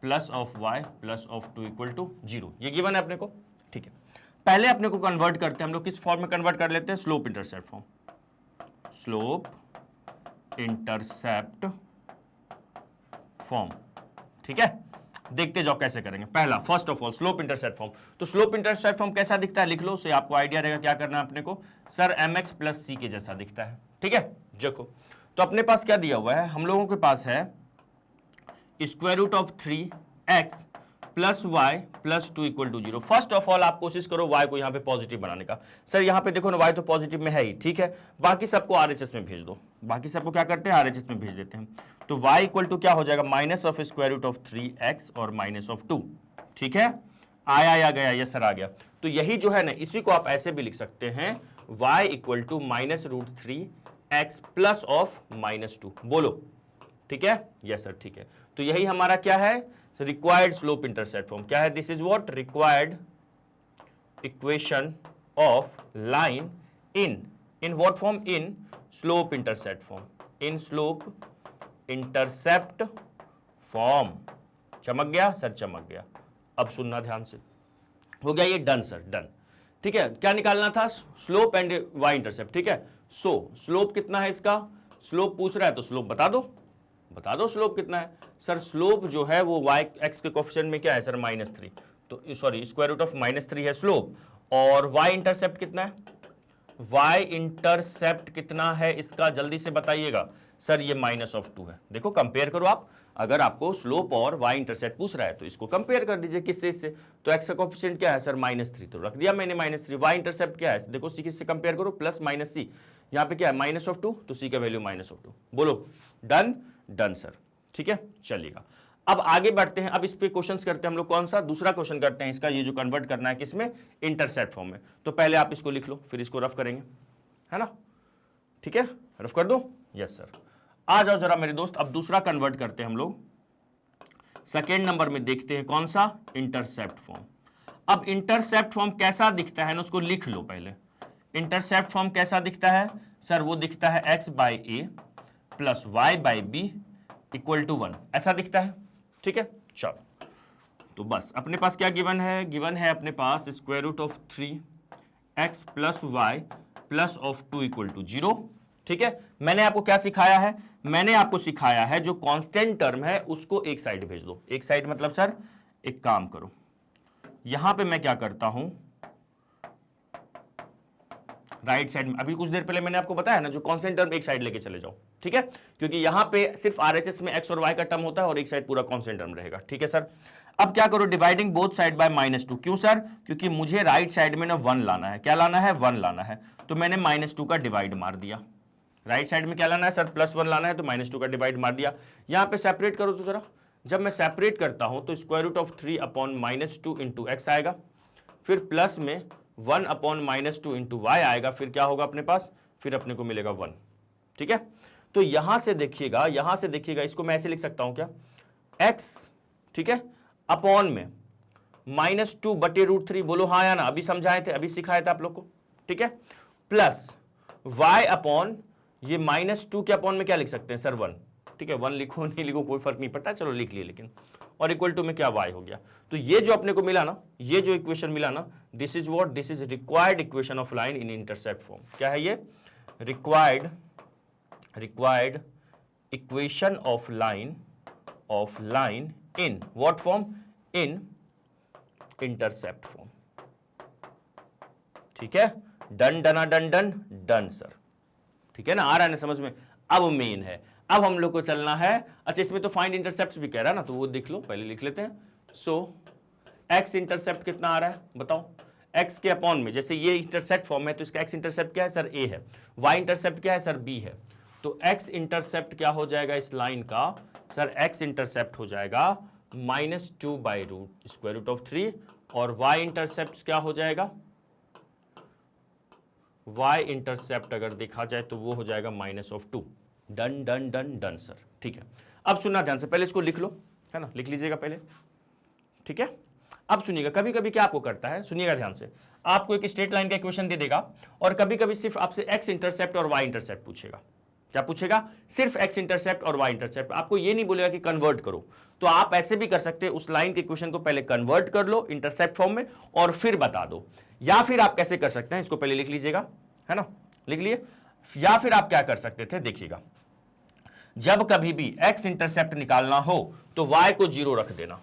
plus of y plus of 2 equal to 0, ये गिवन है अपने को। ठीक है, पहले अपने को कन्वर्ट करते हैं हम लोग। किस फॉर्म में कन्वर्ट कर लेते हैं? Slope intercept form. Slope intercept form. ठीक है, देखते जाओ कैसे करेंगे। पहला, first of all slope intercept form. तो स्लोप इंटरसेप्ट फॉर्म कैसा दिखता है लिख लो, से आपको आइडिया रहेगा क्या करना है अपने को। सर mx प्लस सी के जैसा दिखता है। ठीक है, देखो तो अपने पास क्या दिया हुआ है, हम लोगों के पास है square root of 3x plus y plus 2 equal to 0। First of all आप कोशिश करो y को यहां पे पॉजिटिव बनाने का। सर यहां पे देखो ना y तो पॉजिटिव में है ही, ठीक है, बाकी सबको RHS में भेज दो। बाकी सबको क्या करते हैं, RHS में भेज देते हैं। तो y इक्वल टू क्या हो जाएगा, minus of square root of 3x और माइनस ऑफ 2। ठीक है, आया या गया, यस सर आ गया। तो यही जो है ना, इसी को आप ऐसे भी लिख सकते हैं, y equal to minus root 3x plus of minus 2। बोलो ठीक है, यस सर ठीक है। तो यही हमारा क्या है, रिक्वायर्ड स्लोप इंटरसेप्ट फॉर्म। क्या है, this is what, required equation of line in what form, in slope intercept form, in slope intercept form. चमक गया सर, चमक गया। अब सुनना ध्यान से, हो गया ये डन सर, डन। ठीक है, क्या निकालना था, स्लोप एंड वाई इंटरसेप्ट। ठीक है, सो स्लोप कितना है इसका, स्लोप पूछ रहा है तो स्लोप बता दो, बता दो स्लोप कितना है। सर स्लोप जो है वो y x के कोफिशिएंट में क्या है सर, -3, तो सॉरी स्क्वायर रूट ऑफ -3 है स्लोप। और y इंटरसेप्ट कितना है, y इंटरसेप्ट कितना है इसका, जल्दी से बताइएगा। सर ये -2 है। देखो कंपेयर करो आप, अगर आपको स्लोप और y इंटरसेप्ट पूछ रहा है तो इसको कंपेयर कर दीजिए किससे, इससे। तो x का कोफिशिएंट क्या है सर, -3, तो रख दिया मैंने -3। y इंटरसेप्ट क्या है, देखो c से कंपेयर करो, प्लस माइनस सी, यहाँ पे क्या है -2, तो c का वैल्यू -2। बोलो डन, डन सर। ठीक है, चलिएगा अब आगे बढ़ते हैं। अब इस पे क्वेश्चंस करते हैं हम लोग, कौन सा, दूसरा क्वेश्चन करते हैं इसका, ये जो कन्वर्ट करना है किसमें, इंटरसेप्ट फॉर्म में। तो पहले आप इसको लिख लो, फिर इसको रफ करेंगे, है ना। ठीक है, रफ कर दो, यस सर। आ जाओ जरा मेरे दोस्त, अब दूसरा कन्वर्ट करते हैं हम लोग। सेकेंड नंबर में देखते हैं कौन सा, इंटरसेप्ट फॉर्म। अब इंटरसेप्ट फॉर्म कैसा दिखता है ना, उसको लिख लो पहले। इंटरसेप्ट फॉर्म कैसा दिखता है सर, वो दिखता है x by a plus y by b equal to 1, ऐसा दिखता है। ठीक है, चलो तो बस अपने पास क्या गिवन है, गिवन है अपने पास square root of 3x plus y plus of 2 equal to 0। ठीक है, मैंने आपको क्या सिखाया है, मैंने आपको सिखाया है जो कांस्टेंट टर्म है उसको एक साइड भेज दो। एक साइड मतलब सर, एक काम करो, यहां पे मैं क्या करता हूं, राइट साइड में, अभी कुछ देर पहले मैंने आपको बताया ना, जो कांस्टेंट टर्म एक साइड लेके चले जाओ। ठीक है, क्योंकि यहां पे सिर्फ RHS में x और y का टर्म होता है और एक साइड पूरा कांस्टेंट टर्म रहेगा। ठीक है सर, अब क्या करो, डिवाइडिंग बोथ साइड बाय -2। क्यों सर, क्योंकि मुझे राइट साइड में ना 1 लाना है। क्या लाना है, 1 लाना है, तो मैंने -2 का डिवाइड मार दिया। राइट साइड में क्या लाना है सर, +1 लाना है, तो -2 का डिवाइड मार दिया। यहां पे सेपरेट करो तो जरा, जब मैं सेपरेट करता हूं तो square root of 3 upon -2 into x आएगा, फिर प्लस में 1 अपॉन -2 इंटू वाई आएगा, फिर क्या होगा अपने पास, फिर अपने को मिलेगा 1। ठीक है, तो यहां से देखिएगा, यहां से देखिएगा, इसको मैं ऐसे लिख सकता हूं क्या, x, ठीक है, अपॉन में -2 बटे √3। बोलो हाँ या ना, अभी समझाए थे, अभी सिखाए थे आप लोग को। ठीक है, प्लस y अपॉन ये -2 के अपॉन में क्या लिख सकते हैं सर, 1। ठीक है, 1 लिखो नहीं लिखो कोई फर्क नहीं पड़ता, चलो लिख लिए, लेकिन और इक्वल टू में क्या y हो गया। तो ये जो अपने को मिला ना, ये जो इक्वेशन मिला ना, this is what, this is required equation of line in intercept form. क्या है ये, required equation of line in what form, in intercept form. ठीक है, डन डना डन डन डन सर। ठीक है ना, आ रहा है ना समझ में। अब मेन है, अब हम लोग को चलना है, अच्छा इसमें तो फाइंड इंटरसेप्ट भी कह रहा है ना, तो वो देख लो, पहले लिख लेते हैं। सो x इंटरसेप्ट कितना आ रहा है बताओ, x के अपॉन में, जैसे ये इंटरसेप्ट फॉर्म है तो इसका x इंटरसेप्ट क्या है सर, a है, y इंटरसेप्ट क्या है सर, b है। तो x इंटरसेप्ट क्या हो जाएगा इस लाइन का सर, x इंटरसेप्ट हो जाएगा -2 बाई स्क्वायर रूट ऑफ 3, और y इंटरसेप्ट क्या हो जाएगा, y इंटरसेप्ट अगर देखा जाए तो वो हो जाएगा -2। Done done done done sir. ठीक है, अब सुनना ध्यान से, पहले इसको लिख लो, है ना, लिख लीजिएगा पहले। ठीक है, अब सुनिएगा, कभी कभी क्या आपको करता है, सुनिएगा ध्यान से, आपको एक स्ट्रेट लाइन का इक्वेशन दे देगा और कभी कभी सिर्फ आपसे x इंटरसेप्ट और y इंटरसेप्ट पूछेगा। क्या पूछेगा, सिर्फ x इंटरसेप्ट और y इंटरसेप्ट, आपको ये नहीं बोलेगा कि कन्वर्ट करो। तो आप ऐसे भी कर सकते हैं, उस लाइन के इक्वेशन को पहले कन्वर्ट कर लो इंटरसेप्ट फॉर्म में और फिर बता दो, या फिर आप कैसे कर सकते हैं, इसको पहले लिख लीजिएगा, है ना, लिख लिए, या फिर आप क्या कर सकते थे, देखिएगा, जब कभी भी x इंटरसेप्ट निकालना हो तो y को 0 रख देना,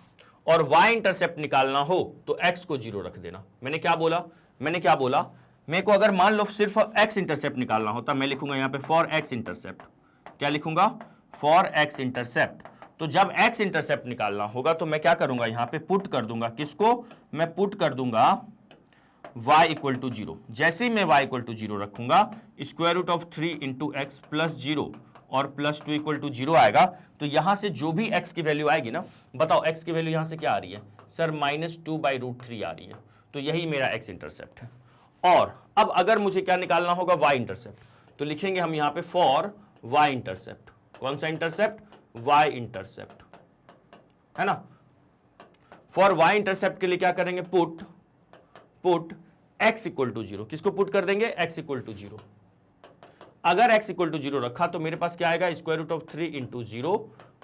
और y इंटरसेप्ट निकालना हो तो x को 0 रख देना। मैंने क्या बोला, मेरे को अगर मान लो सिर्फ x इंटरसेप्ट निकालना होता, मैं लिखूंगा यहां पे फॉर x इंटरसेप्ट, क्या लिखूंगा, फॉर x इंटरसेप्ट। तो जब x इंटरसेप्ट निकालना होगा तो मैं क्या करूंगा, यहां पे पुट कर दूंगा, किसको, मैं पुट कर दूंगा y इक्वल टू 0। जैसे ही मैं y इक्वल टू 0 रखूंगा, square root of 3 into x plus 0 और प्लस 2 इक्वल टू 0 आएगा। तो यहां से जो भी x की वैल्यू आएगी ना, बताओ x की वैल्यू यहां से क्या आ रही है सर, -2/√3 आ रही है। तो यही मेरा x इंटरसेप्ट है। और अब अगर मुझे क्या निकालना होगा, y इंटरसेप्ट, तो लिखेंगे हम यहां पे फॉर y इंटरसेप्ट। कौन सा इंटरसेप्ट, y इंटरसेप्ट, है ना। फॉर y इंटरसेप्ट के लिए क्या करेंगे, पुट x इक्वल टू 0। किसको पुट कर देंगे, x इक्वल टू 0। अगर x इक्वल टू 0 रखा तो मेरे पास क्या आएगा, square root of 3 into 0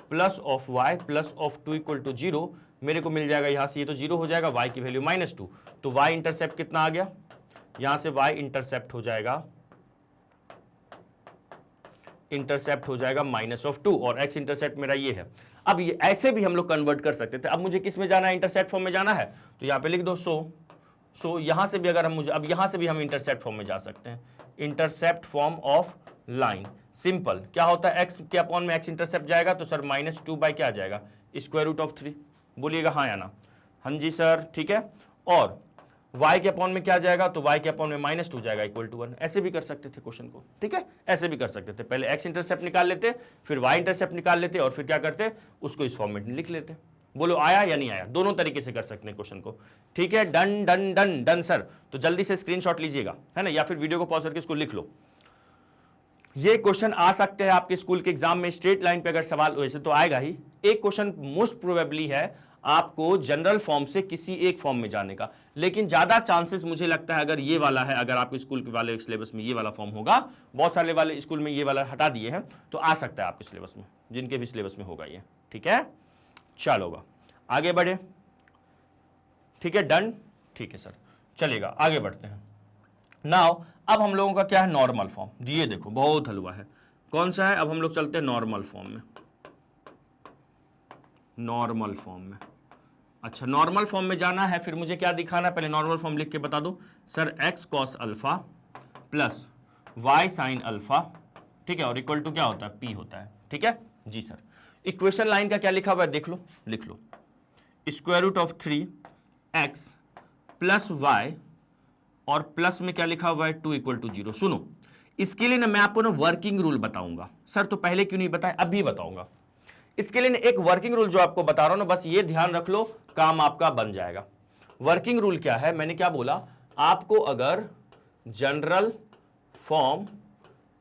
plus of y plus of 2 equal to 0। मेरे को मिल जाएगा यहां से, ये तो 0 हो जाएगा, y की वैल्यू -2। तो y इंटरसेप्ट कितना आ गया, यहां से y इंटरसेप्ट हो जाएगा, -2 और x इंटरसेप्ट मेरा ये है। अब ये ऐसे भी हम लोग कन्वर्ट कर सकते थे। अब मुझे किस में जाना है, इंटरसेप्ट फॉर्म में जाना है, तो यहां पे लिख दो सो यहां से भी अगर हम अब यहां से भी हम इंटरसेप्ट फॉर्म में जा सकते हैं, intercept form of line. Simple क्या होता है, x के अपॉन में x इंटरसेप्ट जाएगा तो सर -2 बाई क्या आ जाएगा, स्क्वायर रूट ऑफ 3। बोलिएगा हाँ या ना, हाँ जी सर, ठीक है। और y के अपॉन में क्या जाएगा, तो y के अपॉन में -2 जाएगा इक्वल टू 1। ऐसे भी कर सकते थे क्वेश्चन को, ठीक है, ऐसे भी कर सकते थे। पहले x इंटरसेप्ट निकाल लेते, फिर y इंटरसेप्ट निकाल लेते, और फिर क्या करते, उसको इस फॉर्मेट में लिख लेते। बोलो आया या नहीं आया, दोनों तरीके से कर सकते हैं क्वेश्चन को, ठीक है। Done done done done sir. तो जल्दी से स्क्रीनशॉट लीजिएगा, है ना, या फिर वीडियो को पॉज करके इसको लिख लो। ये क्वेश्चन आ सकते हैं आपके स्कूल के एग्जाम में, स्ट्रेट लाइन पे अगर सवाल वैसे तो आएगा ही। एक क्वेश्चन मोस्ट प्रोबेबली है आपको जनरल फॉर्म से किसी एक फॉर्म में जाने का, लेकिन ज्यादा चांसेस मुझे लगता है अगर ये वाला है, अगर आपके स्कूल के वाले सिलेबस में ये वाला फॉर्म होगा, बहुत सारे वाले स्कूल में ये वाला हटा दिए हैं, तो आ सकता है आपके सिलेबस में, जिनके भी सिलेबस में होगा ये, ठीक है। चलोगा आगे बढ़े, ठीक है, डन, ठीक है सर, चलेगा आगे बढ़ते हैं। नाउ अब हम लोगों का क्या है, नॉर्मल फॉर्म। ये देखो बहुत हलवा है, कौन सा है, अब हम लोग चलते हैं नॉर्मल फॉर्म में, नॉर्मल फॉर्म में। अच्छा, नॉर्मल फॉर्म में जाना है, फिर मुझे क्या दिखाना है, पहले नॉर्मल फॉर्म लिख के बता दो sir, x cos alpha plus y sine alpha, ठीक है, और इक्वल टू क्या होता है, p होता है, ठीक है जी सर। इक्वेशन लाइन का क्या लिखा हुआ है, देख लो, लिख लो, square root of 3x plus y और प्लस में क्या लिखा हुआ है, 2 इक्वल टू 0। सुनो, इसके लिए ना मैं आपको ना वर्किंग रूल बताऊंगा। सर तो पहले क्यों नहीं बताया, अभी बताऊंगा। इसके लिए ना एक वर्किंग रूल जो आपको बता रहा हूं ना, बस ये ध्यान रख लो, काम आपका बन जाएगा। वर्किंग रूल क्या है, मैंने क्या बोला आपको, अगर जनरल फॉर्म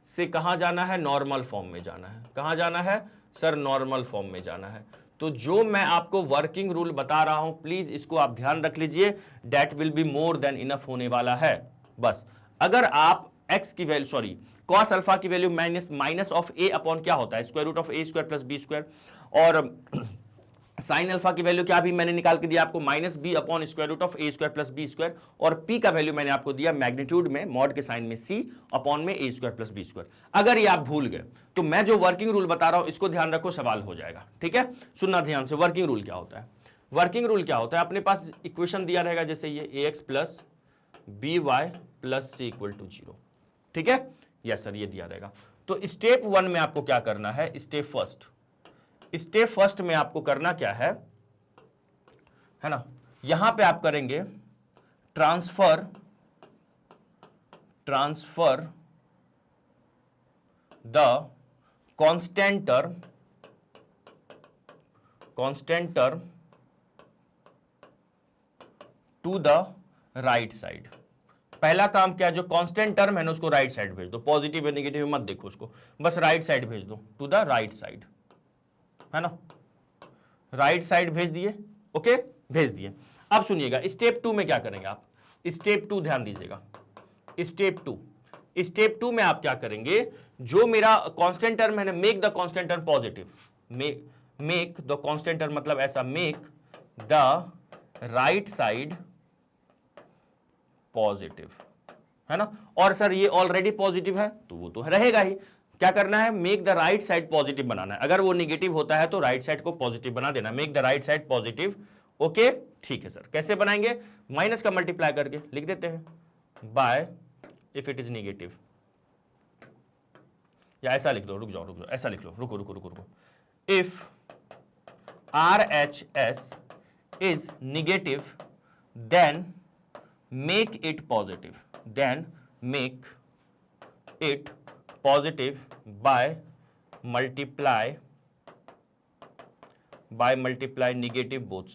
से कहां जाना है, नॉर्मल फॉर्म में जाना है। कहां जाना है सर, नॉर्मल फॉर्म में जाना है। तो जो मैं आपको वर्किंग रूल बता रहा हूं, प्लीज इसको आप ध्यान रख लीजिए, that will be more than enough होने वाला है। बस अगर आप x की वैल्यू, सॉरी कॉस अल्फा की value minus of a upon क्या होता है, square root of a square plus b square, और साइन अल्फा की वैल्यू क्या भी मैंने निकाल के दिया आपको, -b upon square root of a square plus b square, और p का वैल्यू मैंने आपको दिया मैग्नीट्यूड में, मॉड के साइन में c अपॉन में a square plus b square. अगर ये आप भूल गए तो मैं जो वर्किंग रूल बता रहा हूं इसको ध्यान रखो, सवाल हो जाएगा, ठीक है। सुनना ध्यान से, वर्किंग रूल क्या होता है। वर्किंग रूल क्या होता है, अपने पास इक्वेशन दिया रहेगा जैसे ये ax plus by plus c equal to 0, ठीक है, यस सर, ये दिया रहेगा। तो स्टेप 1 में आपको क्या करना है, स्टेप फर्स्ट में आपको करना क्या है ना, यहां पे आप करेंगे transfer the constant to the right side. पहला काम क्या है, जो कांस्टेंट टर्म है ना उसको राइट साइड भेज दो, पॉजिटिव या नेगेटिव मत देखो उसको, बस राइट साइड भेज दो, टू द राइट साइड, है ना, राइट साइड भेज दिए, ओके, भेज दिए। अब सुनिएगा स्टेप 2 में क्या करेंगे आप, स्टेप 2 ध्यान दीजिएगा, स्टेप 2 में आप क्या करेंगे, जो मेरा कांस्टेंट टर्म है ना, make the constant term positive, make the constant term मतलब ऐसा, make the right side positive, है ना, और सर ये ऑलरेडी पॉजिटिव है तो वो तो रहेगा ही। क्या करना है, make the right side positive बनाना है। अगर वो निगेटिव होता है तो राइट साइड को पॉजिटिव बना देना, make the right side positive. Okay ठीक है सर, कैसे बनाएंगे, माइनस का मल्टीप्लाई करके लिख देते हैं, by if it is negative, या ऐसा लिख दो, रुक जाओ ऐसा लिख लो, रुको, if RHS is negative then make it positive, by multiply negative both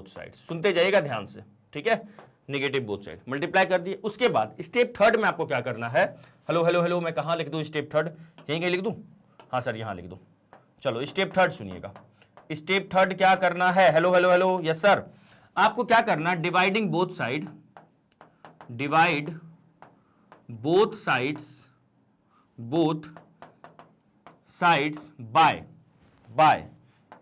side, सुनते जाइएगा ध्यान से, ठीक है, नेगेटिव बोथ साइड मल्टीप्लाई कर दिए। उसके बाद स्टेप थर्ड में आपको क्या करना है, हेलो मैं कहां लिख दूं स्टेप थर्ड, यहीं लिख दूं, हाँ सर यहां लिख दूं। चलो स्टेप थर्ड सुनिएगा, स्टेप थर्ड क्या करना है, हेलो यस सर, आपको क्या करना, dividing both side, divide both sides by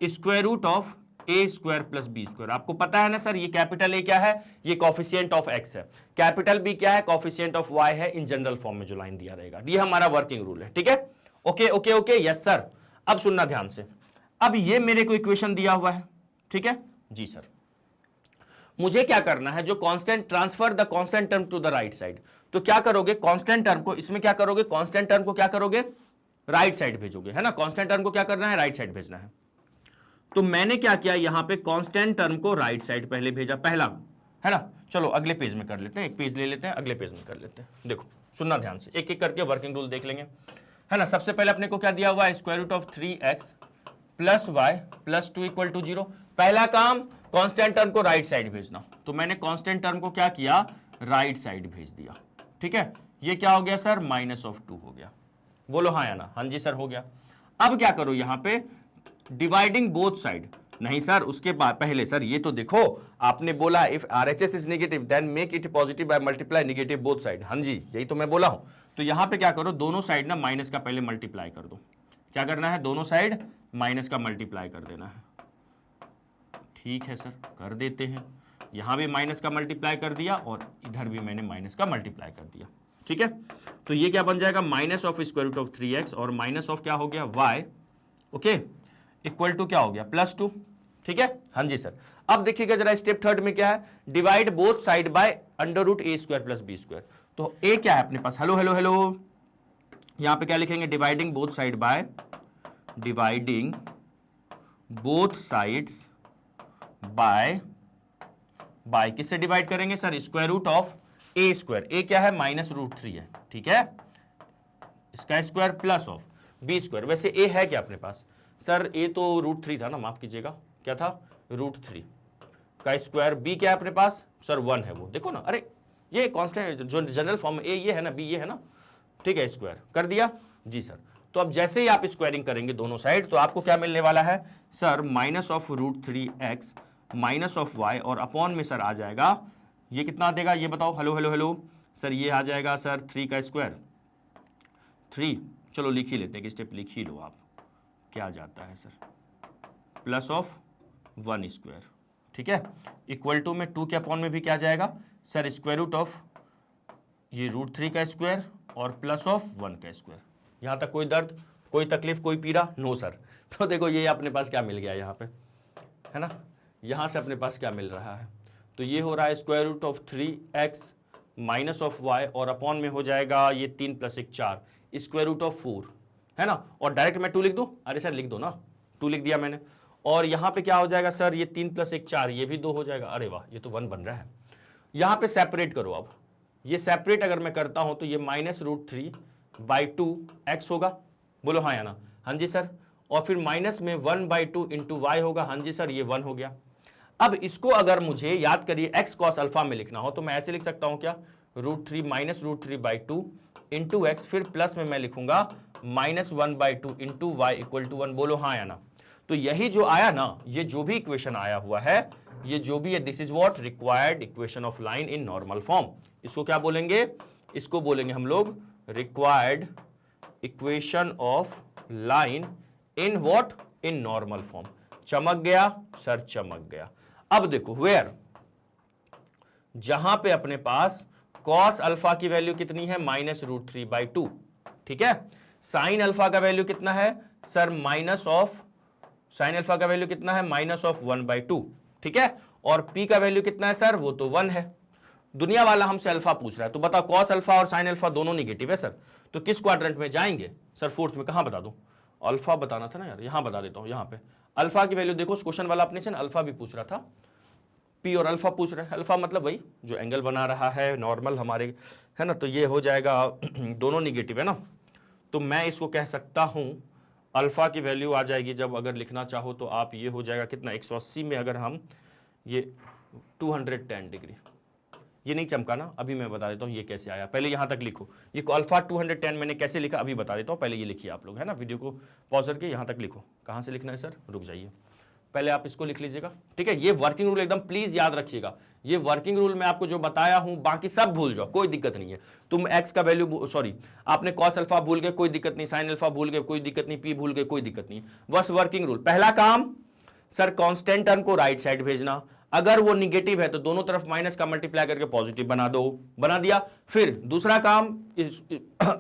square root of a square plus b square. आपको पता है ना सर, ये कैपिटल ए क्या है, ये कॉफिशिएंट ऑफ एक्स है, कैपिटल बी क्या है, कॉफिशिएंट ऑफ वाई है, इन जनरल फॉर्म में जो लाइन दिया रहेगा, ये हमारा वर्किंग रूल है, ठीक है। Okay yes sir. अब सुनना ध्यान से, अब ये मेरे को इक्वेशन दिया हुआ है, ठीक है जी सर, मुझे क्या करना है, जो constant, transfer the constant term to the right side. तो क्या करोगे, कांस्टेंट टर्म को इसमें क्या करोगे, कांस्टेंट टर्म को क्या करोगे, राइट साइड भेजोगे, है ना, कांस्टेंट टर्म को क्या करना है, राइट साइड भेजना है। तो मैंने क्या किया, यहां पे कांस्टेंट टर्म को राइट साइड पहले भेजा, पहला, है ना। चलो अगले पेज में कर लेते हैं, एक पेज ले लेते हैं, अगले पेज में कर लेते हैं। देखो सुनना ध्यान से, एक एक करके वर्किंग रूल देख लेंगे, है ना। सबसे पहले अपने को क्या दिया हुआ है, square root of 3x plus y plus 2 equal to 0। पहला काम कांस्टेंट टर्म को राइट साइड भेजना, तो मैंने कांस्टेंट टर्म को क्या किया, राइट साइड भेज दिया, ठीक है। ये क्या हो गया सर, -2 हो गया, बोलो हाँ या ना, हाँ जी सर हो गया। अब क्या करो, यहां पे डिवाइडिंग बोथ साइड, नहीं सर उसके बाद पहले सर ये तो देखो, आपने बोला if RHS is negative then make it positive by multiply negative both side, हाँ जी यही तो मैं बोला हूं। तो यहां पे क्या करो, दोनों साइड ना माइनस का पहले मल्टीप्लाई कर दो। क्या करना है, दोनों साइड माइनस का मल्टीप्लाई कर देना है, ठीक है सर कर देते हैं। यहां भी माइनस का मल्टीप्लाई कर दिया और इधर भी मैंने माइनस का मल्टीप्लाई कर दिया, ठीक है। तो ये क्या बन जाएगा, minus of square root of 3x और माइनस ऑफ क्या हो गया, y, ओके, इक्वल टू क्या हो गया, +2, ठीक है, हाँ जी सर। अब देखिएगा जरा स्टेप थर्ड में क्या है, divide both side bye √a² plus b²। तो a क्या है अपने पास, हेलो यहां पे क्या लिखेंगे, dividing both side by, dividing both sides by किससे डिवाइड करेंगे sir, square root of a², a क्या है, -√3 है, ठीक है, इसका स्क्वायर प्लस ऑफ b²। वैसे a है क्या अपने पास सर, a तो √3 था ना, माफ कीजिएगा, क्या था, √3 का स्क्वायर, b क्या है अपने पास सर, 1 है, वो देखो ना, अरे ये कांस्टेंट जो जनरल फॉर्म a ये है ना, b ये है ना, ठीक है, स्क्वायर कर दिया जी सर। तो अब जैसे ही आप स्क्वायरिंग करेंगे दोनों साइड, तो आपको क्या मिलने वाला है सर, -√3x -y और अपॉन में सर आ जाएगा, ये कितना देगा ये बताओ, हेलो सर, ये आ जाएगा सर 3 का स्क्वायर, 3, चलो लिख ही लेते हैं, स्टेप लिख ही लो आप, क्या जाता है सर, प्लस ऑफ 1², ठीक है, इक्वल टू में 2 के अपॉन में भी क्या जाएगा सर, स्क्वायर रूट ऑफ ये √3 का स्क्वायर और प्लस ऑफ 1 का स्क्वायर। यहां तक कोई दर्द, कोई तकलीफ, कोई पीड़ा, नो सर। तो देखो ये अपने पास क्या मिल गया यहाँ पे, है ना, यहां से अपने पास क्या मिल रहा है, तो ये हो रहा है square root of 3x minus of y और अपॉन में हो जाएगा ये 3 + 1 4 स्क्वायर रूट ऑफ 4, है ना, और डायरेक्ट मैं 2 लिख दूं, अरे सर लिख दो ना, 2 लिख दिया मैंने, और यहां पे क्या हो जाएगा सर, ये 3 + 1 4, ये भी 2 हो जाएगा, अरे वाह ये तो 1 बन रहा है। यहां पे सेपरेट करो, अब ये सेपरेट अगर मैं करता हूं तो ये -√3/2x होगा, बोलो हाँ या ना, हाँ जी सर, और फिर माइनस में 1/2 × y होगा, हाँ जी सर ये 1 हो गया। अब इसको अगर मुझे याद करिए x cos अल्फा में लिखना हो तो मैं ऐसे लिख सकता हूं क्या, √3 -√3/2 × x, फिर प्लस में मैं लिखूंगा -1/2 × y = 1, बोलो हाँ या ना। तो यही जो आया ना, ये जो भी इक्वेशन आया हुआ है, ये जो भी है, this is what required equation of line in normal form. इसको क्या बोलेंगे, इसको बोलेंगे हम लोग required equation of line in what, in normal form. चमक गया सर, चमक गया। अब देखो वेयर, जहां पे अपने पास कॉस अल्फा की वैल्यू कितनी है -√3/2, ठीक है। साइन अल्फा का वैल्यू कितना है सर साइन अल्फा का वैल्यू कितना है -1/2, ठीक है। और पी का वैल्यू कितना है सर, वो तो 1 है। दुनिया वाला हमसे अल्फा पूछ रहा है, तो बताओ कॉस अल्फा और साइन अल्फा दोनों निगेटिव है सर, तो किस क्वाड्रेंट में जाएंगे सर, फोर्थ में। कहां बता दूं, अल्फा बताना था ना यार, यहां बता देता हूं। यहां पे अल्फा की वैल्यू देखो, क्वेश्चन वाला अपने से अल्फा भी पूछ रहा था, पी और अल्फा पूछ रहे हैं। अल्फा मतलब वही जो एंगल बना रहा है नॉर्मल हमारे, है ना, तो ये हो जाएगा दोनों निगेटिव है ना, तो मैं इसको कह सकता हूं अल्फा की वैल्यू आ जाएगी, जब अगर लिखना चाहो तो आप, ये हो जाएगा कितना 180 में अगर हम ये 210 डिग्री, ये नहीं चमका ना, अभी मैं बता देता हूँ ये कैसे आया। पहले यहां तक लिखो, ये अल्फा 210 मैंने कैसे लिखा अभी बता देता हूँ, पहले ये लिखिए आप लोग, है ना, वीडियो को पॉज करके यहां तक लिखो। कहां से लिखना है सर, रुक जाइए, पहले आप इसको लिख लीजिएगा, ठीक है। ये वर्किंग रूल एकदम प्लीज याद रखिएगा, ये वर्किंग रूल मैं आपको जो बताया हूं, बाकी सब भूल जाओ, कोई दिक्कत नहीं है। तुम एक्स का वैल्यू, सॉरी आपने कॉस अल्फा भूल गए कोई दिक्कत नहीं, साइन अल्फा भूल गए कोई दिक्कत नहीं, पी भूल गए कोई दिक्कत नहीं, बस वर्किंग रूल। पहला काम सर कांस्टेंट टर्म को राइट साइड भेजना, अगर वो निगेटिव है तो दोनों तरफ माइनस का मल्टीप्लाई करके पॉजिटिव बना दो, बना दिया। फिर दूसरा काम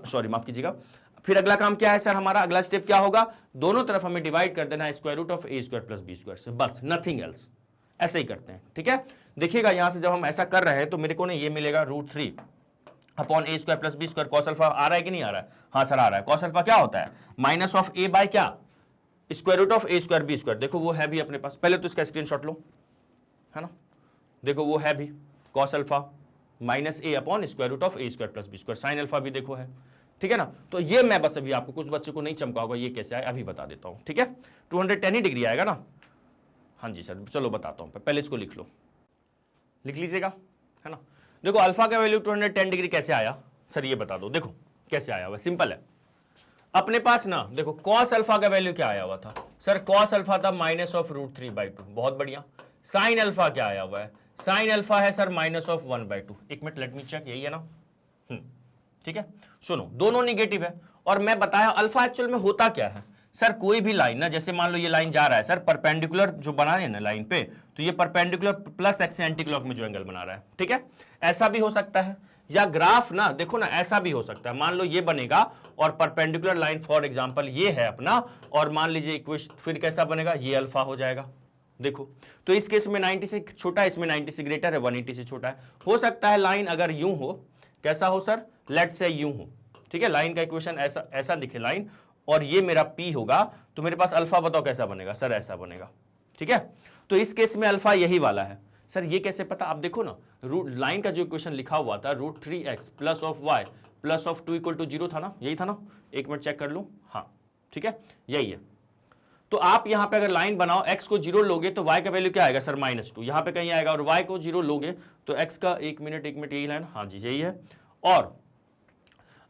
सॉरी माफ कीजिएगा, फिर अगला काम क्या है सर हमारा, अगला स्टेप क्या होगा, दोनों तरफ हमें डिवाइड कर देना है square root of a² + b² से, बस नथिंग एल्स, ऐसे ही करते हैं, ठीक है। देखिएगा यहां से जब हम ऐसा कर रहे हैं तो मेरे को ना ये मिलेगा √3 upon a² + b²। Cos alpha आ रहा है कि नहीं आ रहा है, हाँ सर आ रहा है। कॉस अल्फा क्या होता है, माइनस ऑफ a बाय क्या, square root of a² b²। देखो वो है भी अपने पास, पहले तो इसका स्क्रीनशॉट लो, है ना, देखो वो है भी cos alpha minus a upon square root of a² + b²। Sine alpha भी देखो है, ठीक है ना। तो ये मैं बस अभी आपको, कुछ बच्चे को नहीं चमका होगा ये कैसे आए अभी बता देता हूं, ठीक है। 210 ही डिग्री आएगा ना, हाँ जी सर, चलो बताता हूं, पहले इसको लिख लो, लिख लीजिएगा, है ना। देखो अल्फा का वैल्यू 210 डिग्री कैसे आया सर, ये बता दो, देखो कैसे आया हुआ, सिंपल है। अपने पास ना देखो कॉस अल्फा का वैल्यू क्या आया हुआ था सर, कॉस अल्फा था -√3/2, बहुत बढ़िया। साइन अल्फा क्या आया हुआ है, साइन अल्फा है सर -1/2। एक मिनट लेट मी चेक, यही है ना, ठीक है। सुनो दोनों निगेटिव है, और मैं बताया अल्फा एक्चुअल में होता क्या है सर, कोई भी लाइन ना, जैसे मान लो ये लाइन जा रहा है सर परपेंडिकुलर जो बना है ना लाइन पे, तो ये perpendicular plus x anti clock में जो एंगल बना रहा है, ठीक है। ऐसा भी हो सकता है, या ग्राफ ना देखो ना ऐसा भी हो सकता है, मान लो ये बनेगा और परपेंडिकुलर लाइन फॉर एग्जांपल ये है अपना, और मान लीजिए इक्वेशन फिर कैसा बनेगा, ये अल्फा हो जाएगा। देखो तो इस केस में 90 से छोटा है, इसमें 90 से ग्रेटर है, 180 से छोटा है। हो सकता है लाइन अगर यूं हो, कैसा हो सर, लेट से यूं हो, ठीक है। लाइन का इक्वेशन ऐसा दिखे लाइन, और ये मेरा P होगा, तो मेरे पास अल्फा बताओ कैसा बनेगा सर, ऐसा बनेगा, ठीक है। तो इस केस में अल्फा यही वाला है सर, ये कैसे पता, आप देखो ना रूट लाइन का जो इक्वेशन लिखा हुआ था √3x plus of y plus of 2 = 0 था ना, यही था ना, एक मिनट चेक कर लूं, हाँ ठीक है यही है। तो आप यहां पे अगर लाइन बनाओ, x को 0 लोगे तो y का वैल्यू क्या आएगा सर -2, यहां पे कहीं आएगा, और y को 0 लोगे तो x का, एक मिनट यही लाइन, हाँ जी यही है। और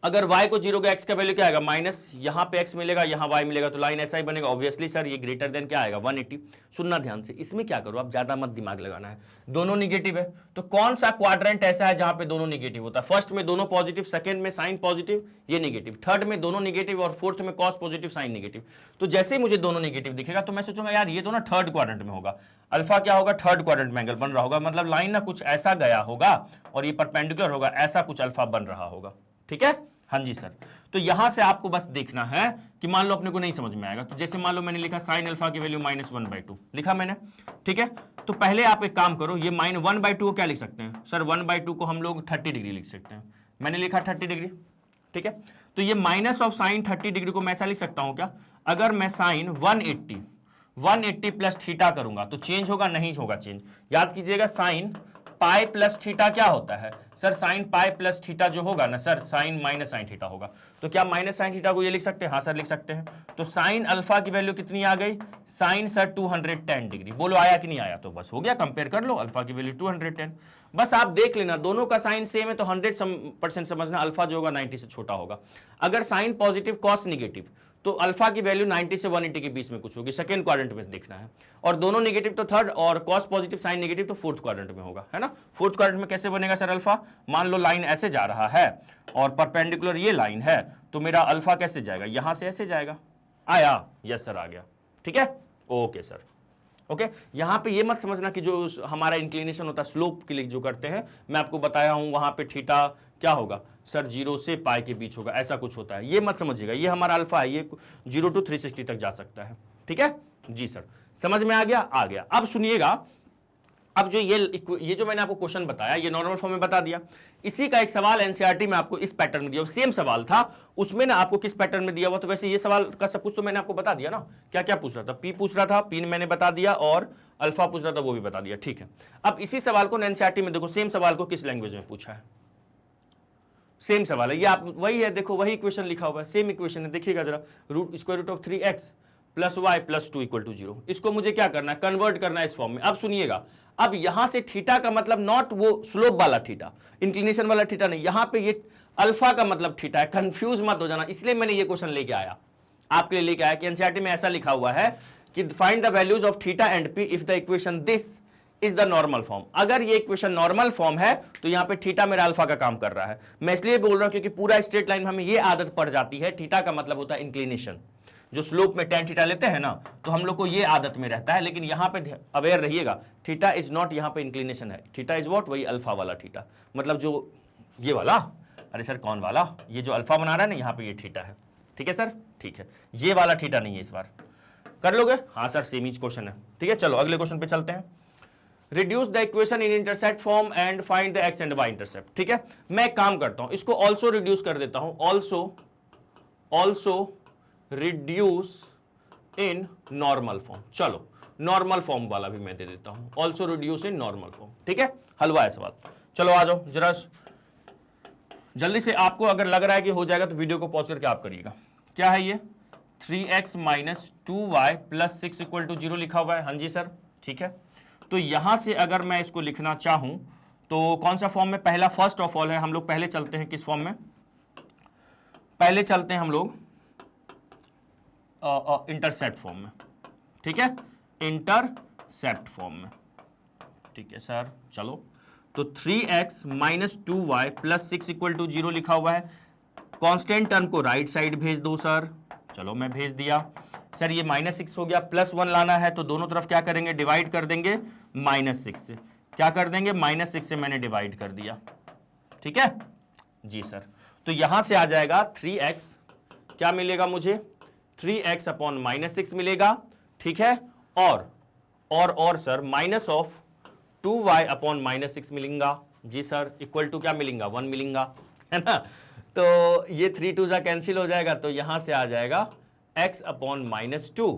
अगर y को 0 का x का वैल्यू क्या आएगा माइनस, यहां पे x मिलेगा यहां y मिलेगा, तो लाइन ऐसा ही बनेगा ऑब्वियसली सर, ये ग्रेटर देन क्या आएगा 180। सुनना ध्यान से, इसमें क्या करो आप, ज्यादा मत दिमाग लगाना है, दोनों निगेटिव है, तो कौन सा क्वाड्रेंट ऐसा है जहां पे दोनों निगेटिव होता है, फर्स्ट में दोनों पॉजिटिव, सेकंड में साइन पॉजिटिव ये निगेटिव, थर्ड में दोनों निगेटिव, और फोर्थ में कॉस पॉजिटिव साइन निगेटिव। तो जैसे ही मुझे दोनों निगेटिव दिखेगा तो मैं सोचूंगा यार ये तो ना थर्ड क्वाड्रेंट में होगा, अल्फा क्या होगा, थर्ड क्वाड्रेंट में एंगल बन रहा होगा, मतलब लाइन ना कुछ ऐसा गया होगा और ये परपेंडिकुलर होगा, ऐसा कुछ अल्फा बन रहा होगा, ठीक है। हाँ जी सर, तो यहां से आपको बस देखना है कि मान लो अपने को नहीं समझ में आएगा, तो जैसे मान लो मैंने लिखा साइन अल्फा की वैल्यू -1/2 लिखा मैंने, ठीक है। तो पहले आप एक काम करो, ये -1/2 को क्या लिख सकते हैं सर, 1/2 को हम लोग 30 डिग्री लिख सकते हैं, मैंने लिखा 30 डिग्री, ठीक है। तो ये माइनस ऑफ साइन 30 डिग्री को मैं ऐसा लिख सकता हूं क्या, अगर मैं साइन 180 प्लस थीटा करूंगा तो चेंज होगा, नहीं होगा चेंज, याद कीजिएगा साइन पाई प्लस थीटा क्या होता है sir, sine pi plus theta जो होगा ना sir, sine minus sine theta होगा, तो क्या माइनस साइन थीटा को ये लिख सकते हैं, हाँ सर लिख सकते हैं। तो साइन अल्फा की वैल्यू कितनी आ गई, साइन सर 210 डिग्री, बोलो आया कि नहीं आया, तो बस हो गया, कंपेयर कर लो, अल्फा की वैल्यू 210, बस आप देख लेना दोनों का साइन सेम है तो 100% समझना अल्फा जो होगा 90 से छोटा होगा। अगर साइन पॉजिटिव कॉस निगेटिव तो अल्फा की वैल्यू 90 से 180 के बीच में कुछ होगी, सेकंड क्वाड्रेंट में देखना है, और दोनों नेगेटिव तो थर्ड, और कॉस पॉजिटिव साइन नेगेटिव तो फोर्थ क्वाड्रेंट में होगा, है ना। फोर्थ क्वाड्रेंट में कैसे बनेगा सर अल्फा, मान लो लाइन ऐसे जा रहा है और परपेंडिकुलर ये लाइन है, तो मेरा अल्फा कैसे जाएगा, यहां से ऐसे जाएगा, आया, यस सर आ गया, ठीक है, ओके सर ओके यहां पे ये मत समझना कि जो हमारा इंक्लिनेशन होता है स्लोप के लिए जो करते हैं, मैं आपको बताया हूं वहां पे थीटा क्या होगा सर 0 से पाई के बीच होगा, ऐसा कुछ होता है, ये मत समझिएगा। ये हमारा अल्फा है, ये 0 to 360 तक जा सकता है, ठीक है जी सर, समझ में आ गया? आ गया। अब सुनिएगा, अब जो ये जो मैंने आपको क्वेश्चन बताया ये नॉर्मल फॉर्म में बता दिया। इसी का एक सवाल एनसीईआरटी में आपको इस पैटर्न में दिया, सेम सवाल था, उसमें ना आपको किस पैटर्न में दिया हुआ, तो वैसे ये सवाल का सब कुछ तो मैंने आपको बता दिया ना, क्या क्या पूछ रहा था, पी पूछ रहा था, पी मैंने बता दिया, और अल्फा पूछ रहा था वो भी बता दिया, ठीक है। अब इसी सवाल को एनसीईआरटी में देखो, सेम सवाल को किस लैंग्वेज में पूछा है, सेम सवाल है, ये आप वही है, देखो वही इक्वेशन लिखा हुआ है, सेम इक्वेशन है, देखिएगा जरा, square root of 3x plus y plus 2 equal to 0, इसको मुझे क्या करना है, कन्वर्ट करना है इस फॉर्म में। अब सुनिएगा, अब यहां से थीटा का मतलब नॉट वो स्लोप वाला थीटा, इंक्लिनेशन वाला थीटा नहीं, यहां पे ये अल्फा का मतलब थीटा है, कंफ्यूज मत हो जाना, इसलिए मैंने ये क्वेश्चन लेके आया, आपके लिए लेके आया कि एनसीईआरटी में ऐसा लिखा हुआ है कि find the values of theta and P if the equation this is the normal form. अगर ये इक्वेशन नॉर्मल फॉर्म है तो यहां पे थीटा मेरा अल्फा का काम कर रहा है। मैं इसलिए बोल रहा हूं क्योंकि पूरा स्ट्रेट लाइन में हमें ये आदत पड़ जाती है, थीटा का मतलब होता है इंक्लिनेशन, जो स्लोप में tan थीटा लेते हैं ना, तो हम लोग को ये आदत में रहता है, लेकिन यहां पे अवेयर रहिएगा, थीटा इज नॉट, यहां पे इंक्लिनेशन है, थीटा इज व्हाट, वही अल्फा वाला थीटा, मतलब जो ये वाला, अरे सर कौन वाला, ये जो अल्फा बना रहा है ना यहां पे ये थीटा है, ठीक है सर, ठीक है, ये वाला थीटा नहीं है, इस बार कर लोगे? हाँ सर सेम ही क्वेश्चन है, ठीक है। चलो अगले क्वेश्चन पे चलते हैं। Reduce the equation in intercept form and find the x and y intercept, ठीक है। मैं एक काम करता हूं, इसको ऑल्सो रिड्यूस कर देता हूं, also reduce in normal form, चलो नॉर्मल फॉर्म वाला भी मैं दे देता हूं, also reduce in normal form, ठीक है। हलवा है सवाल, चलो आ जाओ जरा जल्दी से, आपको अगर लग रहा है कि हो जाएगा तो वीडियो को पॉज करके आप करिएगा। क्या है ये, 3x minus 2y plus 6 equal to 0 लिखा हुआ है, हाँ जी सर, ठीक है। तो यहां से अगर मैं इसको लिखना चाहूं तो कौन सा फॉर्म में, पहला फर्स्ट ऑफ ऑल है, हम लोग पहले चलते हैं किस फॉर्म में, पहले चलते हैं हम लोग इंटरसेप्ट फॉर्म में, ठीक है, इंटरसेप्ट फॉर्म में, ठीक है सर। चलो तो 3x minus 2y plus 6 equal to 0 लिखा हुआ है, कांस्टेंट टर्म को राइट साइड भेज दो सर, चलो मैं भेज दिया सर। ये -6 हो गया, +1 लाना है तो दोनों तरफ क्या करेंगे, डिवाइड कर देंगे -6 से, क्या कर देंगे, -6 से मैंने डिवाइड कर दिया, ठीक है जी सर। तो यहां से आ जाएगा 3x, क्या मिलेगा मुझे, 3x अपॉन -6 मिलेगा, ठीक है, और sir minus of 2y upon -6 मिलेगा जी सर, इक्वल टू क्या मिलेगा, 1 मिलेगा, है ना। तो ये 3 2 जा कैंसिल हो जाएगा, तो यहां से आ जाएगा x अपॉन -2,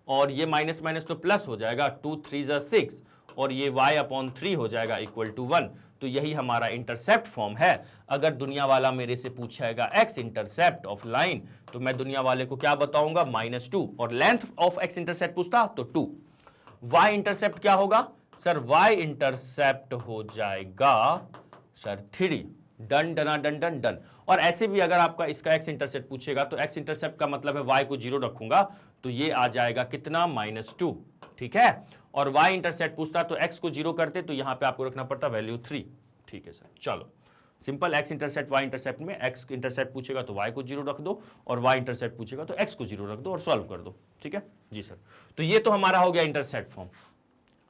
और ये माइनस माइनस तो प्लस हो जाएगा, 2 3 जा 6, और ये y अपॉन 3 हो जाएगा इक्वल टू 1। तो यही हमारा इंटरसेप्ट फॉर्म है। अगर दुनिया वाला मेरे से पूछेगा x इंटरसेप्ट ऑफ लाइन, तो मैं दुनिया वाले को क्या बताऊंगा, -2, और लेंथ ऑफ x इंटरसेप्ट पूछता तो 2। y इंटरसेप्ट क्या होगा सर, y इंटरसेप्ट हो जाएगा सर 3, डन डना डन डन डन। और ऐसे भी अगर आपका इसका x इंटरसेप्ट पूछेगा तो x इंटरसेप्ट का मतलब है y को 0 रखूंगा, तो ये आ जाएगा कितना, -2, ठीक है। और y इंटरसेप्ट पूछता तो x को 0 करते, तो यहां पे आपको रखना पड़ता वैल्यू 3, ठीक है सर। चलो simple, x intercept y intercept में x इंटरसेप्ट पूछेगा तो y को 0 रख दो, और y इंटरसेप्ट पूछेगा तो x को 0 रख दो और सॉल्व कर दो, ठीक है जी सर। तो ये तो हमारा हो गया इंटरसेप्ट फॉर्म,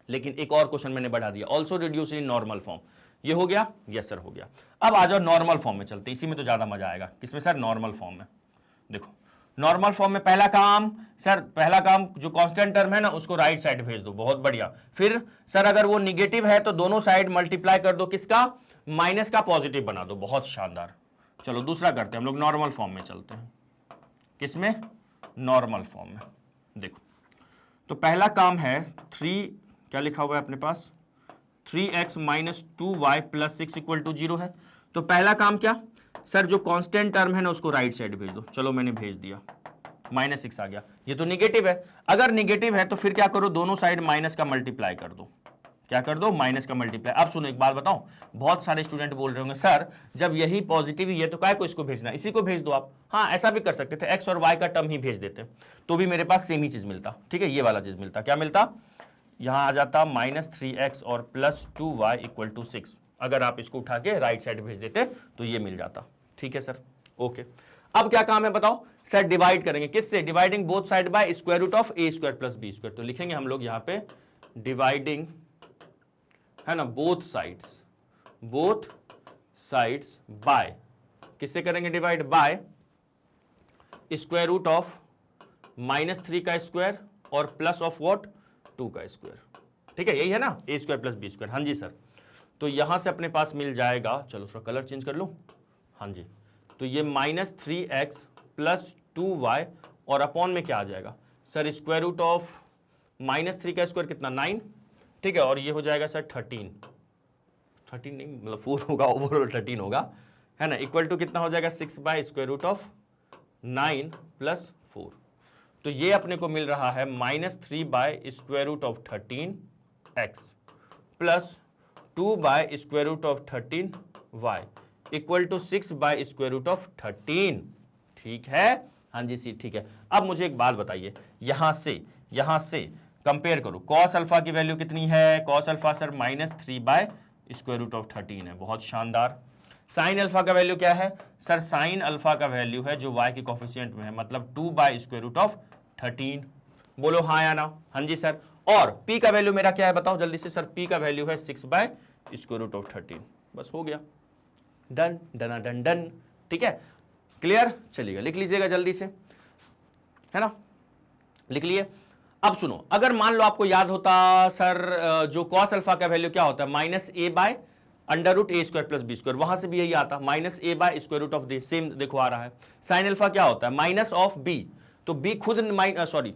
लेकिन एक और क्वेश्चन मैंने बढ़ा दिया, also reduce in normal form, ये हो गया, यस सर हो गया। अब आ जाओ नॉर्मल फॉर्म में चलते, इसी में तो ज्यादा मजा आएगा, किसमें सर, नॉर्मल फॉर्म में। देखो नॉर्मल फॉर्म में पहला काम सर, पहला काम जो कांस्टेंट टर्म है ना उसको राइट साइड भेज दो, बहुत बढ़िया। फिर सर अगर वो निगेटिव है तो दोनों साइड मल्टीप्लाई कर दो, किसका, माइनस का पॉजिटिव बना दो, बहुत शानदार। चलो दूसरा करते हैं हम लोग, नॉर्मल फॉर्म में चलते हैं, किसमें, नॉर्मल फॉर्म में। देखो तो पहला काम है 3, क्या लिखा हुआ है अपने पास, 3x minus 2y plus 6 equal to 0 है। तो पहला काम क्या सर, जो कांस्टेंट टर्म है ना उसको राइट साइड भेज दो, चलो मैंने भेज दिया, -6 आ गया। ये तो निगेटिव है, अगर निगेटिव है तो फिर क्या करो, दोनों साइड माइनस का मल्टीप्लाई कर दो, क्या कर दो, माइनस का मल्टीप्लाई। अब सुनो एक बात बताऊं, बहुत सारे स्टूडेंट बोल रहे होंगे सर जब यही पॉजिटिव ही है तो काय को इसको भेजना, इसी को भेज दो आप। हाँ ऐसा भी कर सकते थे, x और y का टर्म ही भेज देते तो भी मेरे पास सेम ही चीज मिलता, ठीक है, ये वाला चीज मिलता, क्या मिलता, यहां आ जाता -3x और +2y इक्वल टू 6। अगर आप इसको उठा के राइट साइड भेज देते तो ये मिल जाता, ठीक है सर, ओके। अब क्या काम है बताओ सर, डिवाइड करेंगे किससे, dividing both side by square root of a square plus b square. तो लिखेंगे हम लोग यहां पे डिवाइडिंग, है ना, बोथ साइड्स बाय, किससे करेंगे divide, by square root of -3 का स्क्वायर और प्लस ऑफ व्हाट 2 का स्क्वायर। ठीक है, यही है ना, a square plus b square. हाँ जी सर, तो यहां से अपने पास मिल जाएगा, चलो थोड़ा कलर चेंज कर लूं, हाँ जी, तो ये -3x प्लस 2y और अपॉन में क्या आ जाएगा सर, स्क्वायर रूट ऑफ -3 का स्क्वायर कितना 9, ठीक है, और ये हो जाएगा सर 13 नहीं मतलब 4 होगा, ओवरऑल 13 होगा, है ना, इक्वल टू कितना हो जाएगा 6 by square root of 9 plus 4। तो ये अपने को मिल रहा है -3 by square root of 13x plus 2 by square root of 13y equal to 6 by square root of 13। ठीक है, हाँ जी सी, ठीक है। अब मुझे एक बात बताइए, यहां से कंपेयर करो, कॉस अल्फा की वैल्यू कितनी है, cos alpha sir -3 by square root of 13 है, बहुत शानदार। साइन अल्फा का वैल्यू क्या है सर, साइन अल्फा का वैल्यू है जो y के कोफिशिएंट में है, मतलब 2 बाय स्क्वायर रूट ऑफ 13। बोलो हाँ या ना, हाँ जी सर। और p का वैल्यू मेरा क्या है बताओ जल्दी से सर, p का वैल्यू है 6 बाय स्क्वायर रूट ऑफ 13। बस हो गया, डन डना डन डन, ठीक है, क्लियर। चलिएगा लिख लीजिएगा जल्दी से, है ना, लिख लिए। अब सुनो, अगर मान लो आपको याद होता सर जो कॉस अल्फा का वैल्यू क्या होता है, -a by under root a square plus b square, वहां से भी यही आता, -a by square root of the, same देखो आ रहा है। साइन अल्फा क्या होता है, माइनस ऑफ बी, तो बी खुद सॉरी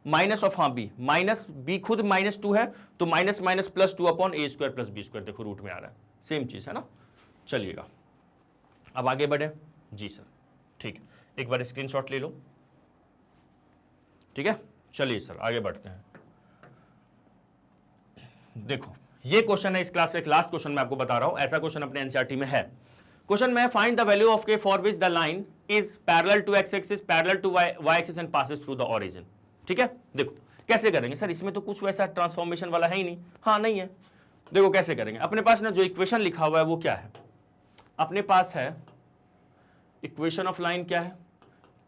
माइनस ऑफ, हाँ बी, माइनस बी खुद -2 है, तो minus minus plus 2 upon a square plus b square, देखो रूट में आ रहा है, सेम चीज है ना। चलिएगा अब आगे बढ़े जी सर, ठीक, एक बार स्क्रीनशॉट ले लो, ठीक है। चलिए सर आगे बढ़ते हैं। देखो ये क्वेश्चन है इस क्लास का एक लास्ट क्वेश्चन, मैं आपको बता रहा हूं, ऐसा क्वेश्चन अपने एनसीईआरटी में है। क्वेश्चन में find the value of k for which the line is parallel to x axis, parallel to y axis and passes through the origin. ठीक है, देखो कैसे करेंगे सर, इसमें तो कुछ वैसा ट्रांसफॉर्मेशन वाला है ही नहीं, हाँ नहीं है। देखो कैसे करेंगे, अपने पास ना जो इक्वेशन लिखा हुआ है वो क्या है, अपने पास है इक्वेशन ऑफ लाइन क्या है,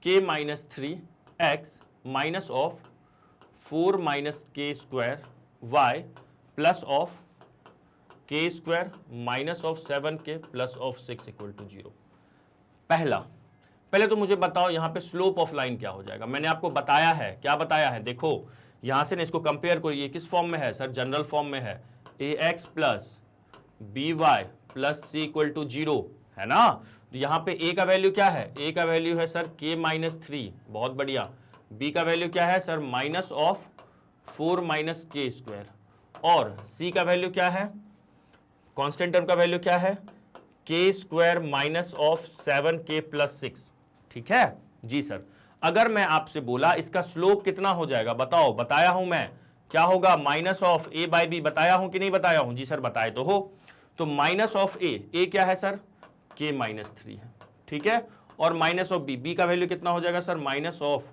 k minus 3x minus of 4 minus k square y plus of k square minus of 7k plus of 6 equal to 0। पहले तो मुझे बताओ यहां पे स्लोप ऑफ लाइन क्या हो जाएगा। मैंने आपको बताया है, क्या बताया है, देखो यहां से ना इसको कंपेयर करो, ये किस फॉर्म में है सर, जनरल फॉर्म में है, ax plus by plus c equal to 0, है ना। तो यहां पे a का वैल्यू क्या है, a का वैल्यू है सर k माइनस 3, बहुत बढ़िया। b का वैल्यू क्या है sir, minus of 4 minus k square, और c का वैल्यू क्या है, कांस्टेंट टर्म का वैल्यू क्या है, के square minus of 7k plus 6। ठीक है जी सर। अगर मैं आपसे बोला इसका स्लोप कितना हो जाएगा बताओ, बताया हूं मैं, क्या होगा, minus of a by b, बताया हूं कि नहीं बताया हूं, जी सर बताए तो हो। तो माइनस ऑफ a क्या है सर, k माइनस 3 है, ठीक है, और माइनस ऑफ b का वैल्यू कितना हो जाएगा sir, minus of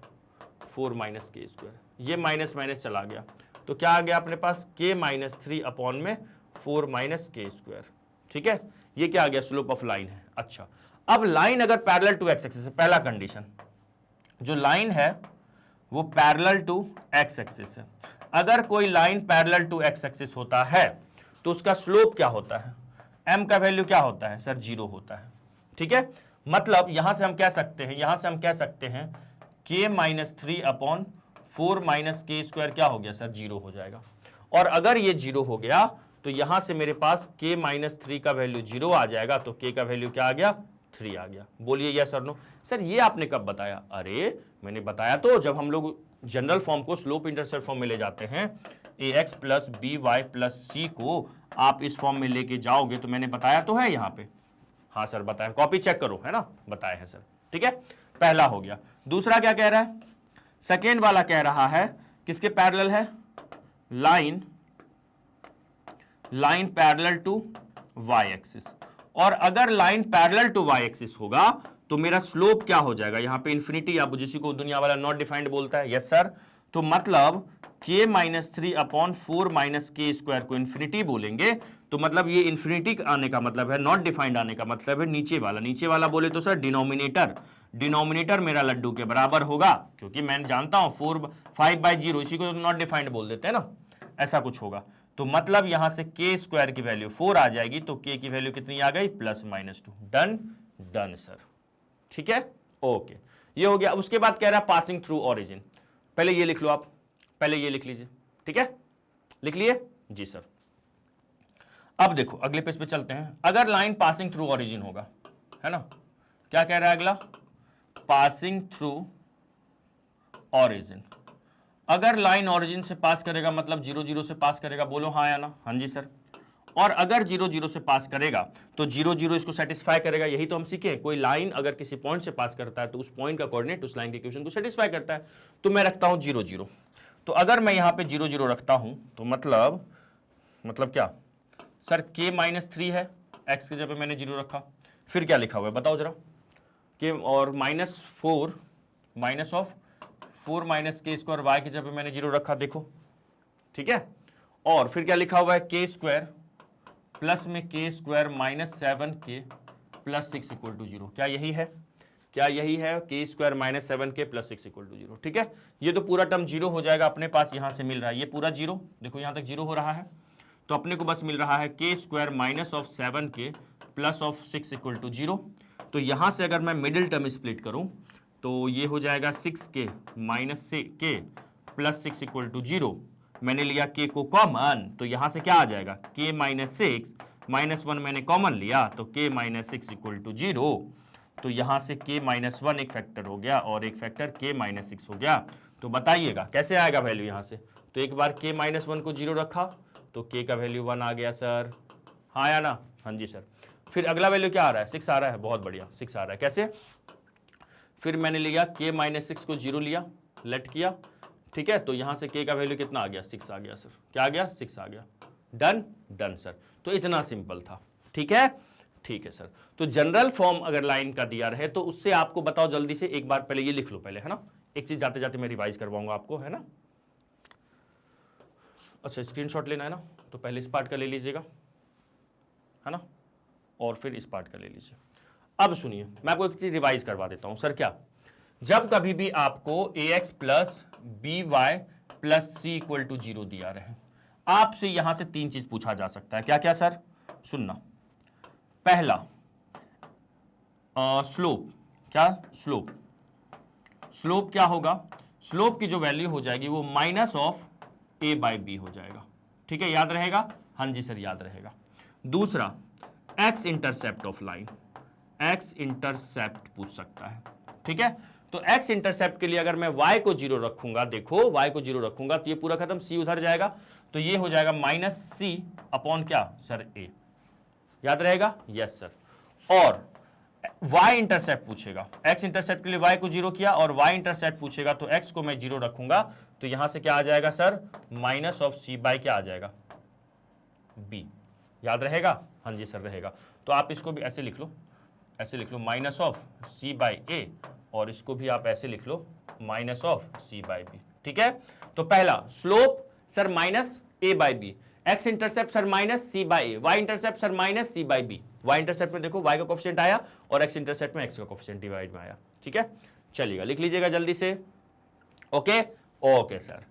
4 minus k square, ये माइनस माइनस चला गया, तो क्या आ गया अपने पास, k माइनस 3 अपॉन में 4 माइनस के स्क्वायर। ठीक है, ये क्या आ गया, स्लोप ऑफ लाइन है। अच्छा, अब लाइन अगर पैरेलल टू एक्स एक्सिस है, पहला कंडीशन, जो लाइन है वो पैरेलल टू एक्स एक्सिस है। अगर कोई line parallel to x axis होता है तो उसका स्लोप क्या होता है, m का वैल्यू क्या होता है सर, 0 होता है। ठीक है, मतलब यहां से हम कह सकते हैं k minus 3 upon 4 minus k square क्या हो गया सर, 0 हो जाएगा। और अगर ये 0 हो गया तो यहां से मेरे पास k माइनस 3 का वैल्यू 0 आ जाएगा, तो k का वैल्यू क्या आ गया, 3 आ गया। बोलिए यस और नो। सर ये आपने कब बताया, अरे मैंने बताया तो जब हम लोग जनरल फॉर्म को स्लोप इंटरसेप्ट फॉर्म में ले जाते हैं, ax plus b y plus c को आप इस फॉर्म में लेके जाओगे, तो मैंने बताया तो है यहाँ पे, हाँ सर बताया, कॉपी चेक करो, है ना, बताया है सर। ठीक है, पहला हो गया। दूसरा क्या कह रहा है, सेकेंड वाला कह रहा है किसके पैरेलल है, line parallel to y axis. और अगर line parallel to y axis होगा तो मेरा स्लोप क्या हो जाएगा, यहां पे इंफिनिटी, आप जिसी को दुनिया वाला नॉट डिफाइंड बोलता है, यस सर। तो मतलब k minus 3 upon 4 minus k square को इंफिनिटी बोलेंगे, तो मतलब ये इंफिनिटी आने का मतलब है, नॉट डिफाइंड आने का मतलब है नीचे वाला बोले तो सर डिनोमिनेटर, डिनोमिनेटर मेरा लड्डू के बराबर होगा, क्योंकि मैं जानता हूं 5/0, इसी को नॉट डिफाइंड बोल देते हैं ना, ऐसा कुछ होगा। तो मतलब यहां से k स्क्वायर की वैल्यू 4 आ जाएगी, तो k की वैल्यू कितनी आ गई, +-2। डन डन सर, ठीक है, ओके, ये हो गया। अब उसके बाद कह रहा है पासिंग थ्रू ओरिजिन, पहले ये लिख लो आप, पहले ये लिख लीजिए, ठीक है, लिख लिए जी सर। अब देखो अगले पेज पे चलते हैं। अगर लाइन पासिंग थ्रू ओरिजिन होगा, है ना, क्या कह रहा है अगला, पासिंग थ्रू ओरिजिन। अगर लाइन ओरिजिन से पास करेगा मतलब 0 0 से पास करेगा, बोलो हाँ या ना, हाँ जी सर। और अगर 0 0 से पास करेगा तो 0 0 इसको सेटिस्फाई करेगा, यही तो हम सीखे, कोई लाइन अगर किसी पॉइंट से पास करता है तो उस पॉइंट का कोऑर्डिनेट उस लाइन के इक्वेशन को सेटिस्फाई करता है। तो मैं रखता हूं 0 0, तो अगर मैं यहां पे 0 0 रखता हूं तो मतलब क्या सर, k-3 है, x की जगह मैंने 0 रखा, फिर क्या लिखा हुआ है बताओ जरा, के और -4 -4 - k² y की जगह मैंने 0 रखा, देखो ठीक है। और फिर क्या लिखा हुआ है, k² प्लस में k² -7k + 6 = 0। क्या यही है, क्या यही है, k² -7k + 6 = 0, ठीक है। ये तो पूरा टर्म 0 हो जाएगा, अपने पास यहां से मिल रहा है ये पूरा 0, देखो यहां तक 0 हो रहा है, तो अपने को बस मिल रहा है k² -7k + 6 = 0। तो यहां से अगर मैं मिडिल टर्म स्प्लिट करूं तो ये हो जाएगा 6k - k + 6 = 0। मैंने लिया k को कॉमन, तो यहां से क्या आ जाएगा, k - 6 -1 मैंने कॉमन लिया तो k - 6 = 0। तो यहां से k - 1 एक फैक्टर हो गया और एक फैक्टर k - 6 हो गया। तो बताइएगा कैसे आएगा वैल्यू यहां से, तो एक बार k - 1 को 0 रखा तो k का वैल्यू 1 आ गया सर, हाँ या ना, हाँ जी सर। फिर अगला वैल्यू क्या आ रहा है, 6 आ रहा है, बहुत बढ़िया, 6 आ रहा है, कैसे, फिर मैंने लिया k - 6 को 0 लिया, लेट किया, ठीक है, तो यहां से k का वैल्यू कितना आ गया, 6 आ गया सर, क्या आ गया, 6 आ गया, डन डन सर। तो इतना सिंपल था, ठीक है सर। तो जनरल फॉर्म अगर लाइन का दिया रहे तो उससे आपको बताओ जल्दी से, एक बार पहले ये लिख लो पहले, है ना, एक चीज जाते जाते मैं रिवाइज करवाऊंगा आपको, है ना। अच्छा स्क्रीनशॉट लेना है ना, तो पहले इस पार्ट का ले लीजिएगा, है ना, और फिर इस पार्ट का ले लीजिए। अब सुनिए मैं आपको एक चीज रिवाइज करवा देता हूं सर, क्या, जब कभी भी आपको ax + by + c = 0 दिया रहे, आपसे यहां से 3 चीज पूछा जा सकता है, क्या क्या सर, सुनना, पहला स्लोप, क्या स्लोप क्या होगा, स्लोप की जो वैल्यू हो जाएगी वो -a/b हो जाएगा, ठीक है, याद रहेगा, हाँ जी सर याद रहेगा। दूसरा x intercept of line, x intercept पूछ सकता है, ठीक है। तो x इंटरसेप्ट के लिए अगर मैं y को 0 रखूंगा, देखो y को 0 रखूंगा तो ये पूरा खत्म, c उधर जाएगा, तो ये हो जाएगा -c/, क्या सर, a, याद रहेगा, यस सर। और y इंटरसेप्ट पूछेगा, x इंटरसेप्ट के लिए y को 0 किया और y इंटरसेप्ट पूछेगा तो x को मैं 0 रखूंगा, तो यहां से क्या आ जाएगा सर, -c/, क्या आ जाएगा, b, याद रहेगा, हाँ जी सर रहेगा। तो आप इसको भी ऐसे लिख लो, ऐसे लिख लो -c/a, और इसको भी आप ऐसे लिख लो -c/b, ठीक है। तो पहला slope sir -a/b, x intercept sir -c/a, y intercept sir -c/b। y intercept में देखो y का कोफिशिएंट आया और x इंटरसेप्ट में x का कोफिशिएंट डिवाइड में आया, ठीक है, चलिएगा लिख लीजिएगा जल्दी से, ओके सर।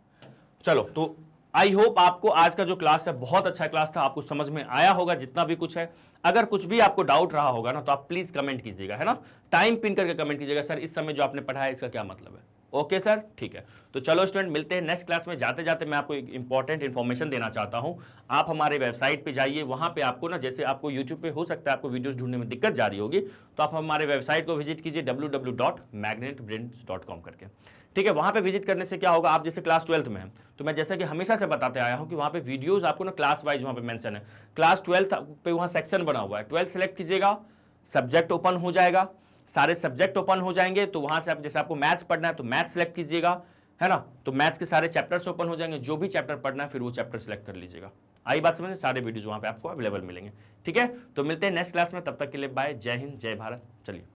चलो तो आई होप आपको आज का जो क्लास है बहुत अच्छा क्लास था, आपको समझ में आया होगा जितना भी कुछ है। अगर कुछ भी आपको डाउट रहा होगा ना तो आप प्लीज कमेंट कीजिएगा, है ना, टाइम पिन करके कमेंट कीजिएगा, सर इस समय जो आपने पढ़ा है इसका क्या मतलब है, ओके सर, ठीक है। तो चलो स्टूडेंट मिलते हैं नेक्स्ट क्लास में। जाते जाते मैं आपको एक इंपॉर्टेंट इन्फॉर्मेशन देना चाहता हूं, आप हमारे वेबसाइट पे जाइए, वहां पे आपको ना, जैसे आपको यूट्यूब पे हो सकता है आपको वीडियोस ढूंढने में दिक्कत जा रही होगी, तो आप हमारे वेबसाइट को विजिट कीजिए www.magnetbrains.com करके, ठीक है। वहां पे विजिट करने से क्या होगा, आप जैसे क्लास 12th में हैं तो मैं जैसा कि हमेशा से बताते आया हूं कि वहां पे वीडियोस आपको ना क्लास वाइज वहां पे मेंशन है, क्लास 12th पे वहां सेक्शन बना हुआ है, 12th सेलेक्ट कीजिएगा, सब्जेक्ट ओपन हो जाएगा, सारे सब्जेक्ट ओपन हो जाएंगे, तो वहां से आप जैसे आपको मैथ्स पढ़ना है तो मैथ्स सेलेक्ट कीजिएगा, है ना, तो मैथ्स के सारे चैप्टर्स ओपन हो जाएंगे, जो भी चैप्टर पढ़ना है फिर वो चैप्टर सेलेक्ट कर लीजिएगा। आई बात समझ, सारे वीडियोस वहां पे आपको अवेलेबल मिलेंगे, ठीक है। तो मिलते हैं नेक्स्ट क्लास में, तब तक के लिए बाय, जय हिंद जय भारत, चलिए।